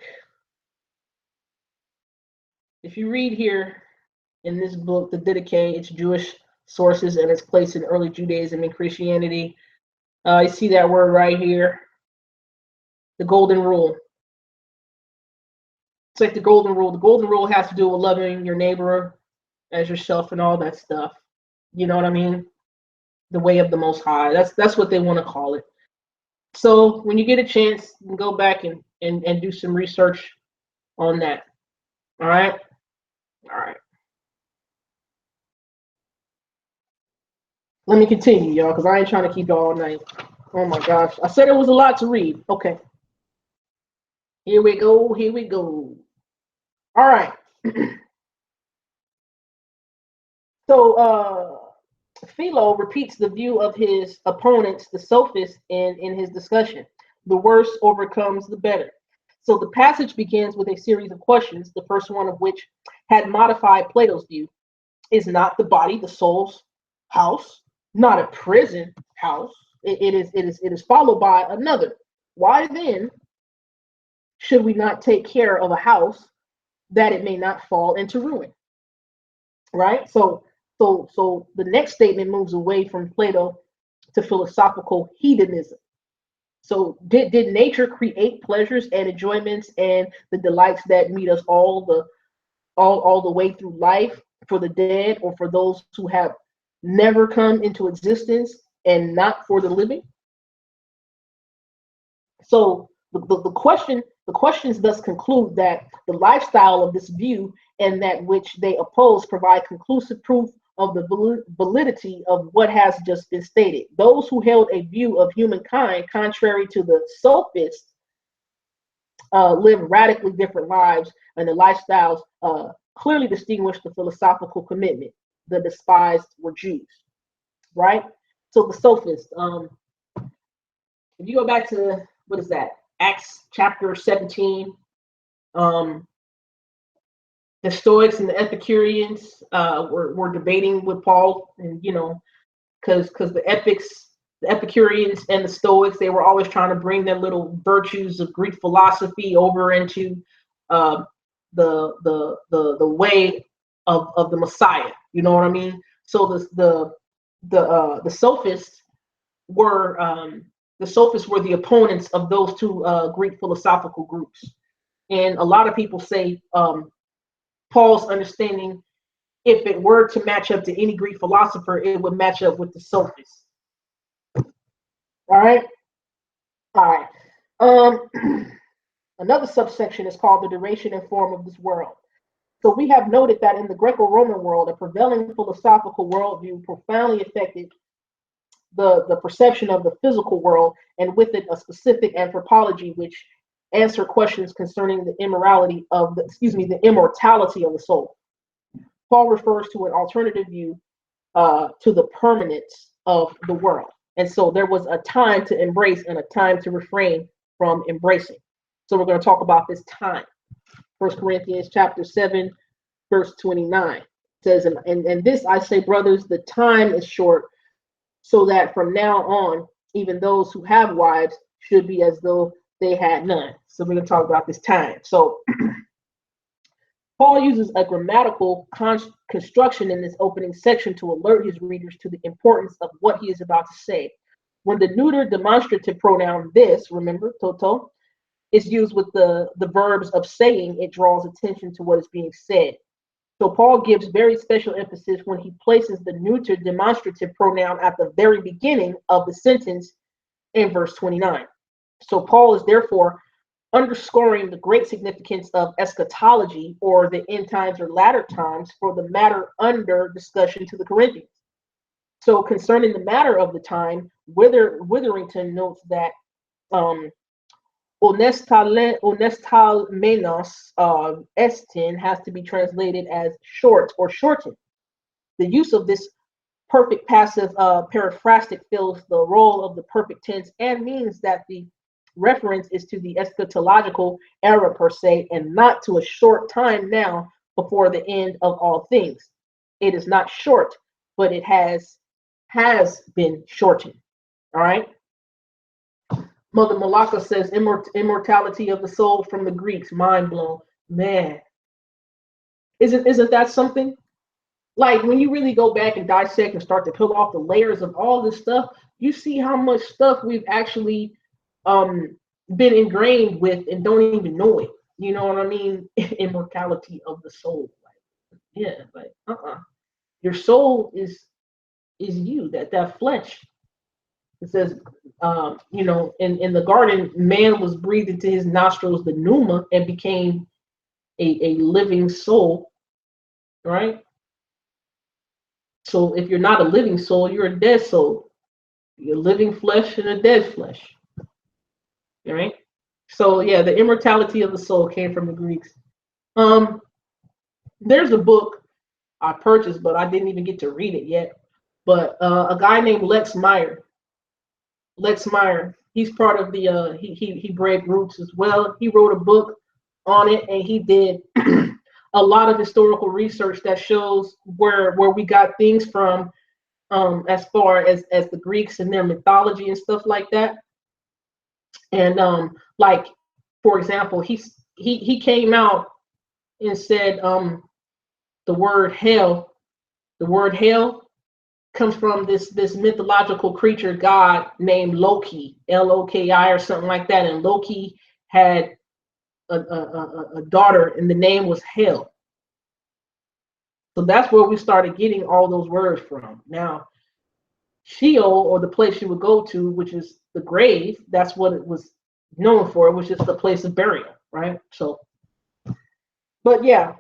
If you read here in this book, the Didache, its Jewish sources and its place in early Judaism and Christianity, you see that word right here, the Golden Rule. It's like the Golden Rule. The Golden Rule has to do with loving your neighbor as yourself and all that stuff. You know what I mean? The way of the Most High. That's what they want to call it. So when you get a chance, you can go back and do some research on that. All right? All right. Let me continue, y'all, because I ain't trying to keep y'all all night. Oh my gosh. I said it was a lot to read. Okay. Here we go. Here we go. All right. So Philo repeats the view of his opponents, the sophists, in his discussion. The worse overcomes the better. So the passage begins with a series of questions, the first one of which had modified Plato's view. Is not the body the soul's house, not a prison house? It is followed by another. Why then should we not take care of a house that it may not fall into ruin? Right? So the next statement moves away from Plato to philosophical hedonism. So did nature create pleasures and enjoyments and the delights that meet us all the way through life for the dead or for those who have never come into existence and not for the living? So the questions thus conclude that the lifestyle of this view and that which they oppose provide conclusive proof of the validity of what has just been stated. Those who held a view of humankind contrary to the sophists live radically different lives, and the lifestyles clearly distinguish the philosophical commitment. The despised were Jews, right? So the sophists. If you go back to what is that? Acts chapter 17. The Stoics and the Epicureans were debating with Paul, and you know, because the Epicureans and the Stoics, they were always trying to bring their little virtues of Greek philosophy over into the way of the Messiah. You know what I mean? So the sophists were the opponents of those two Greek philosophical groups, and a lot of people say Paul's understanding, if it were to match up to any Greek philosopher, it would match up with the sophists. All right. All right. Another subsection is called the duration and form of this world. So we have noted that in the Greco-Roman world, a prevailing philosophical worldview profoundly affected the perception of the physical world, and with it a specific anthropology which answer questions concerning the immortality of the soul. Paul refers to an alternative view to the permanence of the world. And so there was a time to embrace and a time to refrain from embracing. So we're going to talk about this time. 1 Corinthians chapter 7, verse 29. It says, and this I say, brothers, the time is short, so that from now on, even those who have wives should be as though they had none. So we're going to talk about this time. So Paul uses a grammatical construction in this opening section to alert his readers to the importance of what he is about to say. When the neuter demonstrative pronoun this, remember, toto, is used with the verbs of saying, it draws attention to what is being said. So Paul gives very special emphasis when he places the neuter demonstrative pronoun at the very beginning of the sentence in verse 29. So Paul is therefore underscoring the great significance of eschatology, or the end times or latter times, for the matter under discussion to the Corinthians. So concerning the matter of the time, Witherington notes that onestalmenos estin has to be translated as short or shortened. The use of this perfect passive periphrastic fills the role of the perfect tense and means that the reference is to the eschatological era per se, and not to a short time now before the end of all things. It is not short, but it has been shortened. All right. Mother Malaka says immortality of the soul from the Greeks. Mind blown. Man, isn't that something? Like when you really go back and dissect and start to peel off the layers of all this stuff, you see how much stuff we've actually been ingrained with and don't even know it. You know what I mean? Immortality of the soul. Like, yeah, like your soul is you, that flesh. It says, in the garden, man was breathed into his nostrils the pneuma and became a living soul, right? So if you're not a living soul, you're a dead soul. You're living flesh and a dead flesh. All right. So yeah, the immortality of the soul came from the Greeks. There's a book I purchased, but I didn't even get to read it yet. But a guy named Lex Meyer, he's part of the he bred roots as well. He wrote a book on it, and he did a lot of historical research that shows where we got things from, as far as the Greeks and their mythology and stuff like that. And like, for example, he came out and said the word hell comes from this mythological creature god named Loki, Loki, or something like that. And Loki had a daughter, and the name was Hel. So that's where we started getting all those words from. Now, Sheol, or the place you would go to, which is the grave, that's what it was known for, which is the place of burial, right? So, but yeah,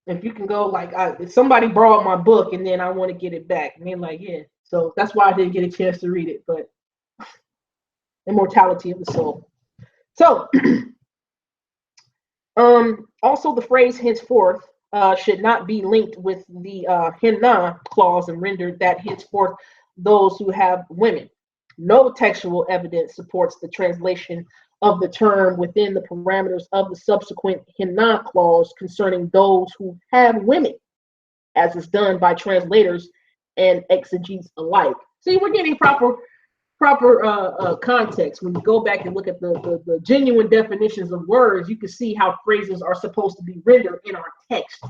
if you can go, like, if somebody borrowed my book and then I want to get it back, I mean, like, yeah. So that's why I didn't get a chance to read it. But immortality of the soul. So, also the phrase henceforth should not be linked with the henna clause and rendered that henceforth those who have women. No textual evidence supports the translation of the term within the parameters of the subsequent henna clause concerning those who have women, as is done by translators and exegetes alike. See, we're getting proper context. When you go back and look at the genuine definitions of words, you can see how phrases are supposed to be rendered in our text.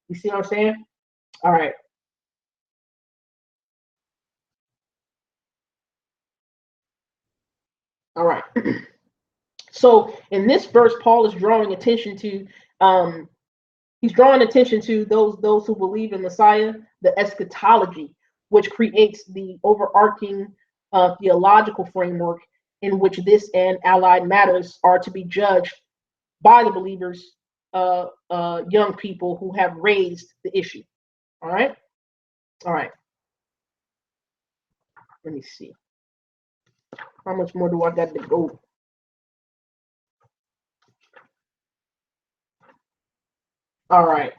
You see what I'm saying? All right. All right. So in this verse, Paul is drawing attention to those who believe in Messiah, the eschatology, which creates the overarching theological framework in which this and allied matters are to be judged by the believers, young people who have raised the issue. All right. All right. Let me see. How much more do I got to go? All right.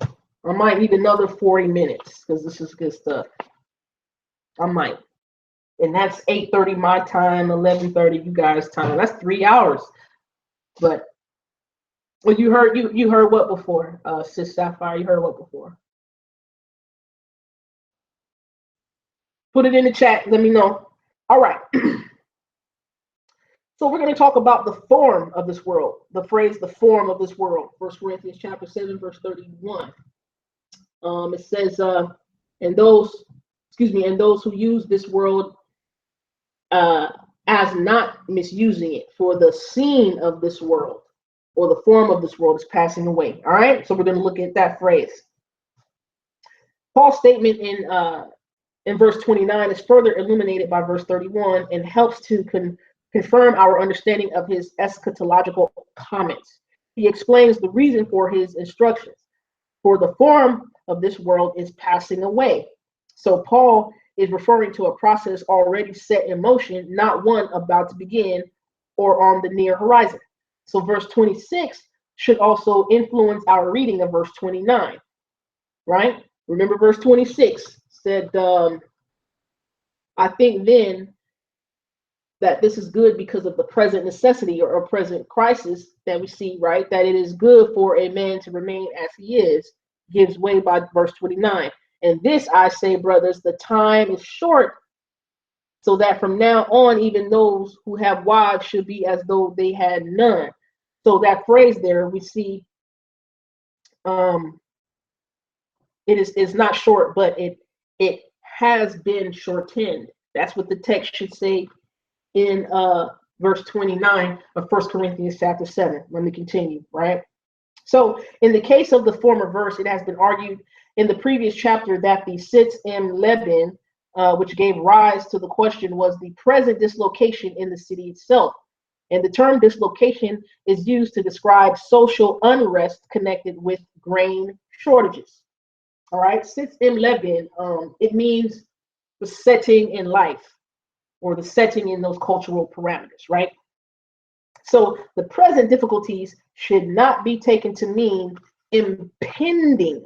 I might need another 40 minutes because this is good stuff. I might. and that's 8:30 my time, 11:30 you guys' time. That's 3 hours. But well, you heard what before, Sis Sapphire? You heard what before? Put it in the chat. Let me know. All right. So we're going to talk about the form of this world. The phrase "the form of this world." 1 Corinthians chapter 7, verse 31. It says, "And those, and those who use this world as not misusing it, for the scene of this world or the form of this world is passing away." All right. So we're going to look at that phrase. Paul's statement in verse 29 is further illuminated by verse 31 and helps to confirm our understanding of his eschatological comments. He explains the reason for his instructions. For the form of this world is passing away. So Paul is referring to a process already set in motion, not one about to begin or on the near horizon. So verse 26 should also influence our reading of verse 29, right? Remember verse 26 said, I think then that this is good because of the present necessity or present crisis that we see, right? That it is good for a man to remain as he is, gives way by verse 29. And this I say, brothers, the time is short, so that from now on, even those who have wives should be as though they had none. So that phrase there, we see it's not short, but it has been shortened. That's what the text should say in verse 29 of 1 Corinthians chapter 7. Let me continue, right? So in the case of the former verse, it has been argued in the previous chapter that the sitz im leben, which gave rise to the question, was the present dislocation in the city itself. And the term dislocation is used to describe social unrest connected with grain shortages. All right, sitz im leben, it means the setting in life, or the setting in those cultural parameters, right? So the present difficulties should not be taken to mean impending.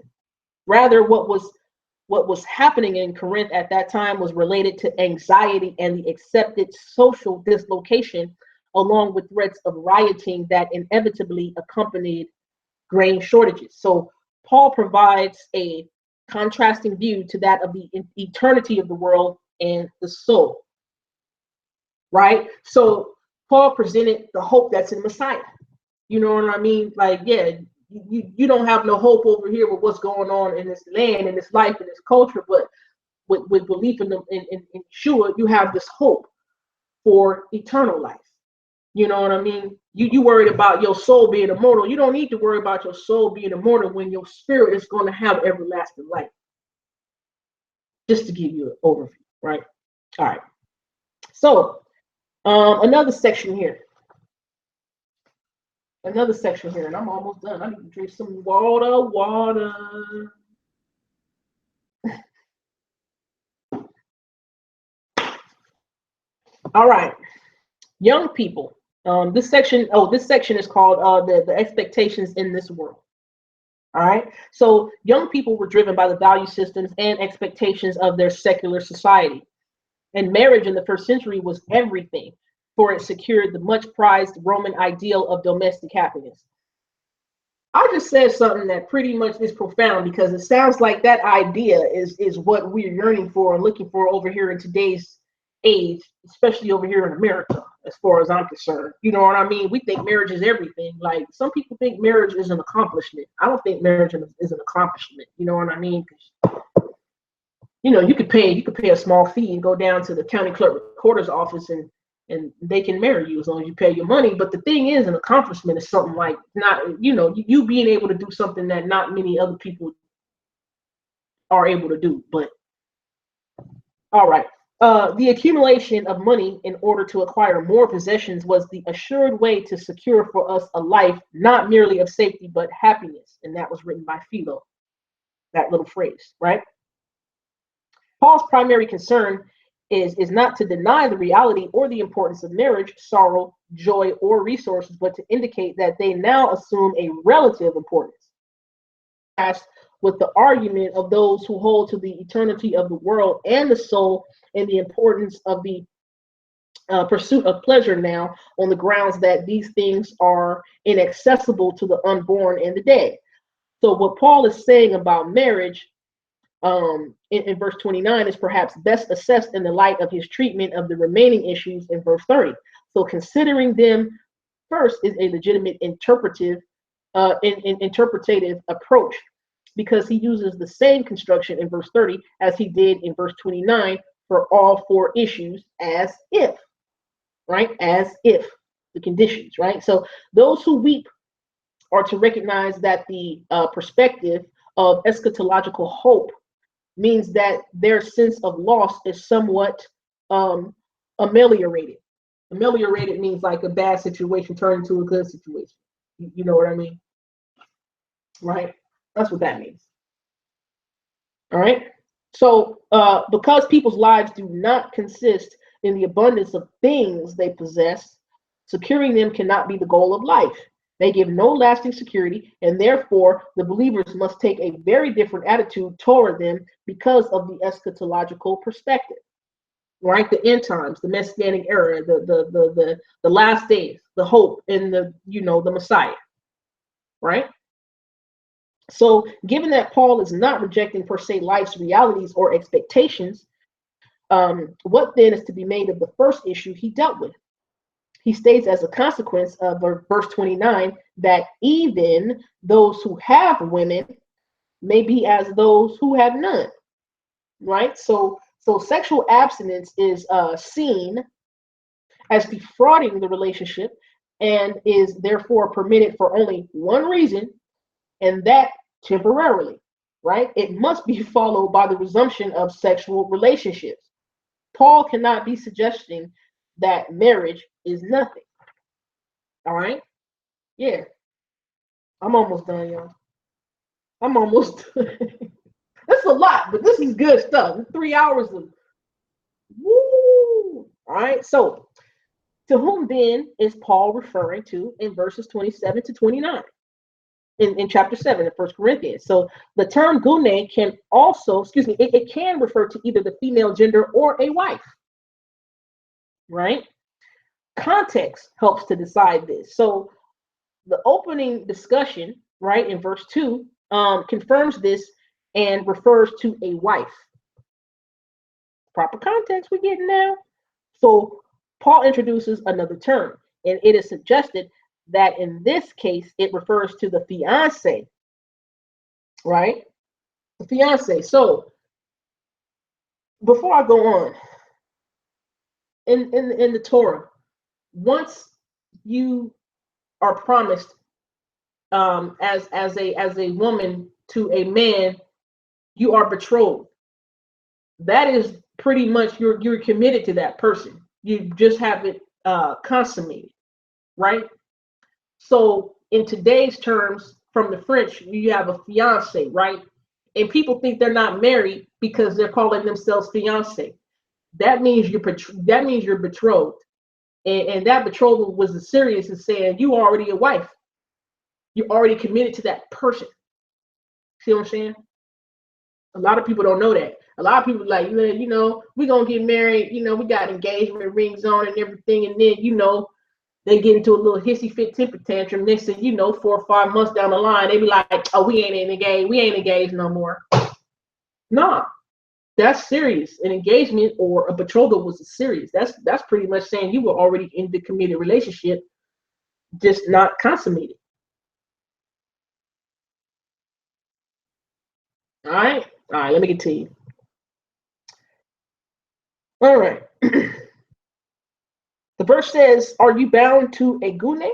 Rather, what was happening in Corinth at that time was related to anxiety and the accepted social dislocation, along with threats of rioting that inevitably accompanied grain shortages. So Paul provides a contrasting view to that of the eternity of the world and the soul. Right? So Paul presented the hope that's in Messiah. You know what I mean? Like, yeah, you don't have no hope over here with what's going on in this land, in this life, in this culture, but with belief in Yeshua, you have this hope for eternal life. You know what I mean? You worried about your soul being immortal. You don't need to worry about your soul being immortal when your spirit is going to have everlasting life. Just to give you an overview, right? All right. So another section here, and I'm almost done. I need to drink some water. All right, young people. This section is called the expectations in this world. All right, so young people were driven by the value systems and expectations of their secular society, and marriage in the first century was everything, for it secured the much prized Roman ideal of domestic happiness. I just said something that pretty much is profound, because it sounds like that idea is what we're yearning for and looking for over here in today's age, especially over here in America, as far as I'm concerned. You know what I mean? We think marriage is everything. Like, some people think marriage is an accomplishment. I don't think marriage is an accomplishment. You know what I mean? You know, you could pay a small fee and go down to the county clerk recorder's office and they can marry you as long as you pay your money. But the thing is, an accomplishment is something like, not, you being able to do something that not many other people are able to do. But all right, the accumulation of money in order to acquire more possessions was the assured way to secure for us a life not merely of safety but happiness, and that was written by Philo. That little phrase, right? Paul's primary concern is not to deny the reality or the importance of marriage, sorrow, joy, or resources, but to indicate that they now assume a relative importance. As with the argument of those who hold to the eternity of the world and the soul and the importance of the pursuit of pleasure now, on the grounds that these things are inaccessible to the unborn and the dead. So, what Paul is saying about marriage in verse 29 is perhaps best assessed in the light of his treatment of the remaining issues in verse 30. So, considering them first is a legitimate interpretative approach, because he uses the same construction in verse 30 as he did in verse 29 for all four issues, as if, right? As if the conditions, right? So those who weep are to recognize that the perspective of eschatological hope means that their sense of loss is somewhat ameliorated. Ameliorated means like a bad situation turned into a good situation. You know what I mean? Right? That's what that means. All right. So, because people's lives do not consist in the abundance of things they possess, securing them cannot be the goal of life. They give no lasting security, and therefore the believers must take a very different attitude toward them because of the eschatological perspective. Right, the end times, the messianic era, the last days, the hope in the Messiah. Right. So, given that Paul is not rejecting per se life's realities or expectations, what then is to be made of the first issue he dealt with? He states as a consequence of verse 29 that even those who have women may be as those who have none. Right? So sexual abstinence is seen as defrauding the relationship and is therefore permitted for only one reason, and that temporarily, right? It must be followed by the resumption of sexual relationships. Paul cannot be suggesting that marriage is nothing. All right? Yeah, I'm almost done, y'all. I'm almost done. That's a lot, but this is good stuff. 3 hours of woo. All right, so to whom then is Paul referring to in verses 27 to 29? In chapter 7 of 1 Corinthians. So the term gune can also, it can refer to either the female gender or a wife, right? Context helps to decide this. So the opening discussion, right, in verse 2, confirms this and refers to a wife. Proper context we're getting now. So Paul introduces another term, and it is suggested that in this case, it refers to the fiance, right? The fiance. So before I go on, in the Torah, once you are promised as a woman to a man, you are betrothed. That is pretty much you're committed to that person. You just haven't consummated, right? So in today's terms, from the French, you have a fiance, right? And people think they're not married because they're calling themselves fiance. That means you're betrothed, and that betrothal was as serious as saying you are already a wife. You're already committed to that person. See what I'm saying? A lot of people don't know that. A lot of people like, we're gonna get married. We got engagement rings on and everything, and then they get into a little hissy fit temper tantrum. Next thing 4 or 5 months down the line, they be like, "Oh, we ain't engaged. We ain't engaged no more." Nah, that's serious. An engagement or a betrothal was serious. That's pretty much saying you were already in the committed relationship, just not consummated. All right. Let me continue. All right. The verse says, "Are you bound to a gune?"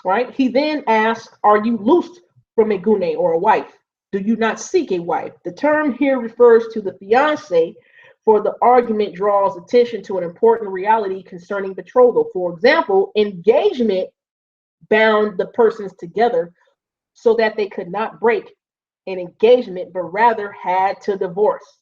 Right. He then asks, "Are you loosed from a gune or a wife? Do you not seek a wife?" The term here refers to the fiance, for the argument draws attention to an important reality concerning betrothal. For example, engagement bound the persons together so that they could not break an engagement, but rather had to divorce.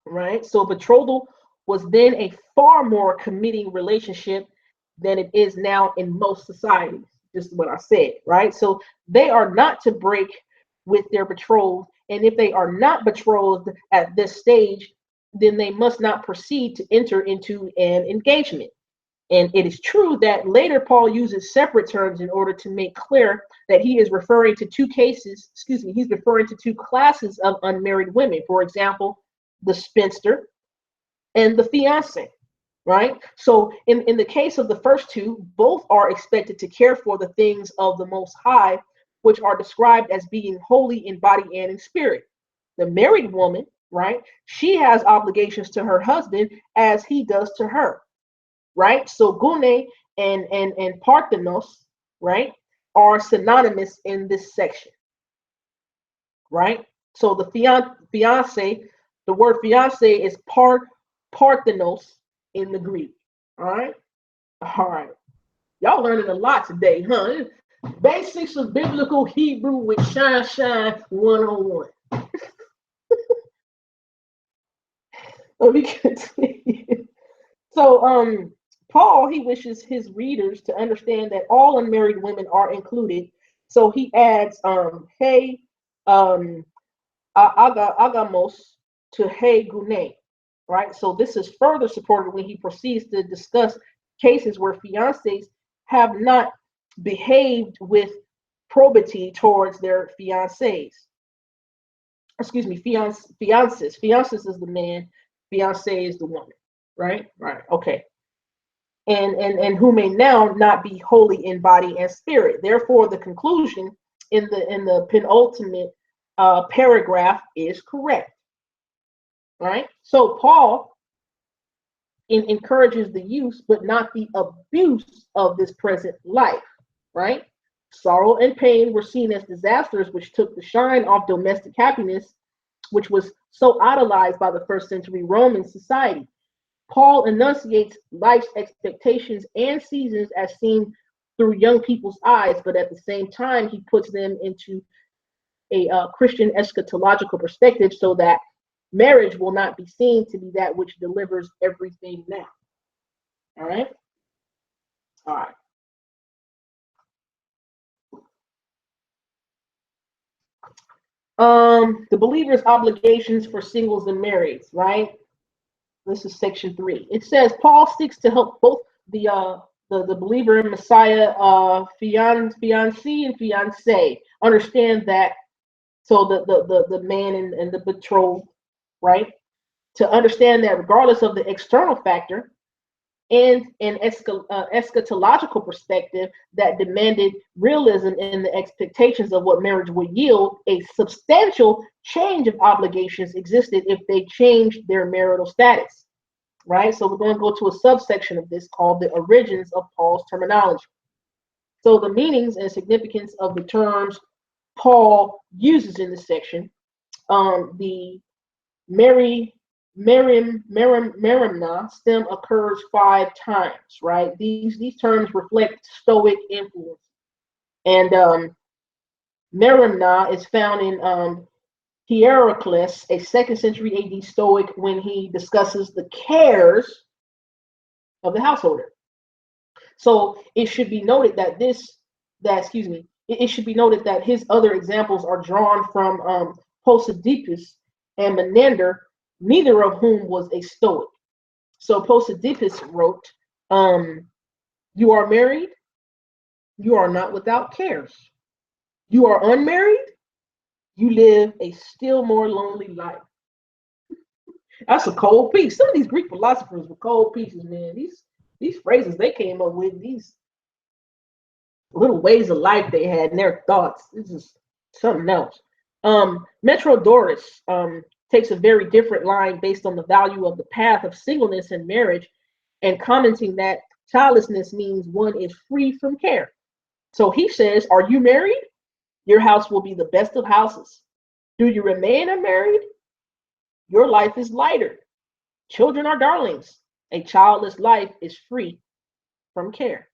Right? So betrothal was then a far more committing relationship than it is now in most societies. Just what I said, right? So they are not to break with their betrothed, and if they are not betrothed at this stage, then they must not proceed to enter into an engagement. And it is true that later Paul uses separate terms in order to make clear that he is referring to two cases, he's referring to two classes of unmarried women. For example, the spinster and the fiance, right? So in the case of the first two, both are expected to care for the things of the Most High, which are described as being holy in body and in spirit. The married woman, right? She has obligations to her husband as he does to her, right? So gune and parthenos, right, are synonymous in this section, right? So the fiance, the word fiance is parthenos in the Greek. All right. Y'all learning a lot today, huh? Basics of biblical Hebrew with Shine 101. Let me continue. So, Paul, he wishes his readers to understand that all unmarried women are included. So he adds, hey, agamos to hey gune, right? So this is further supported when he proceeds to discuss cases where fiancés have not behaved with probity towards their fiancés. Excuse me, fiances. Fiances is the man, fiancé is the woman, right? Right. Okay. And who may now not be holy in body and spirit. Therefore, the conclusion in the penultimate paragraph is correct, right? So Paul encourages the use, but not the abuse of this present life, right? Sorrow and pain were seen as disasters, which took the shine off domestic happiness, which was so idolized by the first century Roman society. Paul enunciates life's expectations and seasons as seen through young people's eyes, but at the same time, he puts them into a Christian eschatological perspective so that marriage will not be seen to be that which delivers everything now. All right? All right. The believer's obligations for singles and marrieds, right? This is section 3. It says Paul seeks to help both the believer in Messiah, fiancé and fiancée, understand that. So the man and the betrothed, right? To understand that regardless of the external factor and an eschatological perspective that demanded realism in the expectations of what marriage would yield, a substantial change of obligations existed if they changed their marital status, right? So we're going to go to a subsection of this called the origins of Paul's terminology. So the meanings and significance of the terms Paul uses in this section, the merimna stem occurs 5 times, right? These terms reflect Stoic influence. And merimna is found in Hierocles, a 2nd century AD Stoic, when he discusses the cares of the householder. So it should be noted that it should be noted that his other examples are drawn from Posidippus and Menander, neither of whom was a Stoic. So Posidippus wrote, you are married, you are not without cares. You are unmarried, you live a still more lonely life. That's a cold piece. Some of these Greek philosophers were cold pieces, man. These phrases they came up with, these little ways of life they had and their thoughts. This is something else. Metrodorus takes a very different line based on the value of the path of singleness and marriage, and commenting that childlessness means one is free from care. So he says, are you married? Your house will be the best of houses. Do you remain unmarried? Your life is lighter. Children are darlings. A childless life is free from care.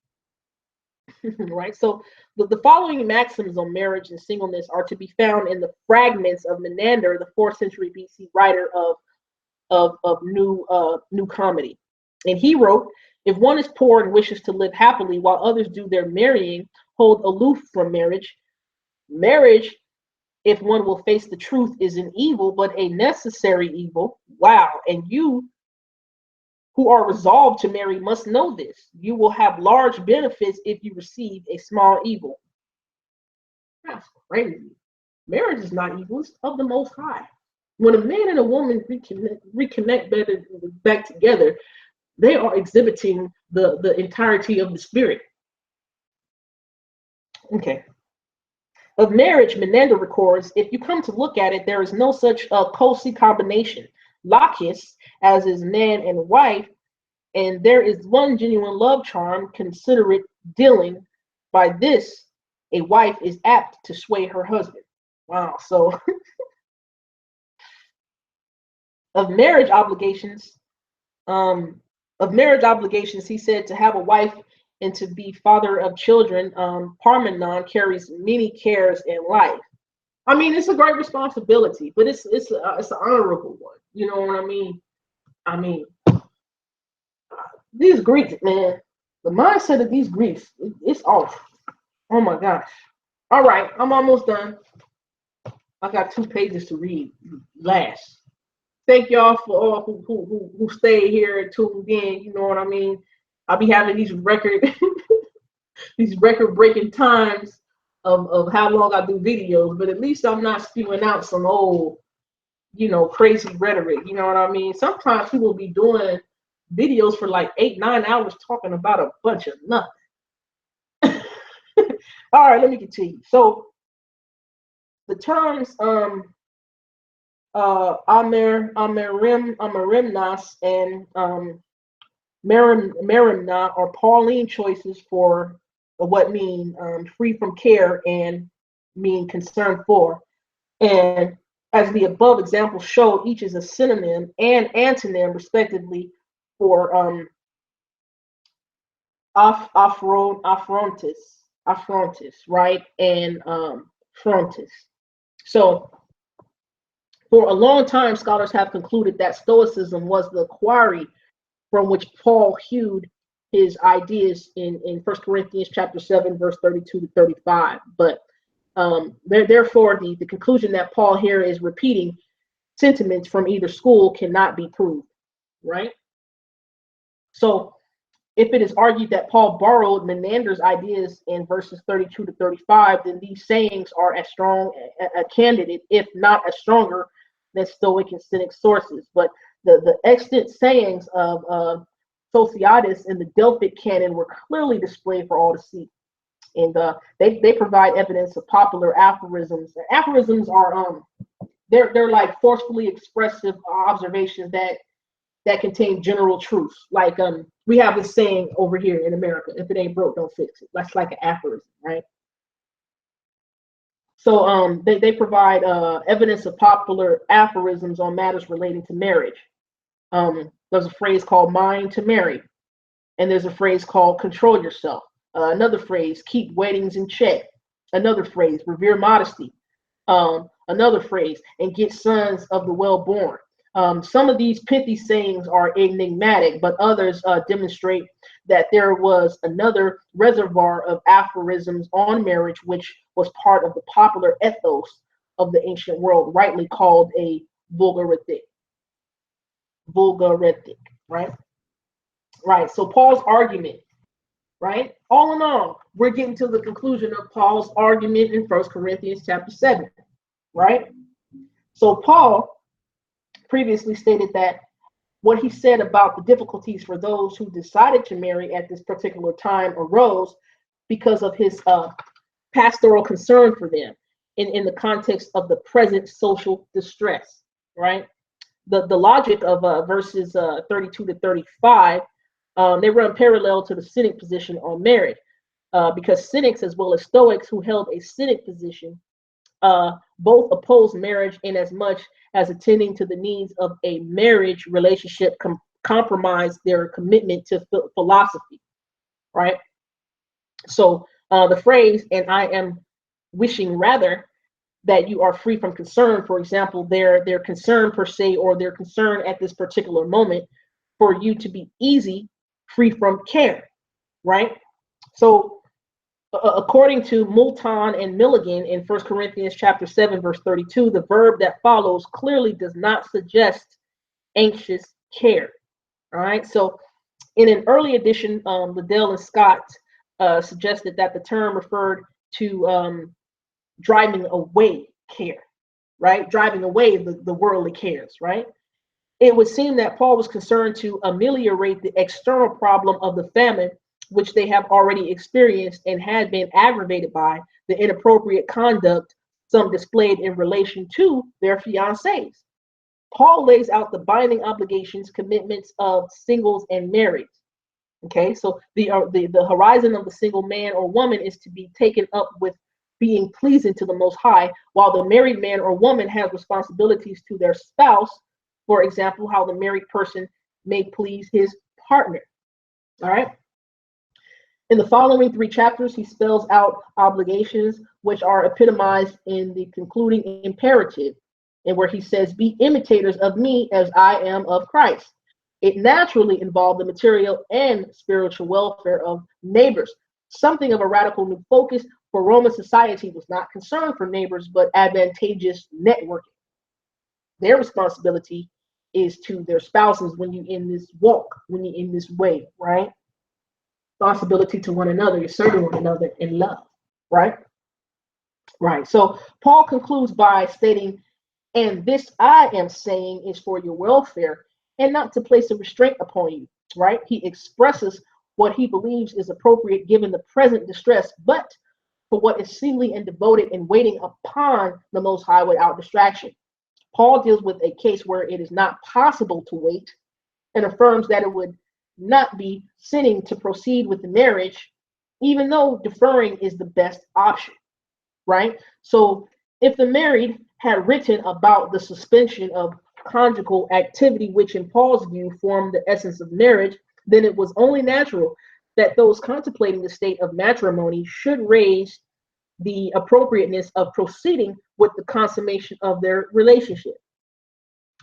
Right? So the following maxims on marriage and singleness are to be found in the fragments of Menander, the 4th century BC writer of New Comedy. And he wrote, if one is poor and wishes to live happily while others do their marrying, hold aloof from marriage. Marriage, if one will face the truth, is an evil, but a necessary evil. Wow. And you who are resolved to marry must know this. You will have large benefits if you receive a small evil. That's crazy. Marriage is not evil, it's of the Most High. When a man and a woman reconnect back together, they are exhibiting the entirety of the spirit. Okay. Of marriage, Menander records, if you come to look at it, there is no such cozy combination. Lacus, as is man and wife, and there is one genuine love charm, considerate dealing. By this, a wife is apt to sway her husband. Wow. So of marriage obligations, he said to have a wife and to be father of children. Parmenon carries many cares in life. I mean, it's a great responsibility, but it's an honorable one. You know what I mean? I mean, these Greeks, man, the mindset of these Greeks, it's off. Oh my gosh. All right, I'm almost done. I got 2 pages to read last. Thank y'all for all who stayed here and tuned in. You know what I mean? I'll be having these record breaking times of how long I do videos, but at least I'm not spewing out some old, crazy rhetoric. You know what I mean? Sometimes people will be doing videos for like 8-9 hours talking about a bunch of nothing. All right, let me continue. So the terms Amerimnas and Merimna are Pauline choices for what mean free from care and mean concern for. And as the above examples show, each is a synonym and antonym, respectively, for affrontis, right, and frontis. So for a long time, scholars have concluded that Stoicism was the quarry from which Paul hewed his ideas in 1 Corinthians chapter 7, verse 32 to 35. But therefore, the conclusion that Paul here is repeating sentiments from either school cannot be proved, right? So if it is argued that Paul borrowed Menander's ideas in verses 32 to 35, then these sayings are as strong a candidate, if not as stronger, than Stoic and Cynic sources. But the extant sayings of Photiades in the Delphic canon were clearly displayed for all to see. And they provide evidence of popular aphorisms. Aphorisms are they're like forcefully expressive observations that contain general truths. Like we have this saying over here in America: if it ain't broke, don't fix it. That's like an aphorism, right? So they provide evidence of popular aphorisms on matters relating to marriage. There's a phrase called "mind to marry," and there's a phrase called "control yourself." Another phrase, "keep weddings in check." Another phrase, "revere modesty." Another phrase, "and get sons of the well-born." Some of these pithy sayings are enigmatic, but others demonstrate that there was another reservoir of aphorisms on marriage, which was part of the popular ethos of the ancient world, rightly called a vulgaritic. Right? Right. So Paul's argument, right? All in all, we're getting to the conclusion of Paul's argument in 1 Corinthians chapter 7, right? So Paul previously stated that what he said about the difficulties for those who decided to marry at this particular time arose because of his pastoral concern for them in the context of the present social distress, right? The logic of verses 32 to 35, they run parallel to the Cynic position on marriage, because Cynics as well as Stoics who held a Cynic position both oppose marriage in as much as attending to the needs of a marriage relationship compromise their commitment to philosophy, right? So the phrase, "and I am wishing rather that you are free from concern," for example, their concern per se, or their concern at this particular moment, for you to be easy, free from care, right? So According to Moulton and Milligan in 1 Corinthians chapter 7, verse 32, the verb that follows clearly does not suggest anxious care. All right. So in an early edition, Liddell and Scott suggested that the term referred to driving away care, right? Driving away the worldly cares, right? It would seem that Paul was concerned to ameliorate the external problem of the famine, which they have already experienced and had been aggravated by the inappropriate conduct some displayed in relation to their fiancés. Paul lays out the binding obligations, commitments of singles and marrieds. Okay, so the horizon of the single man or woman is to be taken up with being pleasing to the Most High, while the married man or woman has responsibilities to their spouse. For example, how the married person may please his partner. All right. In the following 3 chapters, he spells out obligations which are epitomized in the concluding imperative, and where he says, "Be imitators of me as I am of Christ." It naturally involved the material and spiritual welfare of neighbors, something of a radical new focus, for Roman society was not concerned for neighbors, but advantageous networking. Their responsibility is to their spouses when you're in this walk, when you're in this way, right? Responsibility to one another, you're serving one another in love, right? Right. So Paul concludes by stating, "And this I am saying is for your welfare, and not to place a restraint upon you," right? He expresses what he believes is appropriate given the present distress, but for what is seemly and devoted and waiting upon the Most High without distraction. Paul deals with a case where it is not possible to wait and affirms that it would not be sinning to proceed with the marriage, even though deferring is the best option, right? So if the married had written about the suspension of conjugal activity, which in Paul's view formed the essence of marriage, then it was only natural that those contemplating the state of matrimony should raise the appropriateness of proceeding with the consummation of their relationship.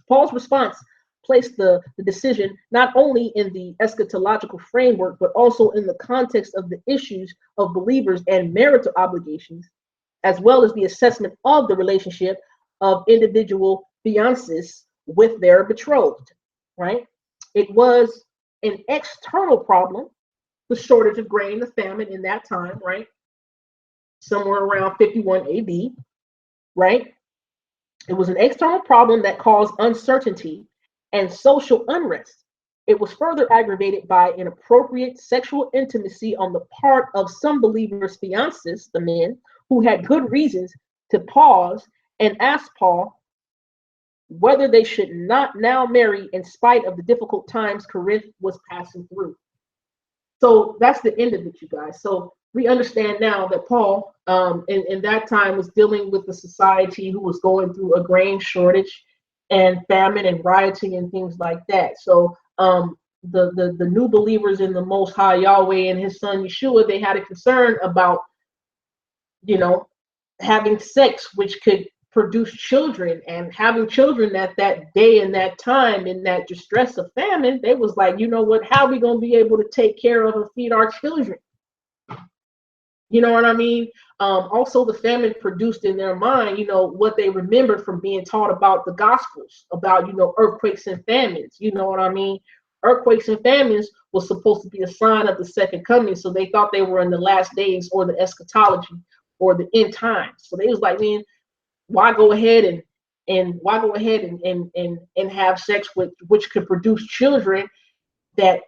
Paul's response placed the decision not only in the eschatological framework, but also in the context of the issues of believers and marital obligations, as well as the assessment of the relationship of individual fiancés with their betrothed, right? It was an external problem, the shortage of grain, the famine in that time, right? Somewhere around 51 AD, right? It was an external problem that caused uncertainty and social unrest. It was further aggravated by inappropriate sexual intimacy on the part of some believers' fiancés, the men, who had good reasons to pause and ask Paul whether they should not now marry in spite of the difficult times Corinth was passing through. So that's the end of it, you guys. So we understand now that Paul, in that time, was dealing with a society who was going through a grain shortage and famine and rioting and things like that. So the new believers in the Most High Yahweh and His Son Yeshua, they had a concern about, having sex, which could produce children, and having children at that day and that time in that distress of famine. They was like, you know what? How are we gonna be able to take care of and feed our children? You know what I mean? Also, the famine produced in their mind, what they remembered from being taught about the Gospels, about, earthquakes and famines. You know what I mean? Earthquakes and famines was supposed to be a sign of the second coming. So they thought they were in the last days or the eschatology or the end times. So they was like, man, why go ahead and have sex with, which could produce children that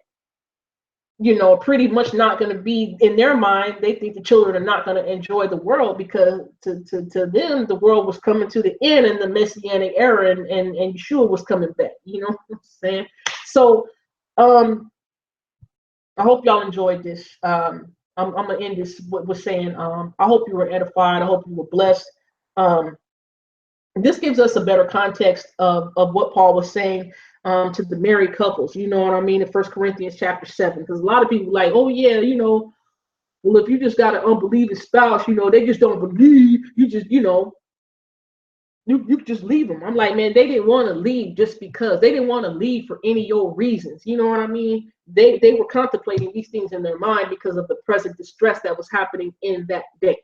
are pretty much not going to be, in their mind, they think the children are not going to enjoy the world, because to them the world was coming to the end in the Messianic era, and Yeshua was coming back. You know what I'm saying? So I hope y'all enjoyed this. I'm gonna end this with saying I hope you were edified. I hope you were blessed. This gives us a better context of what Paul was saying to the married couples. You know what I mean? In 1 Corinthians chapter 7, because a lot of people like, oh yeah, well, if you just got an unbelieving spouse, they just don't believe, you just, you just leave them. I'm like, man, they didn't want to leave just because. They didn't want to leave for any of your reasons. You know what I mean? they were contemplating these things in their mind because of the present distress that was happening in that day.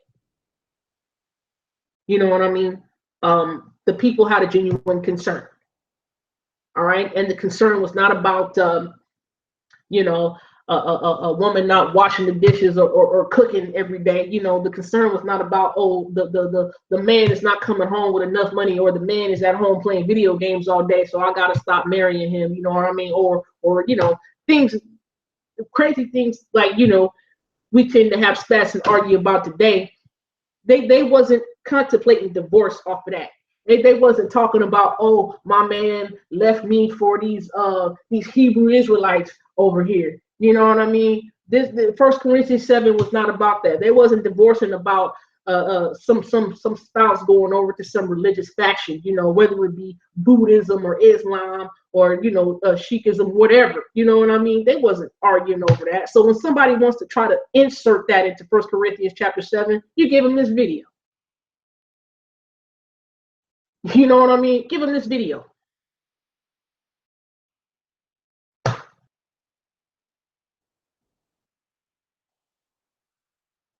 You know what I mean? The people had a genuine concern. All right, and the concern was not about you know, a woman not washing the dishes or cooking every day. You know, the concern was not about, oh, the man is not coming home with enough money, or the man is at home playing video games all day, so I gotta stop marrying him. You know what I mean? Or you know, things, crazy things like, you know, we tend to have spats and argue about today. They wasn't contemplating divorce off of that. They wasn't talking about, oh, my man left me for these Hebrew Israelites over here. You know what I mean? This the First Corinthians 7 was not about that. They wasn't divorcing about some spouse going over to some religious faction. You know, whether it be Buddhism or Islam or, you know, Sikhism, whatever. You know what I mean? They wasn't arguing over that. So when somebody wants to try to insert that into First Corinthians chapter 7, you give them this video. You know what I mean? Give them this video.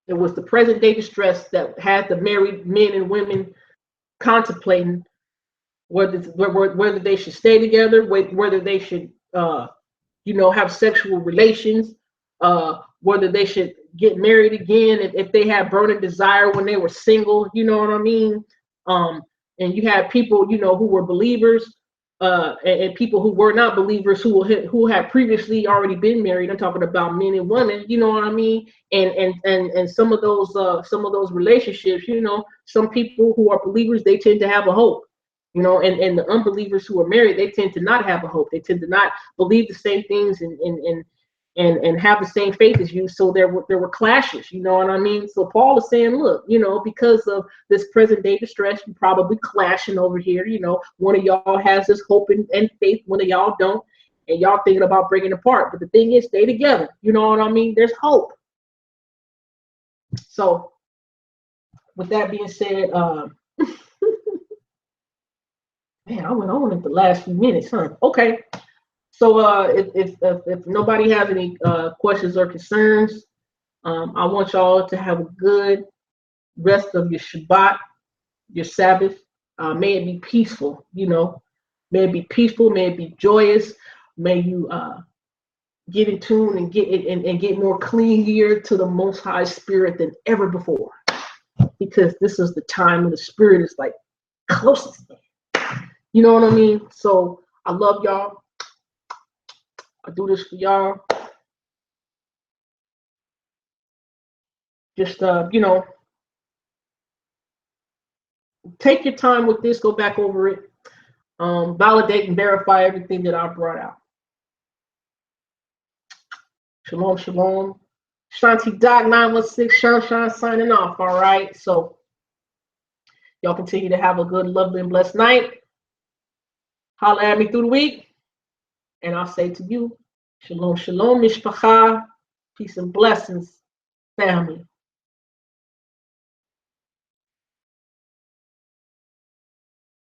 It was the present day distress that had the married men and women contemplating whether they should stay together, whether they should you know, have sexual relations, whether they should get married again if they had burning desire when they were single. You know what I mean? And you had people, you know, who were believers, and people who were not believers who had previously already been married. I'm talking about men and women. You know what I mean? And some of those relationships, you know, some people who are believers, they tend to have a hope. You know, and the unbelievers who are married, they tend to not have a hope. They tend to not believe the same things and have the same faith as you. So there were clashes. You know what I mean? So Paul is saying, look, you know, because of this present day distress, you probably clashing over here. You know, one of y'all has this hope and faith, one of y'all don't, and y'all thinking about breaking apart. But the thing is, stay together. You know what I mean? There's hope. So with that being said, man, I went on at the last few minutes, huh? Okay. So if nobody has any questions or concerns, I want y'all to have a good rest of your Shabbat, your Sabbath. May it be peaceful, you know. May it be peaceful. May it be joyous. May you get in tune and get more clingier to the Most High Spirit than ever before, because this is the time when the Spirit is like closest. You know what I mean? So I love y'all. I do this for y'all. Just you know, take your time with this. Go back over it. Validate and verify everything that I brought out. Shalom, shalom. Shanti Doc 916 Sunshine signing off. All right. So y'all continue to have a good, lovely, and blessed night. Holler at me through the week. And I'll say to you, shalom, shalom, mishpacha, peace and blessings, family.